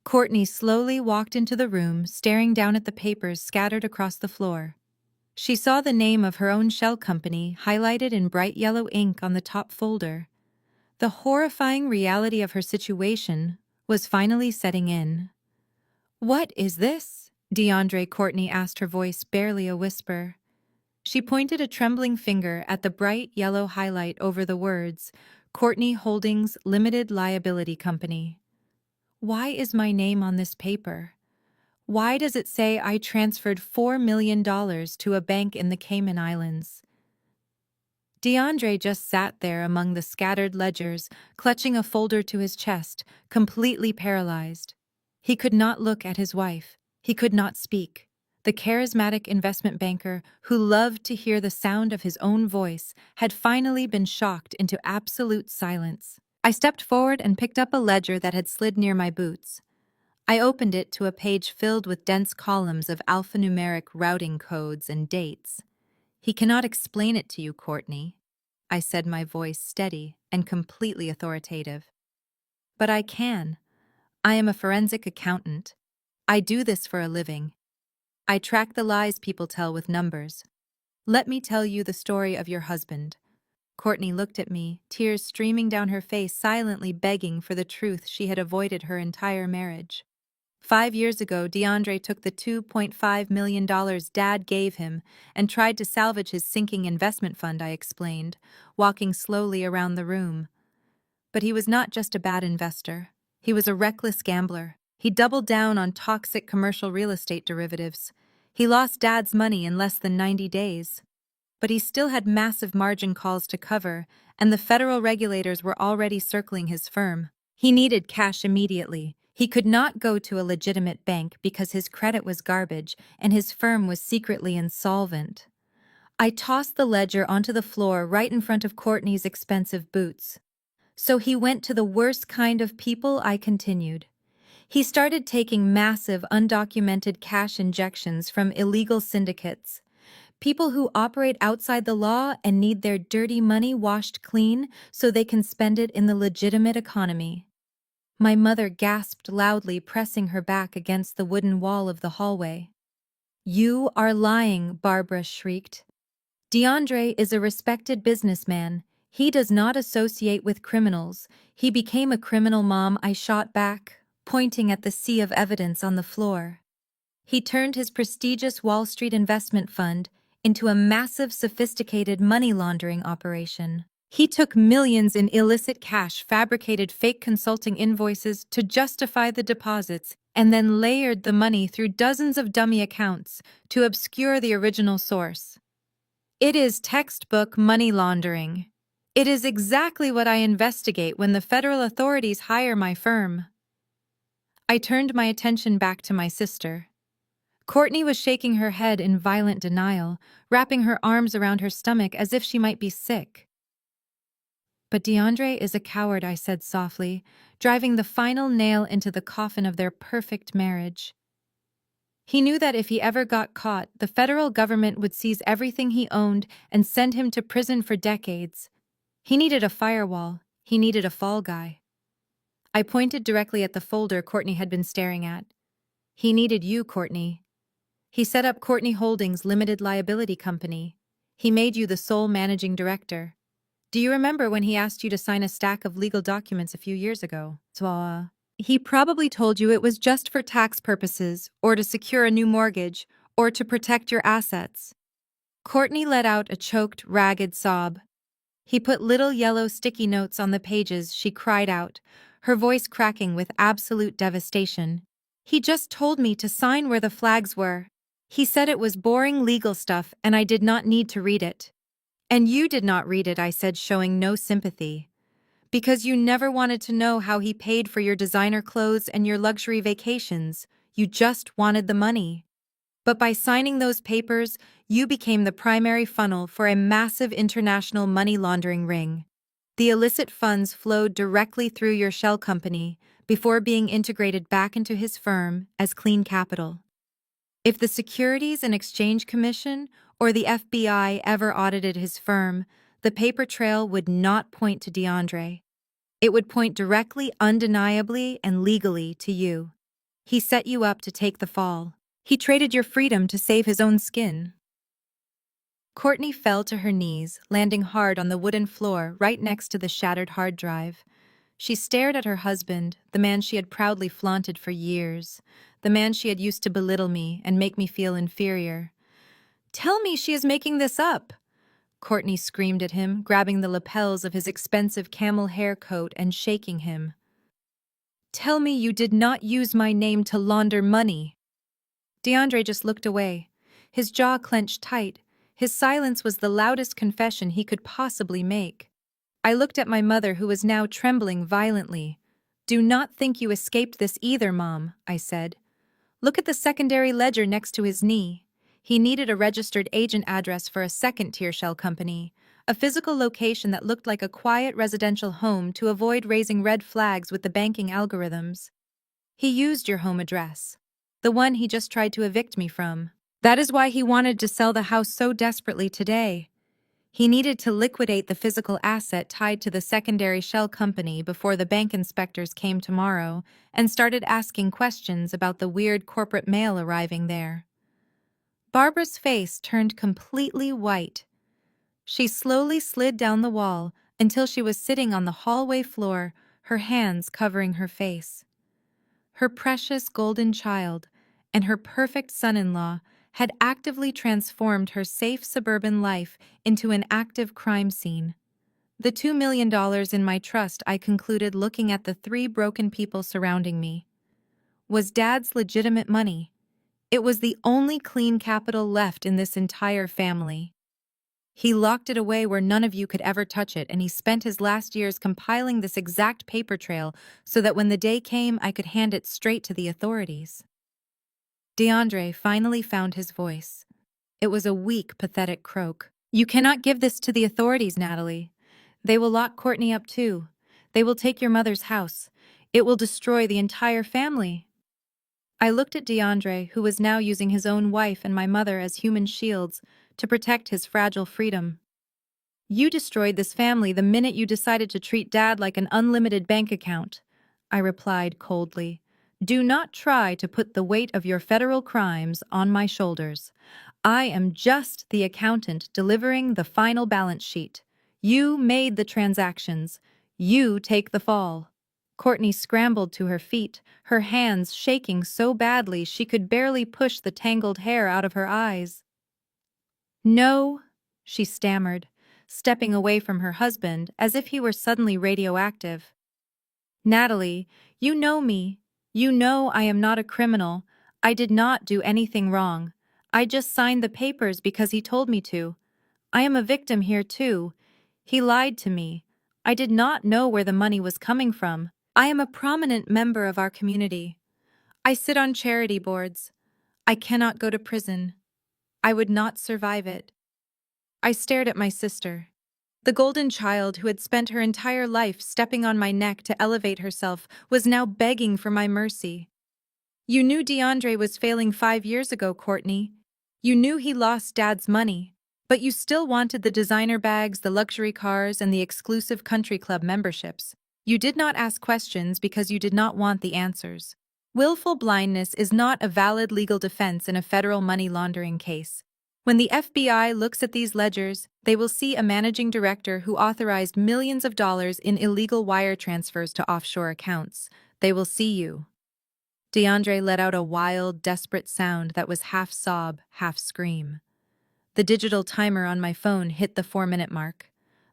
Courtney slowly walked into the room, staring down at the papers scattered across the floor. She saw the name of her own shell company highlighted in bright yellow ink on the top folder. The horrifying reality of her situation was finally setting in. "What is this?" DeAndre Courtney asked, her voice barely a whisper. She pointed a trembling finger at the bright yellow highlight over the words, "Courtney Holdings Limited Liability Company." "Why is my name on this paper? Why does it say I transferred $4 million to a bank in the Cayman Islands?" DeAndre just sat there among the scattered ledgers, clutching a folder to his chest, completely paralyzed. He could not look at his wife. He could not speak. The charismatic investment banker, who loved to hear the sound of his own voice, had finally been shocked into absolute silence. I stepped forward and picked up a ledger that had slid near my boots. I opened it to a page filled with dense columns of alphanumeric routing codes and dates. "He cannot explain it to you, Courtney," I said, my voice steady and completely authoritative. "But I can. I am a forensic accountant. I do this for a living. I track the lies people tell with numbers. Let me tell you the story of your husband." Courtney looked at me, tears streaming down her face, silently begging for the truth she had avoided her entire marriage. 5 years ago, DeAndre took the $2.5 million Dad gave him and tried to salvage his sinking investment fund, I explained, walking slowly around the room. But he was not just a bad investor. He was a reckless gambler. He doubled down on toxic commercial real estate derivatives. He lost Dad's money in less than 90 days. But he still had massive margin calls to cover, and the federal regulators were already circling his firm. He needed cash immediately. He could not go to a legitimate bank because his credit was garbage and his firm was secretly insolvent. I tossed the ledger onto the floor right in front of Courtney's expensive boots. "So he went to the worst kind of people," I continued. "He started taking massive, undocumented cash injections from illegal syndicates. People who operate outside the law and need their dirty money washed clean so they can spend it in the legitimate economy." My mother gasped loudly, pressing her back against the wooden wall of the hallway. "You are lying," Barbara shrieked. "DeAndre is a respected businessman. He does not associate with criminals. He became a criminal, Mom," I shot back, pointing at the sea of evidence on the floor. "He turned his prestigious Wall Street investment fund into a massive, sophisticated money laundering operation. He took millions in illicit cash, fabricated fake consulting invoices to justify the deposits, and then layered the money through dozens of dummy accounts to obscure the original source. It is textbook money laundering. It is exactly what I investigate when the federal authorities hire my firm." I turned my attention back to my sister. Courtney was shaking her head in violent denial, wrapping her arms around her stomach as if she might be sick. "But DeAndre is a coward," I said softly, driving the final nail into the coffin of their perfect marriage. "He knew that if he ever got caught, the federal government would seize everything he owned and send him to prison for decades. He needed a firewall. He needed a fall guy." I pointed directly at the folder Courtney had been staring at. "He needed you, Courtney. He set up Courtney Holdings Limited Liability Company. He made you the sole managing director. Do you remember when he asked you to sign a stack of legal documents a few years ago? He probably told you it was just for tax purposes, or to secure a new mortgage, or to protect your assets." Courtney let out a choked, ragged sob. "He put little yellow sticky notes on the pages," she cried out, her voice cracking with absolute devastation. "He just told me to sign where the flags were. He said it was boring legal stuff and I did not need to read it." "And you did not read it," I said, showing no sympathy. "Because you never wanted to know how he paid for your designer clothes and your luxury vacations. You just wanted the money. But by signing those papers, you became the primary funnel for a massive international money laundering ring. The illicit funds flowed directly through your shell company before being integrated back into his firm as clean capital. If the Securities and Exchange Commission or the FBI ever audited his firm, the paper trail would not point to DeAndre. It would point directly, undeniably, and legally to you. He set you up to take the fall. He traded your freedom to save his own skin." Courtney fell to her knees, landing hard on the wooden floor right next to the shattered hard drive. She stared at her husband, the man she had proudly flaunted for years, the man she had used to belittle me and make me feel inferior. "Tell me she is making this up!" Courtney screamed at him, grabbing the lapels of his expensive camel hair coat and shaking him. "Tell me you did not use my name to launder money!" DeAndre just looked away, his jaw clenched tight. His silence was the loudest confession he could possibly make. I looked at my mother, who was now trembling violently. "Do not think you escaped this either, Mom," I said. "Look at the secondary ledger next to his knee. He needed a registered agent address for a second-tier shell company, a physical location that looked like a quiet residential home to avoid raising red flags with the banking algorithms. He used your home address, the one he just tried to evict me from. That is why he wanted to sell the house so desperately today. He needed to liquidate the physical asset tied to the secondary shell company before the bank inspectors came tomorrow and started asking questions about the weird corporate mail arriving there. Barbara's face turned completely white. She slowly slid down the wall until she was sitting on the hallway floor, her hands covering her face. Her precious golden child and her perfect son-in-law had actively transformed her safe suburban life into an active crime scene. The $2 million in my trust, I concluded looking at the three broken people surrounding me, was Dad's legitimate money. It was the only clean capital left in this entire family. He locked it away where none of you could ever touch it, and he spent his last years compiling this exact paper trail so that when the day came, I could hand it straight to the authorities. DeAndre finally found his voice. It was a weak, pathetic croak. You cannot give this to the authorities, Natalie. They will lock Courtney up too. They will take your mother's house. It will destroy the entire family. I looked at DeAndre, who was now using his own wife and my mother as human shields to protect his fragile freedom. You destroyed this family the minute you decided to treat Dad like an unlimited bank account, I replied coldly. Do not try to put the weight of your federal crimes on my shoulders. I am just the accountant delivering the final balance sheet. You made the transactions. You take the fall. Courtney scrambled to her feet, her hands shaking so badly she could barely push the tangled hair out of her eyes. No, she stammered, stepping away from her husband as if he were suddenly radioactive. Natalie, you know me. You know I am not a criminal. I did not do anything wrong. I just signed the papers because he told me to. I am a victim here too. He lied to me. I did not know where the money was coming from. I am a prominent member of our community. I sit on charity boards. I cannot go to prison. I would not survive it. I stared at my sister. The golden child who had spent her entire life stepping on my neck to elevate herself was now begging for my mercy. You knew DeAndre was failing 5 years ago, Courtney. You knew he lost Dad's money, but you still wanted the designer bags, the luxury cars, and the exclusive country club memberships. You did not ask questions because you did not want the answers. Willful blindness is not a valid legal defense in a federal money laundering case. When the FBI looks at these ledgers, they will see a managing director who authorized millions of dollars in illegal wire transfers to offshore accounts. They will see you. DeAndre let out a wild, desperate sound that was half sob, half scream. The digital timer on my phone hit the 4-minute mark.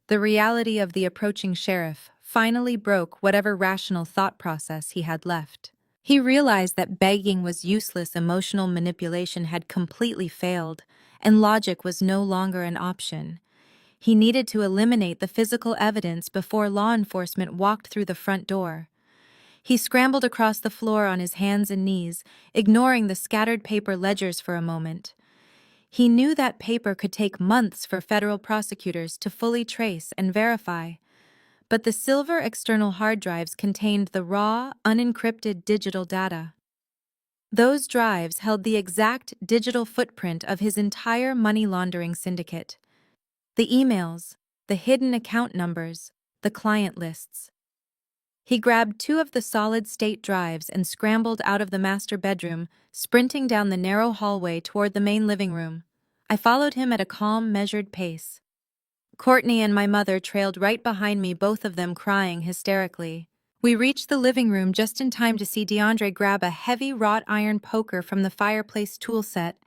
The reality of the approaching sheriff finally broke whatever rational thought process he had left. He realized that begging was useless, emotional manipulation had completely failed, and logic was no longer an option. He needed to eliminate the physical evidence before law enforcement walked through the front door. He scrambled across the floor on his hands and knees, ignoring the scattered paper ledgers for a moment. He knew that paper could take months for federal prosecutors to fully trace and verify. But the silver external hard drives contained the raw, unencrypted digital data. Those drives held the exact digital footprint of his entire money laundering syndicate. The emails, the hidden account numbers, the client lists. He grabbed 2 of the solid-state drives and scrambled out of the master bedroom, sprinting down the narrow hallway toward the main living room. I followed him at a calm, measured pace. Courtney and my mother trailed right behind me, both of them crying hysterically. We reached the living room just in time to see DeAndre grab a heavy wrought iron poker from the fireplace tool set.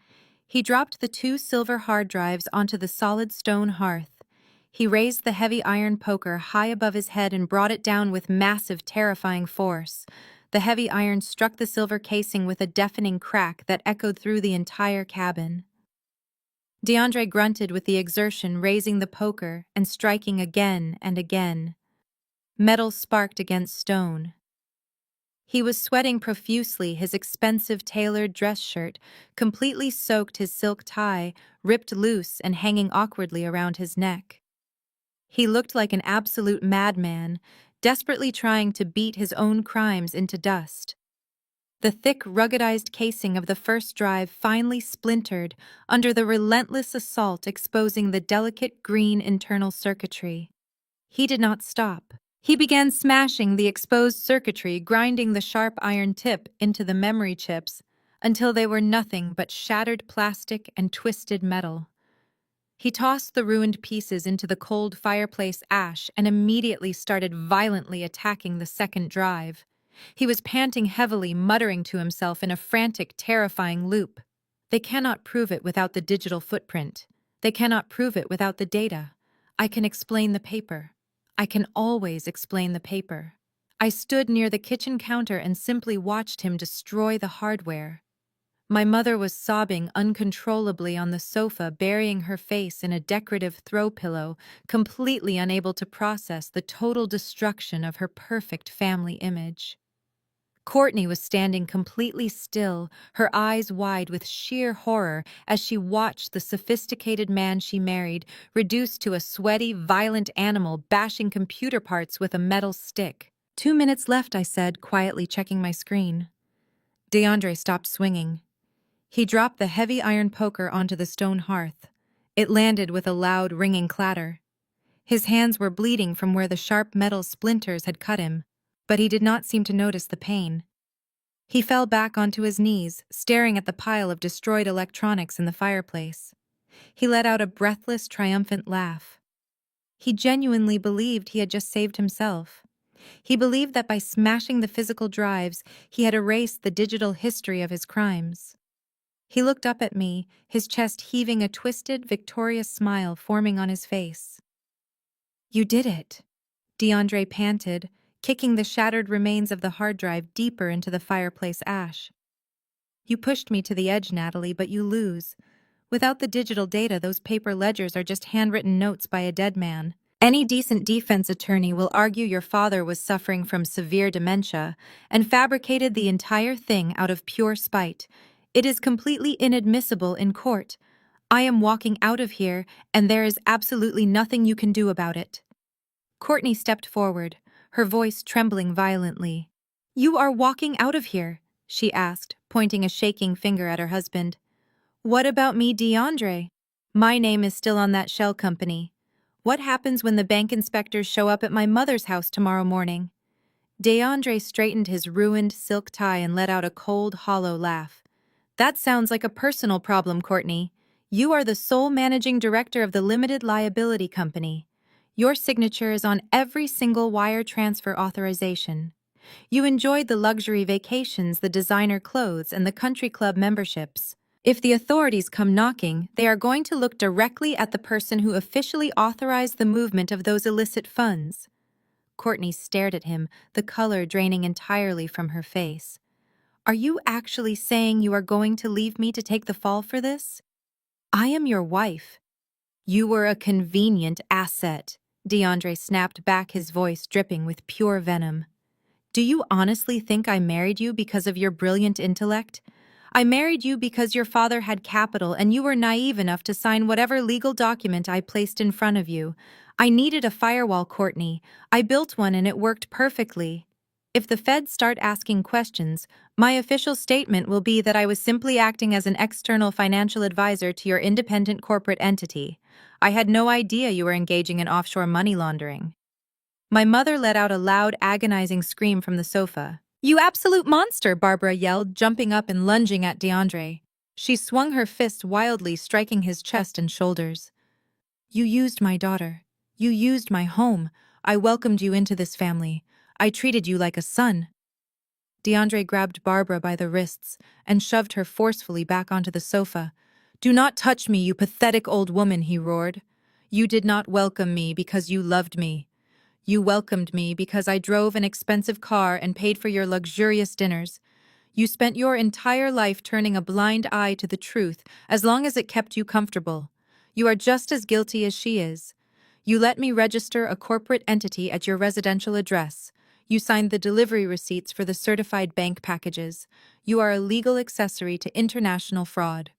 He dropped the 2 silver hard drives onto the solid stone hearth. He raised the heavy iron poker high above his head and brought it down with massive, terrifying force. The heavy iron struck the silver casing with a deafening crack that echoed through the entire cabin. DeAndre grunted with the exertion, raising the poker and striking again and again. Metal sparked against stone. He was sweating profusely, his expensive tailored dress shirt, completely soaked, his silk tie, ripped loose and hanging awkwardly around his neck. He looked like an absolute madman, desperately trying to beat his own crimes into dust. The thick, ruggedized casing of the first drive finally splintered under the relentless assault exposing the delicate green internal circuitry. He did not stop. He began smashing the exposed circuitry, grinding the sharp iron tip into the memory chips until they were nothing but shattered plastic and twisted metal. He tossed the ruined pieces into the cold fireplace ash and immediately started violently attacking the second drive. He was panting heavily, muttering to himself in a frantic, terrifying loop. They cannot prove it without the digital footprint. They cannot prove it without the data. I can explain the paper. I can always explain the paper. I stood near the kitchen counter and simply watched him destroy the hardware. My mother was sobbing uncontrollably on the sofa, burying her face in a decorative throw pillow, completely unable to process the total destruction of her perfect family image. Courtney was standing completely still, her eyes wide with sheer horror as she watched the sophisticated man she married reduced to a sweaty, violent animal bashing computer parts with a metal stick. 2 minutes left, I said, quietly checking my screen. DeAndre stopped swinging. He dropped the heavy iron poker onto the stone hearth. It landed with a loud, ringing clatter. His hands were bleeding from where the sharp metal splinters had cut him, but he did not seem to notice the pain. He fell back onto his knees, staring at the pile of destroyed electronics in the fireplace. He let out a breathless, triumphant laugh. He genuinely believed he had just saved himself. He believed that by smashing the physical drives, he had erased the digital history of his crimes. He looked up at me, his chest heaving, a twisted, victorious smile forming on his face. "You did it," DeAndre panted, kicking the shattered remains of the hard drive deeper into the fireplace ash. "You pushed me to the edge, Natalie, but you lose. Without the digital data, those paper ledgers are just handwritten notes by a dead man. Any decent defense attorney will argue your father was suffering from severe dementia and fabricated the entire thing out of pure spite. It is completely inadmissible in court. I am walking out of here, and there is absolutely nothing you can do about it." Courtney stepped forward, her voice trembling violently. "You are walking out of here?" she asked, pointing a shaking finger at her husband. "What about me, DeAndre? My name is still on that shell company. What happens when the bank inspectors show up at my mother's house tomorrow morning?" DeAndre straightened his ruined silk tie and let out a cold, hollow laugh. "That sounds like a personal problem, Courtney. You are the sole managing director of the limited liability company. Your signature is on every single wire transfer authorization. You enjoyed the luxury vacations, the designer clothes, and the country club memberships. If the authorities come knocking, they are going to look directly at the person who officially authorized the movement of those illicit funds." Courtney stared at him, the color draining entirely from her face. "Are you actually saying you are going to leave me to take the fall for this? I am your wife." "You were a convenient asset," DeAndre snapped back, his voice dripping with pure venom. "Do you honestly think I married you because of your brilliant intellect? I married you because your father had capital and you were naive enough to sign whatever legal document I placed in front of you. I needed a firewall, Courtney. I built one and it worked perfectly. If the feds start asking questions, my official statement will be that I was simply acting as an external financial advisor to your independent corporate entity. I had no idea you were engaging in offshore money laundering." My mother let out a loud, agonizing scream from the sofa. "You absolute monster!" Barbara yelled, jumping up and lunging at DeAndre. She swung her fist wildly, striking his chest and shoulders. "You used my daughter. You used my home. I welcomed you into this family. I treated you like a son." DeAndre grabbed Barbara by the wrists and shoved her forcefully back onto the sofa. "Do not touch me, you pathetic old woman," he roared. "You did not welcome me because you loved me. You welcomed me because I drove an expensive car and paid for your luxurious dinners. You spent your entire life turning a blind eye to the truth as long as it kept you comfortable. You are just as guilty as she is. You let me register a corporate entity at your residential address. You signed the delivery receipts for the certified bank packages. You are a legal accessory to international fraud."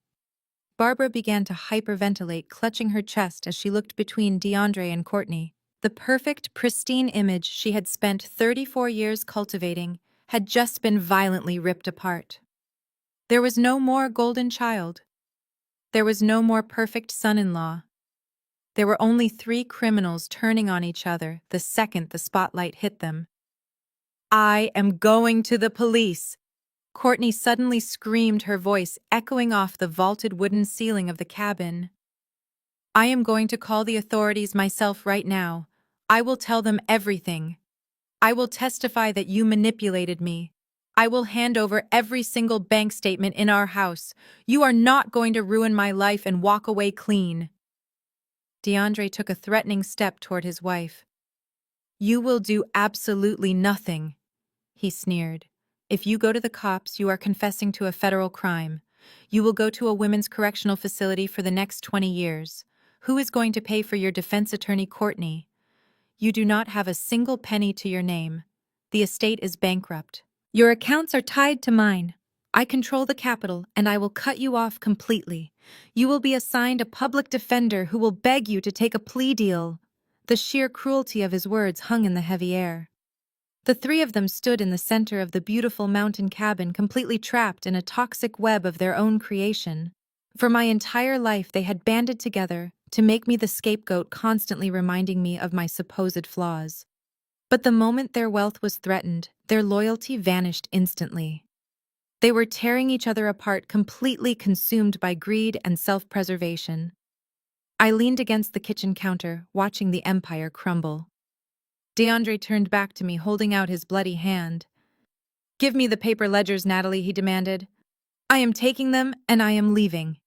Barbara began to hyperventilate, clutching her chest as she looked between DeAndre and Courtney. The perfect, pristine image she had spent 34 years cultivating had just been violently ripped apart. There was no more golden child. There was no more perfect son-in-law. There were only three criminals turning on each other the second the spotlight hit them. "I am going to the police!" Courtney suddenly screamed, her voice echoing off the vaulted wooden ceiling of the cabin. "I am going to call the authorities myself right now. I will tell them everything. I will testify that you manipulated me. I will hand over every single bank statement in our house. You are not going to ruin my life and walk away clean." DeAndre took a threatening step toward his wife. "You will do absolutely nothing," he sneered. "If you go to the cops, you are confessing to a federal crime. You will go to a women's correctional facility for the next 20 years. Who is going to pay for your defense attorney, Courtney? You do not have a single penny to your name. The estate is bankrupt. Your accounts are tied to mine. I control the capital, and I will cut you off completely. You will be assigned a public defender who will beg you to take a plea deal." The sheer cruelty of his words hung in the heavy air. The three of them stood in the center of the beautiful mountain cabin, completely trapped in a toxic web of their own creation. For my entire life, they had banded together to make me the scapegoat, constantly reminding me of my supposed flaws. But the moment their wealth was threatened, their loyalty vanished instantly. They were tearing each other apart, completely consumed by greed and self-preservation. I leaned against the kitchen counter, watching the empire crumble. DeAndre turned back to me, holding out his bloody hand. "Give me the paper ledgers, Natalie," he demanded. "I am taking them, and I am leaving."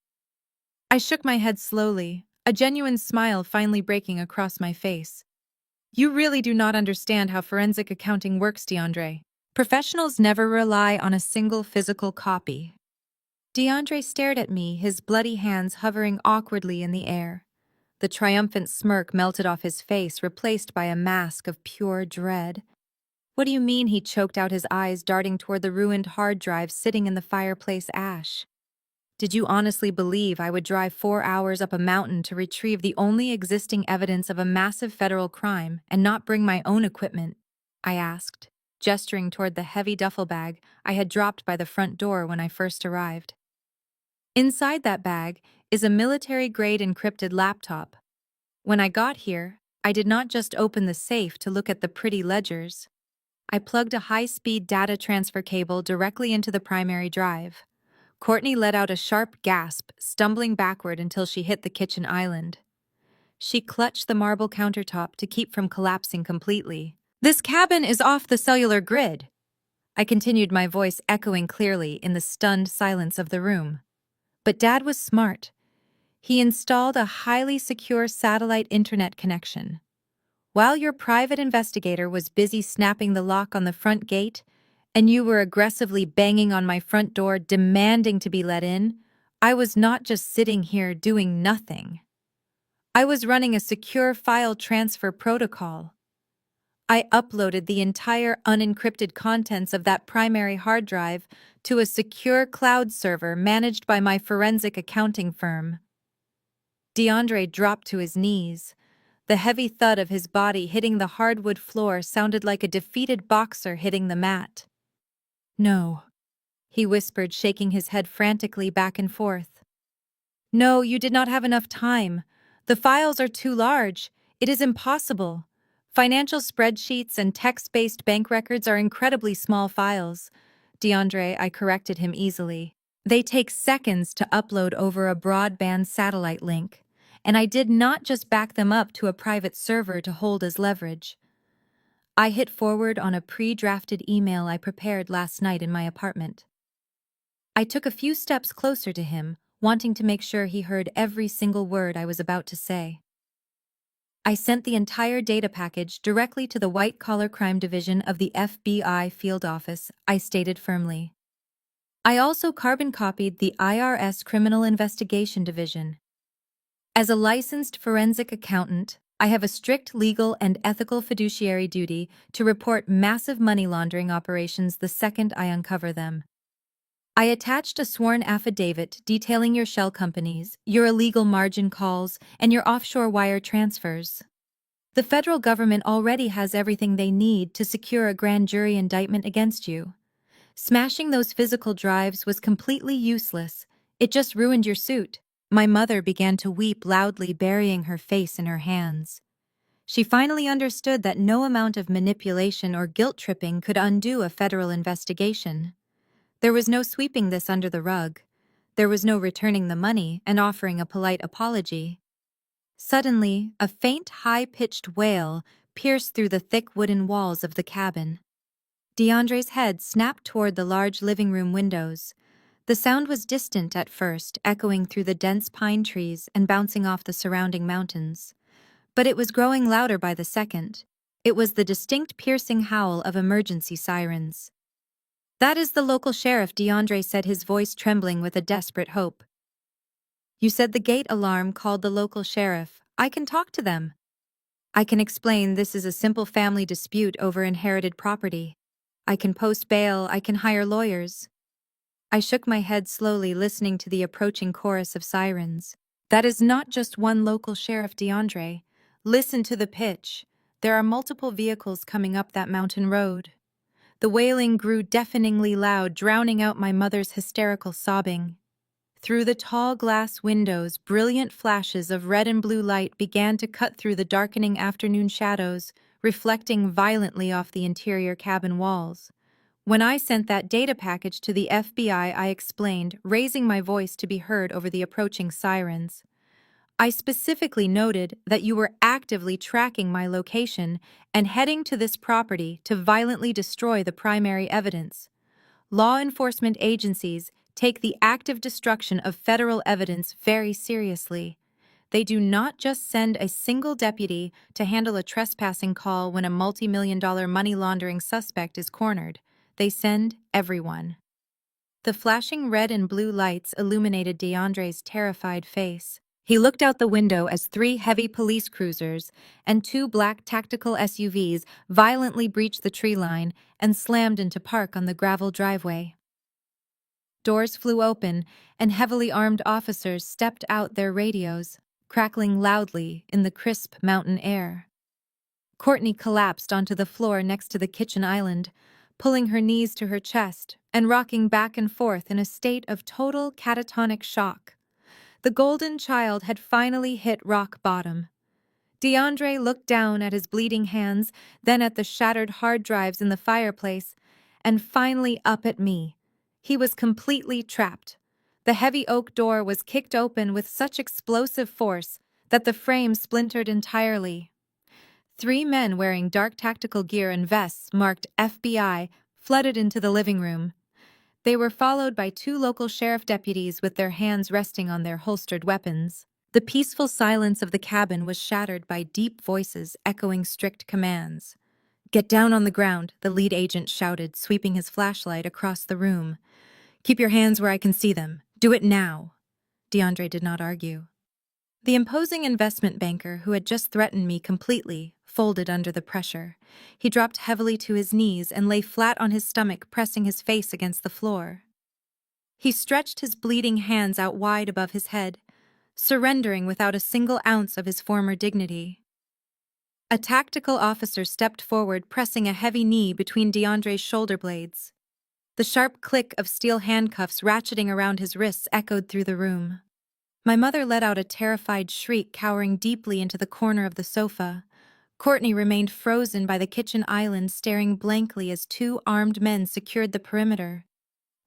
I shook my head slowly, a genuine smile finally breaking across my face. "You really do not understand how forensic accounting works, DeAndre. Professionals never rely on a single physical copy." DeAndre stared at me, his bloody hands hovering awkwardly in the air. The triumphant smirk melted off his face, replaced by a mask of pure dread. "What do you mean?" He choked out, his eyes darting toward the ruined hard drive sitting in the fireplace ash. "Did you honestly believe I would drive 4 hours up a mountain to retrieve the only existing evidence of a massive federal crime and not bring my own equipment?" I asked, gesturing toward the heavy duffel bag I had dropped by the front door when I first arrived. Inside that bag is a military-grade encrypted laptop. When I got here, I did not just open the safe to look at the pretty ledgers. I plugged a high-speed data transfer cable directly into the primary drive. Courtney let out a sharp gasp, stumbling backward until she hit the kitchen island. She clutched the marble countertop to keep from collapsing completely. "This cabin is off the cellular grid," I continued, my voice echoing clearly in the stunned silence of the room. But Dad was smart. He installed a highly secure satellite internet connection. While your private investigator was busy snapping the lock on the front gate, and you were aggressively banging on my front door demanding to be let in, I was not just sitting here doing nothing. I was running a secure file transfer protocol. I uploaded the entire unencrypted contents of that primary hard drive to a secure cloud server managed by my forensic accounting firm. DeAndre dropped to his knees. The heavy thud of his body hitting the hardwood floor sounded like a defeated boxer hitting the mat. "No," he whispered, shaking his head frantically back and forth. "No, you did not have enough time. The files are too large. It is impossible. Financial spreadsheets and text-based bank records are incredibly small files." DeAndre, I corrected him easily. "They take seconds to upload over a broadband satellite link, and I did not just back them up to a private server to hold as leverage." I hit forward on a pre-drafted email I prepared last night in my apartment. I took a few steps closer to him, wanting to make sure he heard every single word I was about to say. I sent the entire data package directly to the white-collar crime division of the FBI field office, I stated firmly. I also carbon copied the IRS Criminal Investigation Division. As a licensed forensic accountant, I have a strict legal and ethical fiduciary duty to report massive money laundering operations the second I uncover them. I attached a sworn affidavit detailing your shell companies, your illegal margin calls, and your offshore wire transfers. The federal government already has everything they need to secure a grand jury indictment against you. Smashing those physical drives was completely useless. It just ruined your suit. My mother began to weep loudly, burying her face in her hands. She finally understood that no amount of manipulation or guilt-tripping could undo a federal investigation. There was no sweeping this under the rug. There was no returning the money and offering a polite apology. Suddenly, a faint, high-pitched wail pierced through the thick wooden walls of the cabin. DeAndre's head snapped toward the large living room windows. The sound was distant at first, echoing through the dense pine trees and bouncing off the surrounding mountains. But it was growing louder by the second. It was the distinct piercing howl of emergency sirens. "That is the local sheriff," DeAndre said, his voice trembling with a desperate hope. "You said the gate alarm called the local sheriff. I can talk to them. I can explain this is a simple family dispute over inherited property. I can post bail, I can hire lawyers." I shook my head slowly, listening to the approaching chorus of sirens. "That is not just one local sheriff, DeAndre. Listen to the pitch. There are multiple vehicles coming up that mountain road." The wailing grew deafeningly loud, drowning out my mother's hysterical sobbing. Through the tall glass windows, brilliant flashes of red and blue light began to cut through the darkening afternoon shadows, reflecting violently off the interior cabin walls. "When I sent that data package to the FBI," I explained, raising my voice to be heard over the approaching sirens, "I specifically noted that you were actively tracking my location and heading to this property to violently destroy the primary evidence. Law enforcement agencies take the active destruction of federal evidence very seriously. They do not just send a single deputy to handle a trespassing call when a multi-million-dollar money laundering suspect is cornered. They send everyone." The flashing red and blue lights illuminated DeAndre's terrified face. He looked out the window as 3 heavy police cruisers and 2 black tactical SUVs violently breached the tree line and slammed into park on the gravel driveway. Doors flew open, and heavily armed officers stepped out, their radios crackling loudly in the crisp mountain air. Courtney collapsed onto the floor next to the kitchen island, pulling her knees to her chest and rocking back and forth in a state of total catatonic shock. The golden child had finally hit rock bottom. DeAndre looked down at his bleeding hands, then at the shattered hard drives in the fireplace, and finally up at me. He was completely trapped. The heavy oak door was kicked open with such explosive force that the frame splintered entirely. 3 men wearing dark tactical gear and vests marked FBI flooded into the living room. They were followed by 2 local sheriff deputies with their hands resting on their holstered weapons. The peaceful silence of the cabin was shattered by deep voices echoing strict commands. "Get down on the ground," the lead agent shouted, sweeping his flashlight across the room. "Keep your hands where I can see them. Do it now." DeAndre did not argue. The imposing investment banker, who had just threatened me completely, folded under the pressure. He dropped heavily to his knees and lay flat on his stomach, pressing his face against the floor. He stretched his bleeding hands out wide above his head, surrendering without a single ounce of his former dignity. A tactical officer stepped forward, pressing a heavy knee between DeAndre's shoulder blades. The sharp click of steel handcuffs ratcheting around his wrists echoed through the room. My mother let out a terrified shriek, cowering deeply into the corner of the sofa. Courtney remained frozen by the kitchen island, staring blankly as 2 armed men secured the perimeter.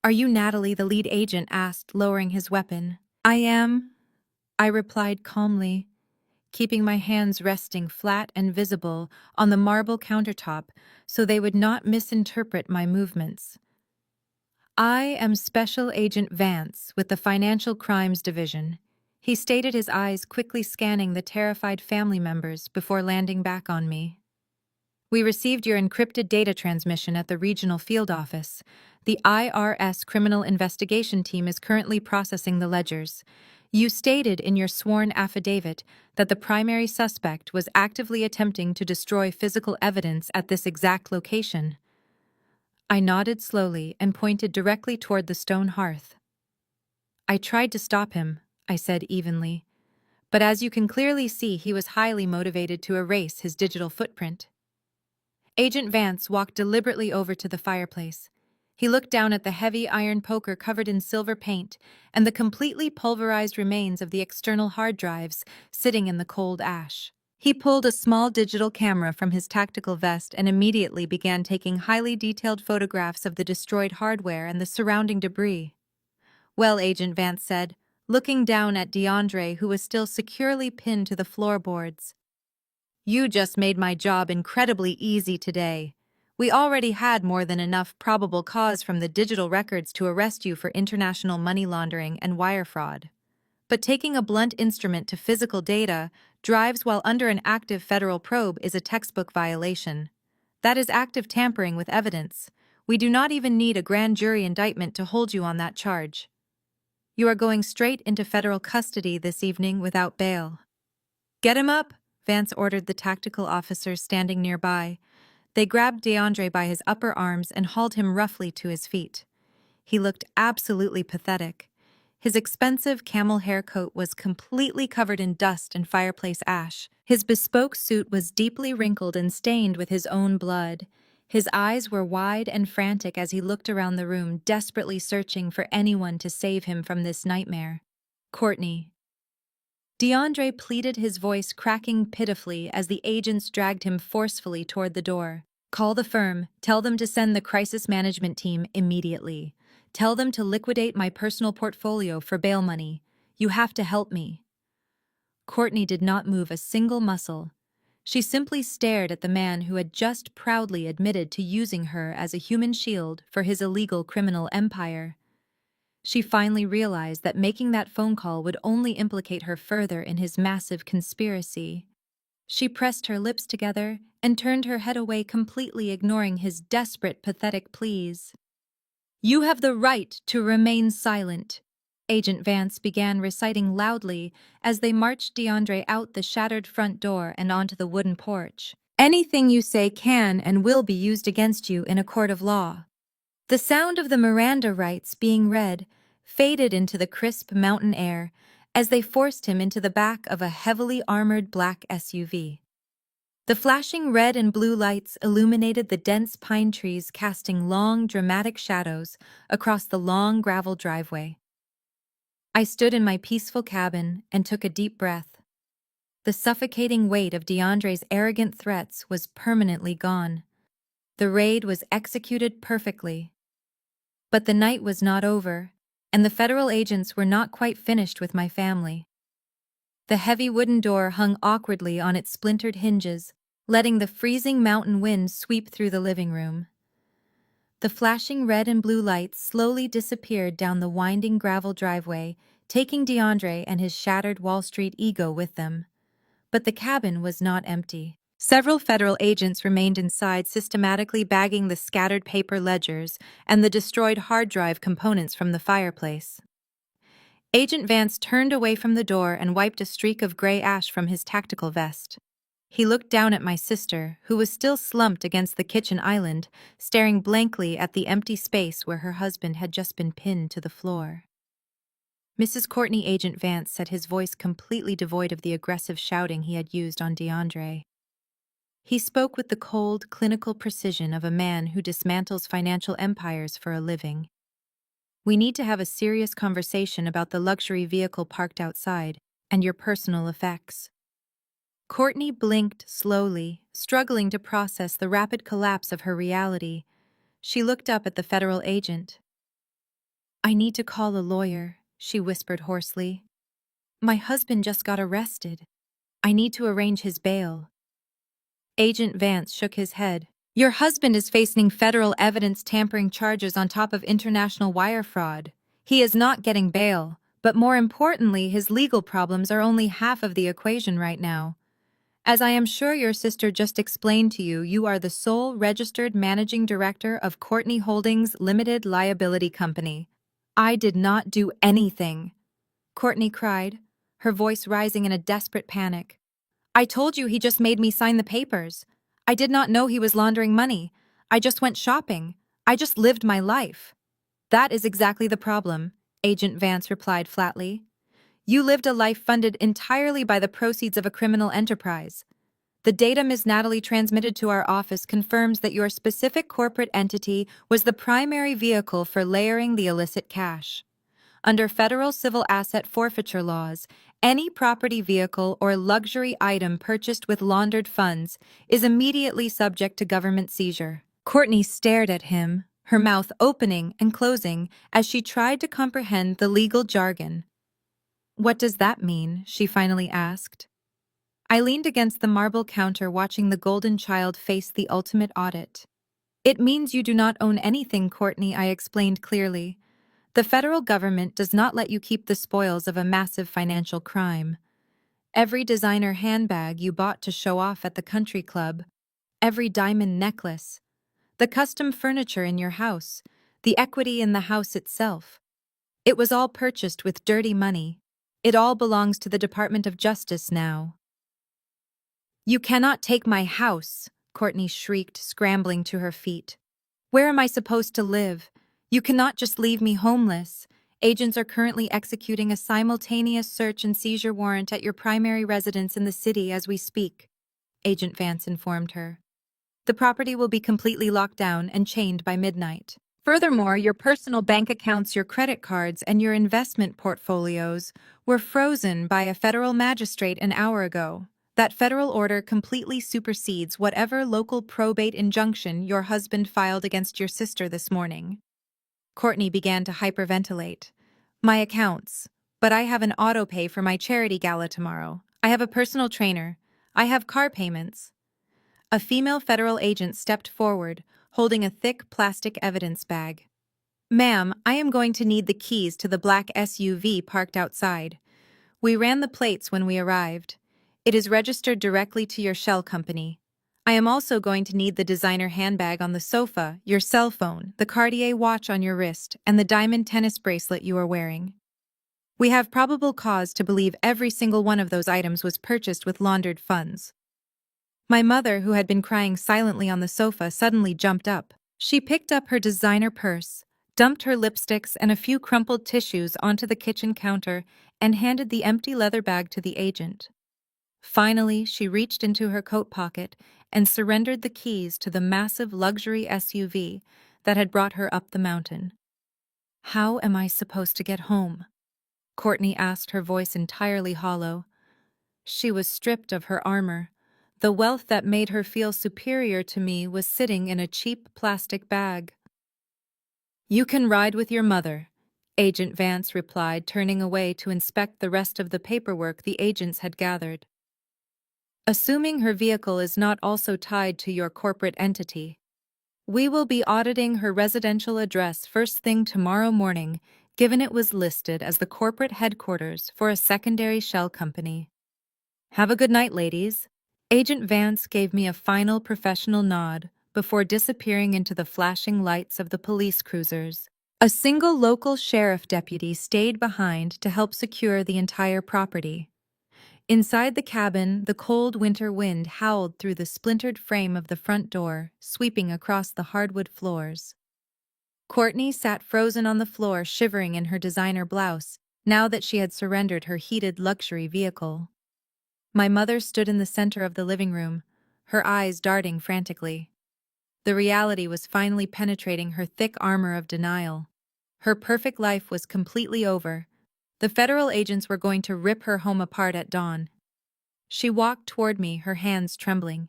"Are you Natalie?" the lead agent asked, lowering his weapon. "I am," I replied calmly, keeping my hands resting flat and visible on the marble countertop so they would not misinterpret my movements. "I am Special Agent Vance with the Financial Crimes Division," he stated, his eyes quickly scanning the terrified family members before landing back on me. "We received your encrypted data transmission at the regional field office. The IRS Criminal Investigation Team is currently processing the ledgers. You stated in your sworn affidavit that the primary suspect was actively attempting to destroy physical evidence at this exact location." I nodded slowly and pointed directly toward the stone hearth. "I tried to stop him," I said evenly, But as you can clearly see, he was highly motivated to erase his digital footprint. Agent Vance walked deliberately over to the fireplace. He looked down at the heavy iron poker covered in silver paint and the completely pulverized remains of the external hard drives sitting in the cold ash. He pulled a small digital camera from his tactical vest and immediately began taking highly detailed photographs of the destroyed hardware and the surrounding debris. "Well," Agent Vance said, looking down at DeAndre, who was still securely pinned to the floorboards, "you just made my job incredibly easy today. We already had more than enough probable cause from the digital records to arrest you for international money laundering and wire fraud. But taking a blunt instrument to physical data drives while under an active federal probe is a textbook violation. That is active tampering with evidence. We do not even need a grand jury indictment to hold you on that charge. You are going straight into federal custody this evening without bail." "Get him up," Vance ordered the tactical officers standing nearby. They grabbed DeAndre by his upper arms and hauled him roughly to his feet. He looked absolutely pathetic. His expensive camel hair coat was completely covered in dust and fireplace ash. His bespoke suit was deeply wrinkled and stained with his own blood. His eyes were wide and frantic as he looked around the room, desperately searching for anyone to save him from this nightmare. "Courtney." DeAndre pleaded, his voice cracking pitifully as the agents dragged him forcefully toward the door. "Call the firm. Tell them to send the crisis management team immediately. Tell them to liquidate my personal portfolio for bail money. You have to help me." Courtney did not move a single muscle. She simply stared at the man who had just proudly admitted to using her as a human shield for his illegal criminal empire. She finally realized that making that phone call would only implicate her further in his massive conspiracy. She pressed her lips together and turned her head away, completely ignoring his desperate, pathetic pleas. "You have the right to remain silent," Agent Vance began reciting loudly as they marched DeAndre out the shattered front door and onto the wooden porch. "Anything you say can and will be used against you in a court of law." The sound of the Miranda rights being read faded into the crisp mountain air as they forced him into the back of a heavily armored black SUV. The flashing red and blue lights illuminated the dense pine trees, casting long, dramatic shadows across the long gravel driveway. I stood in my peaceful cabin and took a deep breath. The suffocating weight of DeAndre's arrogant threats was permanently gone. The raid was executed perfectly. But the night was not over, and the federal agents were not quite finished with my family. The heavy wooden door hung awkwardly on its splintered hinges, letting the freezing mountain wind sweep through the living room. The flashing red and blue lights slowly disappeared down the winding gravel driveway, taking DeAndre and his shattered Wall Street ego with them. But the cabin was not empty. Several federal agents remained inside, systematically bagging the scattered paper ledgers and the destroyed hard drive components from the fireplace. Agent Vance turned away from the door and wiped a streak of gray ash from his tactical vest. He looked down at my sister, who was still slumped against the kitchen island, staring blankly at the empty space where her husband had just been pinned to the floor. "Mrs. Courtney," Agent Vance said, his voice completely devoid of the aggressive shouting he had used on DeAndre. He spoke with the cold, clinical precision of a man who dismantles financial empires for a living. "We need to have a serious conversation about the luxury vehicle parked outside and your personal effects." Courtney blinked slowly, struggling to process the rapid collapse of her reality. She looked up at the federal agent. "I need to call a lawyer," she whispered hoarsely. "My husband just got arrested. I need to arrange his bail." Agent Vance shook his head. "Your husband is facing federal evidence tampering charges on top of international wire fraud. He is not getting bail, but more importantly, his legal problems are only half of the equation right now. As I am sure your sister just explained to you, you are the sole registered managing director of Courtney Holdings Limited Liability Company." "I did not do anything," Courtney cried, her voice rising in a desperate panic. "I told you he just made me sign the papers. I did not know he was laundering money. I just went shopping. I just lived my life." "That is exactly the problem," Agent Vance replied flatly. You lived a life funded entirely by the proceeds of a criminal enterprise. The data Ms. Natalie transmitted to our office confirms that your specific corporate entity was the primary vehicle for layering the illicit cash. Under federal civil asset forfeiture laws, any property vehicle or luxury item purchased with laundered funds is immediately subject to government seizure. Courtney stared at him, her mouth opening and closing as she tried to comprehend the legal jargon. "What does that mean?" she finally asked. I leaned against the marble counter watching the golden child face the ultimate audit. "It means you do not own anything, Courtney," I explained clearly. "The federal government does not let you keep the spoils of a massive financial crime. Every designer handbag you bought to show off at the country club, every diamond necklace, the custom furniture in your house, the equity in the house itself. It was all purchased with dirty money. It all belongs to the Department of Justice now." "You cannot take my house," Courtney shrieked, scrambling to her feet. "Where am I supposed to live? You cannot just leave me homeless. Agents are currently executing a simultaneous search and seizure warrant at your primary residence in the city as we speak," Agent Vance informed her. "The property will be completely locked down and chained by midnight. Furthermore, your personal bank accounts, your credit cards, and your investment portfolios were frozen by a federal magistrate an hour ago. That federal order completely supersedes whatever local probate injunction your husband filed against your sister this morning." Courtney began to hyperventilate. "My accounts. But I have an auto pay for my charity gala tomorrow. I have a personal trainer. I have car payments." A female federal agent stepped forward, holding a thick plastic evidence bag. "Ma'am, I am going to need the keys to the black SUV parked outside. We ran the plates when we arrived. It is registered directly to your shell company. I am also going to need the designer handbag on the sofa, your cell phone, the Cartier watch on your wrist, and the diamond tennis bracelet you are wearing. We have probable cause to believe every single one of those items was purchased with laundered funds." My mother, who had been crying silently on the sofa, suddenly jumped up. She picked up her designer purse, dumped her lipsticks and a few crumpled tissues onto the kitchen counter, and handed the empty leather bag to the agent. Finally, she reached into her coat pocket and surrendered the keys to the massive luxury SUV that had brought her up the mountain. "How am I supposed to get home?" Courtney asked, her voice entirely hollow. She was stripped of her armor. The wealth that made her feel superior to me was sitting in a cheap plastic bag. "You can ride with your mother," Agent Vance replied, turning away to inspect the rest of the paperwork the agents had gathered. "Assuming her vehicle is not also tied to your corporate entity. We will be auditing her residential address first thing tomorrow morning, given it was listed as the corporate headquarters for a secondary shell company. Have a good night, ladies." Agent Vance gave me a final professional nod before disappearing into the flashing lights of the police cruisers. A single local sheriff deputy stayed behind to help secure the entire property. Inside the cabin, the cold winter wind howled through the splintered frame of the front door, sweeping across the hardwood floors. Courtney sat frozen on the floor, shivering in her designer blouse, now that she had surrendered her heated luxury vehicle. My mother stood in the center of the living room, her eyes darting frantically. The reality was finally penetrating her thick armor of denial. Her perfect life was completely over. The federal agents were going to rip her home apart at dawn. She walked toward me, her hands trembling.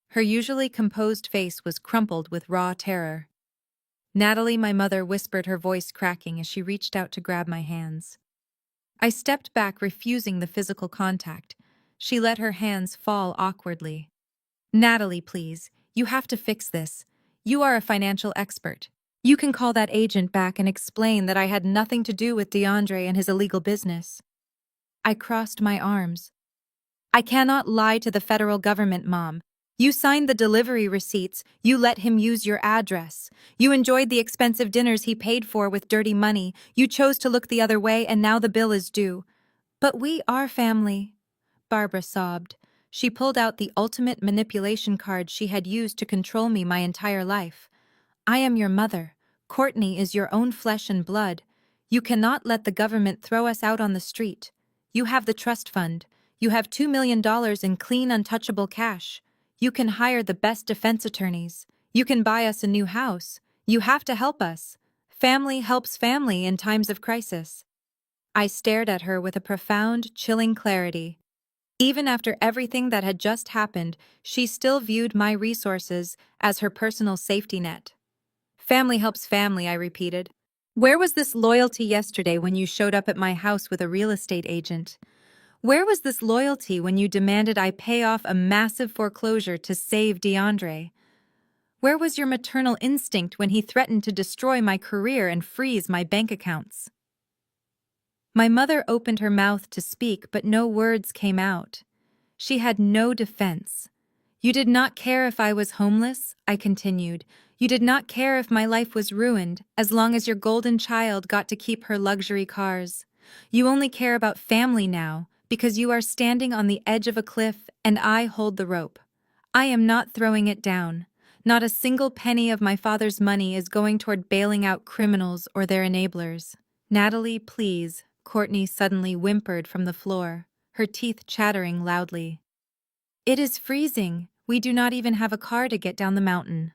Her usually composed face was crumpled with raw terror. "Natalie," my mother whispered, her voice cracking as she reached out to grab my hands. I stepped back, refusing the physical contact. She let her hands fall awkwardly. "Natalie, please, you have to fix this. You are a financial expert. You can call that agent back and explain that I had nothing to do with DeAndre and his illegal business." I crossed my arms. "I cannot lie to the federal government, Mom. You signed the delivery receipts, you let him use your address. You enjoyed the expensive dinners he paid for with dirty money. You chose to look the other way, and now the bill is due." "But we are family," Barbara sobbed. She pulled out the ultimate manipulation card she had used to control me my entire life. "I am your mother. Courtney is your own flesh and blood. You cannot let the government throw us out on the street. You have the trust fund. You have $2 million in clean, untouchable cash. You can hire the best defense attorneys. You can buy us a new house. You have to help us. Family helps family in times of crisis. I stared at her with a profound, chilling clarity. Even after everything that had just happened, she still viewed my resources as her personal safety net. Family helps family, I repeated. Where was this loyalty yesterday when you showed up at my house with a real estate agent? Where was this loyalty when you demanded I pay off a massive foreclosure to save DeAndre? Where was your maternal instinct when he threatened to destroy my career and freeze my bank accounts? My mother opened her mouth to speak, but no words came out. She had no defense. You did not care if I was homeless, I continued. You did not care if my life was ruined, as long as your golden child got to keep her luxury cars. You only care about family now, because you are standing on the edge of a cliff and I hold the rope. I am not throwing it down. Not a single penny of my father's money is going toward bailing out criminals or their enablers. Natalie, please, Courtney suddenly whimpered from the floor, her teeth chattering loudly. It is freezing. We do not even have a car to get down the mountain.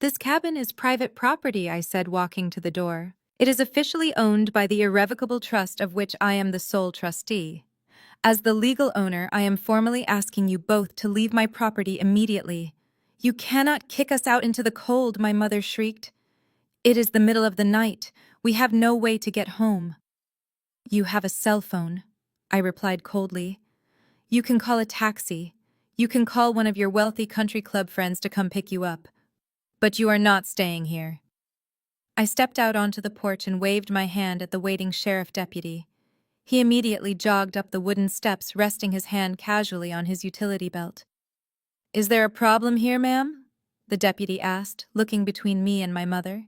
This cabin is private property, I said, walking to the door. It is officially owned by the irrevocable trust of which I am the sole trustee. As the legal owner, I am formally asking you both to leave my property immediately. You cannot kick us out into the cold, my mother shrieked. It is the middle of the night. We have no way to get home. You have a cell phone, I replied coldly. You can call a taxi. You can call one of your wealthy country club friends to come pick you up. But you are not staying here. I stepped out onto the porch and waved my hand at the waiting sheriff deputy. He immediately jogged up the wooden steps, resting his hand casually on his utility belt. Is there a problem here, ma'am? The deputy asked, looking between me and my mother.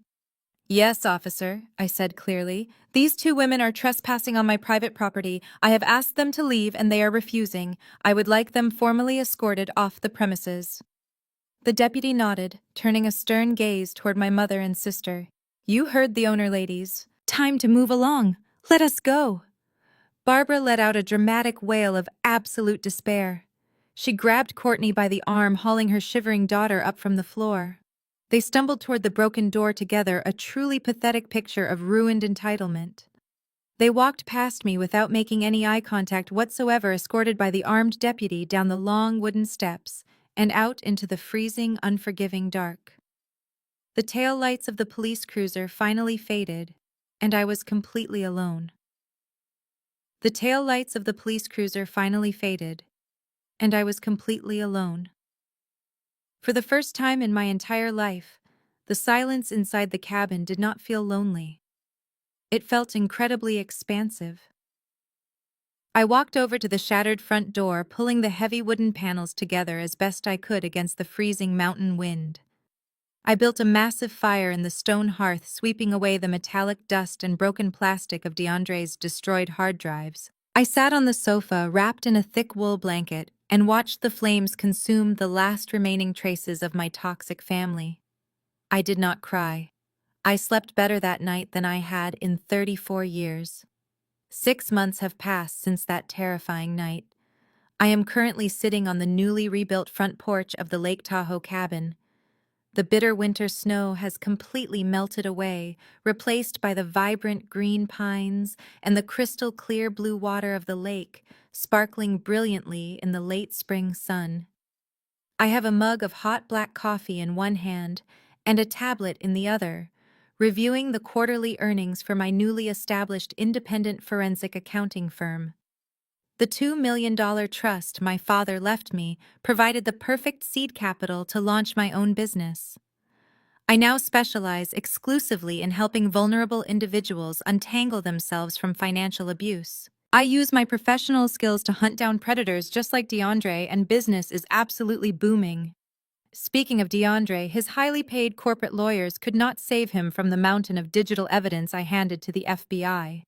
Yes, officer, I said clearly. These two women are trespassing on my private property. I have asked them to leave and they are refusing. I would like them formally escorted off the premises. The deputy nodded, turning a stern gaze toward my mother and sister. You heard the owner, ladies. Time to move along. Let us go. Barbara let out a dramatic wail of absolute despair. She grabbed Courtney by the arm, hauling her shivering daughter up from the floor. They stumbled toward the broken door together, a truly pathetic picture of ruined entitlement. They walked past me without making any eye contact whatsoever, escorted by the armed deputy down the long wooden steps and out into the freezing, unforgiving dark. The tail lights of the police cruiser finally faded, and I was completely alone. The tail lights of the police cruiser finally faded, and I was completely alone. For the first time in my entire life, the silence inside the cabin did not feel lonely. It felt incredibly expansive. I walked over to the shattered front door, pulling the heavy wooden panels together as best I could against the freezing mountain wind. I built a massive fire in the stone hearth, sweeping away the metallic dust and broken plastic of DeAndre's destroyed hard drives. I sat on the sofa, wrapped in a thick wool blanket, and watched the flames consume the last remaining traces of my toxic family. I did not cry. I slept better that night than I had in 34 years. 6 months have passed since that terrifying night. I am currently sitting on the newly rebuilt front porch of the Lake Tahoe cabin. The bitter winter snow has completely melted away, replaced by the vibrant green pines and the crystal clear blue water of the lake, sparkling brilliantly in the late spring sun. I have a mug of hot black coffee in one hand and a tablet in the other, reviewing the quarterly earnings for my newly established independent forensic accounting firm. The $2 million trust my father left me provided the perfect seed capital to launch my own business. I now specialize exclusively in helping vulnerable individuals untangle themselves from financial abuse. I use my professional skills to hunt down predators just like DeAndre, and business is absolutely booming. Speaking of DeAndre, his highly paid corporate lawyers could not save him from the mountain of digital evidence I handed to the FBI.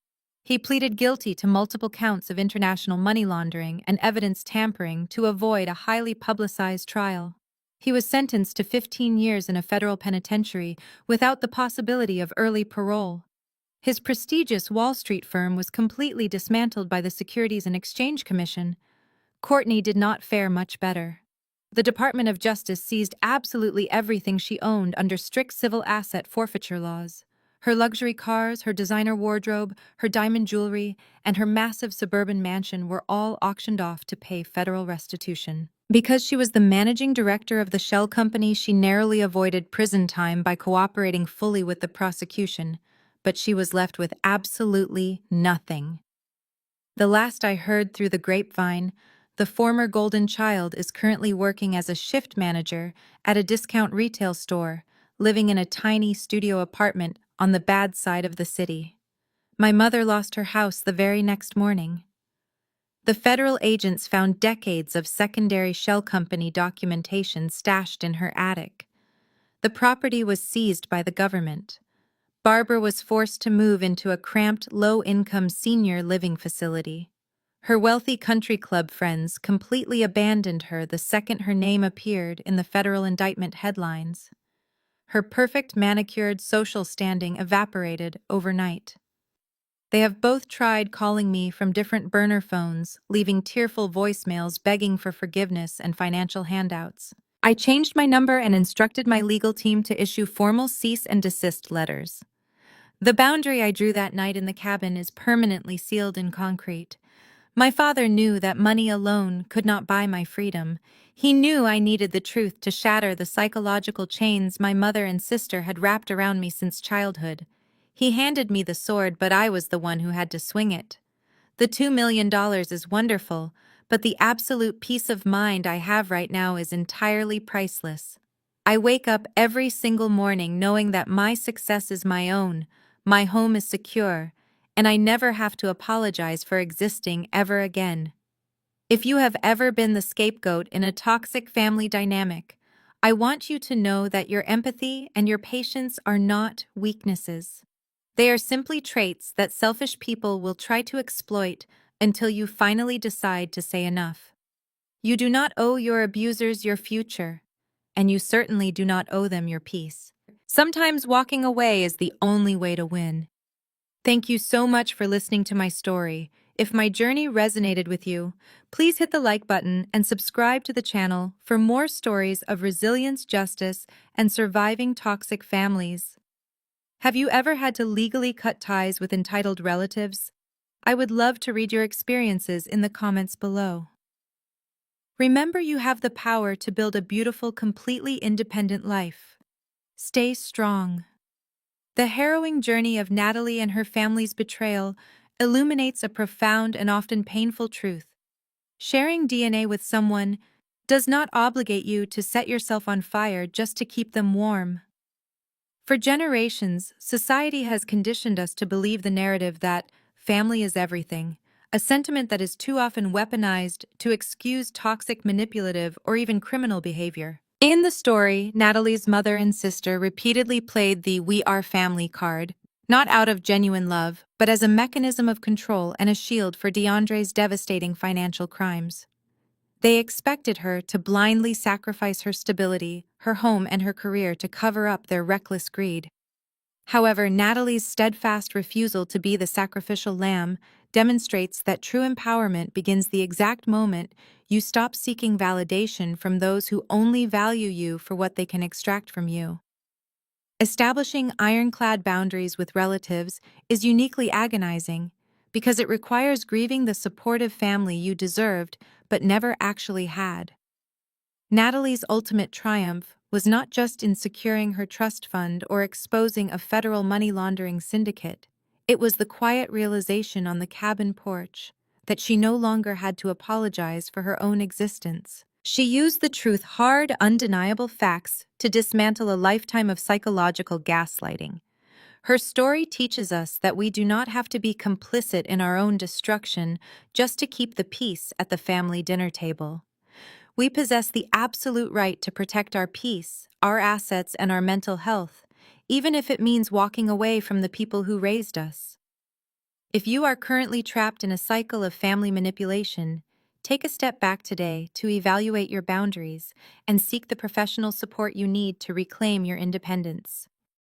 He pleaded guilty to multiple counts of international money laundering and evidence tampering to avoid a highly publicized trial. He was sentenced to 15 years in a federal penitentiary without the possibility of early parole. His prestigious Wall Street firm was completely dismantled by the Securities and Exchange Commission. Courtney did not fare much better. The Department of Justice seized absolutely everything she owned under strict civil asset forfeiture laws. Her luxury cars, her designer wardrobe, her diamond jewelry, and her massive suburban mansion were all auctioned off to pay federal restitution. Because she was the managing director of the shell company, she narrowly avoided prison time by cooperating fully with the prosecution, but she was left with absolutely nothing. The last I heard through the grapevine, the former golden child is currently working as a shift manager at a discount retail store, living in a tiny studio apartment on the bad side of the city. My mother lost her house the very next morning. The federal agents found decades of secondary shell company documentation stashed in her attic. The property was seized by the government. Barbara was forced to move into a cramped, low-income senior living facility. Her wealthy country club friends completely abandoned her the second her name appeared in the federal indictment headlines. Her perfect manicured social standing evaporated overnight. They have both tried calling me from different burner phones, leaving tearful voicemails begging for forgiveness and financial handouts. I changed my number and instructed my legal team to issue formal cease and desist letters. The boundary I drew that night in the cabin is permanently sealed in concrete. My father knew that money alone could not buy my freedom. He knew I needed the truth to shatter the psychological chains my mother and sister had wrapped around me since childhood. He handed me the sword, but I was the one who had to swing it. The $2 million is wonderful, but the absolute peace of mind I have right now is entirely priceless. I wake up every single morning knowing that my success is my own, my home is secure, and I never have to apologize for existing ever again. If you have ever been the scapegoat in a toxic family dynamic, I want you to know that your empathy and your patience are not weaknesses. They are simply traits that selfish people will try to exploit until you finally decide to say enough. You do not owe your abusers your future, and you certainly do not owe them your peace. Sometimes walking away is the only way to win. Thank you so much for listening to my story. If my journey resonated with you, please hit the like button and subscribe to the channel for more stories of resilience, justice, and surviving toxic families. Have you ever had to legally cut ties with entitled relatives? I would love to read your experiences in the comments below. Remember, you have the power to build a beautiful, completely independent life. Stay strong. The harrowing journey of Natalie and her family's betrayal illuminates a profound and often painful truth. Sharing DNA with someone does not obligate you to set yourself on fire just to keep them warm. For generations, society has conditioned us to believe the narrative that family is everything, a sentiment that is too often weaponized to excuse toxic, manipulative, or even criminal behavior. In the story, Natalie's mother and sister repeatedly played the "we are family" card, not out of genuine love, but as a mechanism of control and a shield for DeAndre's devastating financial crimes. They expected her to blindly sacrifice her stability, her home, and her career to cover up their reckless greed. However, Natalie's steadfast refusal to be the sacrificial lamb demonstrates that true empowerment begins the exact moment you stop seeking validation from those who only value you for what they can extract from you. Establishing ironclad boundaries with relatives is uniquely agonizing because it requires grieving the supportive family you deserved but never actually had. Natalie's ultimate triumph was not just in securing her trust fund or exposing a federal money laundering syndicate. It was the quiet realization on the cabin porch that she no longer had to apologize for her own existence. She used the truth, hard, undeniable facts to dismantle a lifetime of psychological gaslighting. Her story teaches us that we do not have to be complicit in our own destruction just to keep the peace at the family dinner table. We possess the absolute right to protect our peace, our assets, and our mental health, even if it means walking away from the people who raised us. If you are currently trapped in a cycle of family manipulation, take a step back today to evaluate your boundaries and seek the professional support you need to reclaim your independence.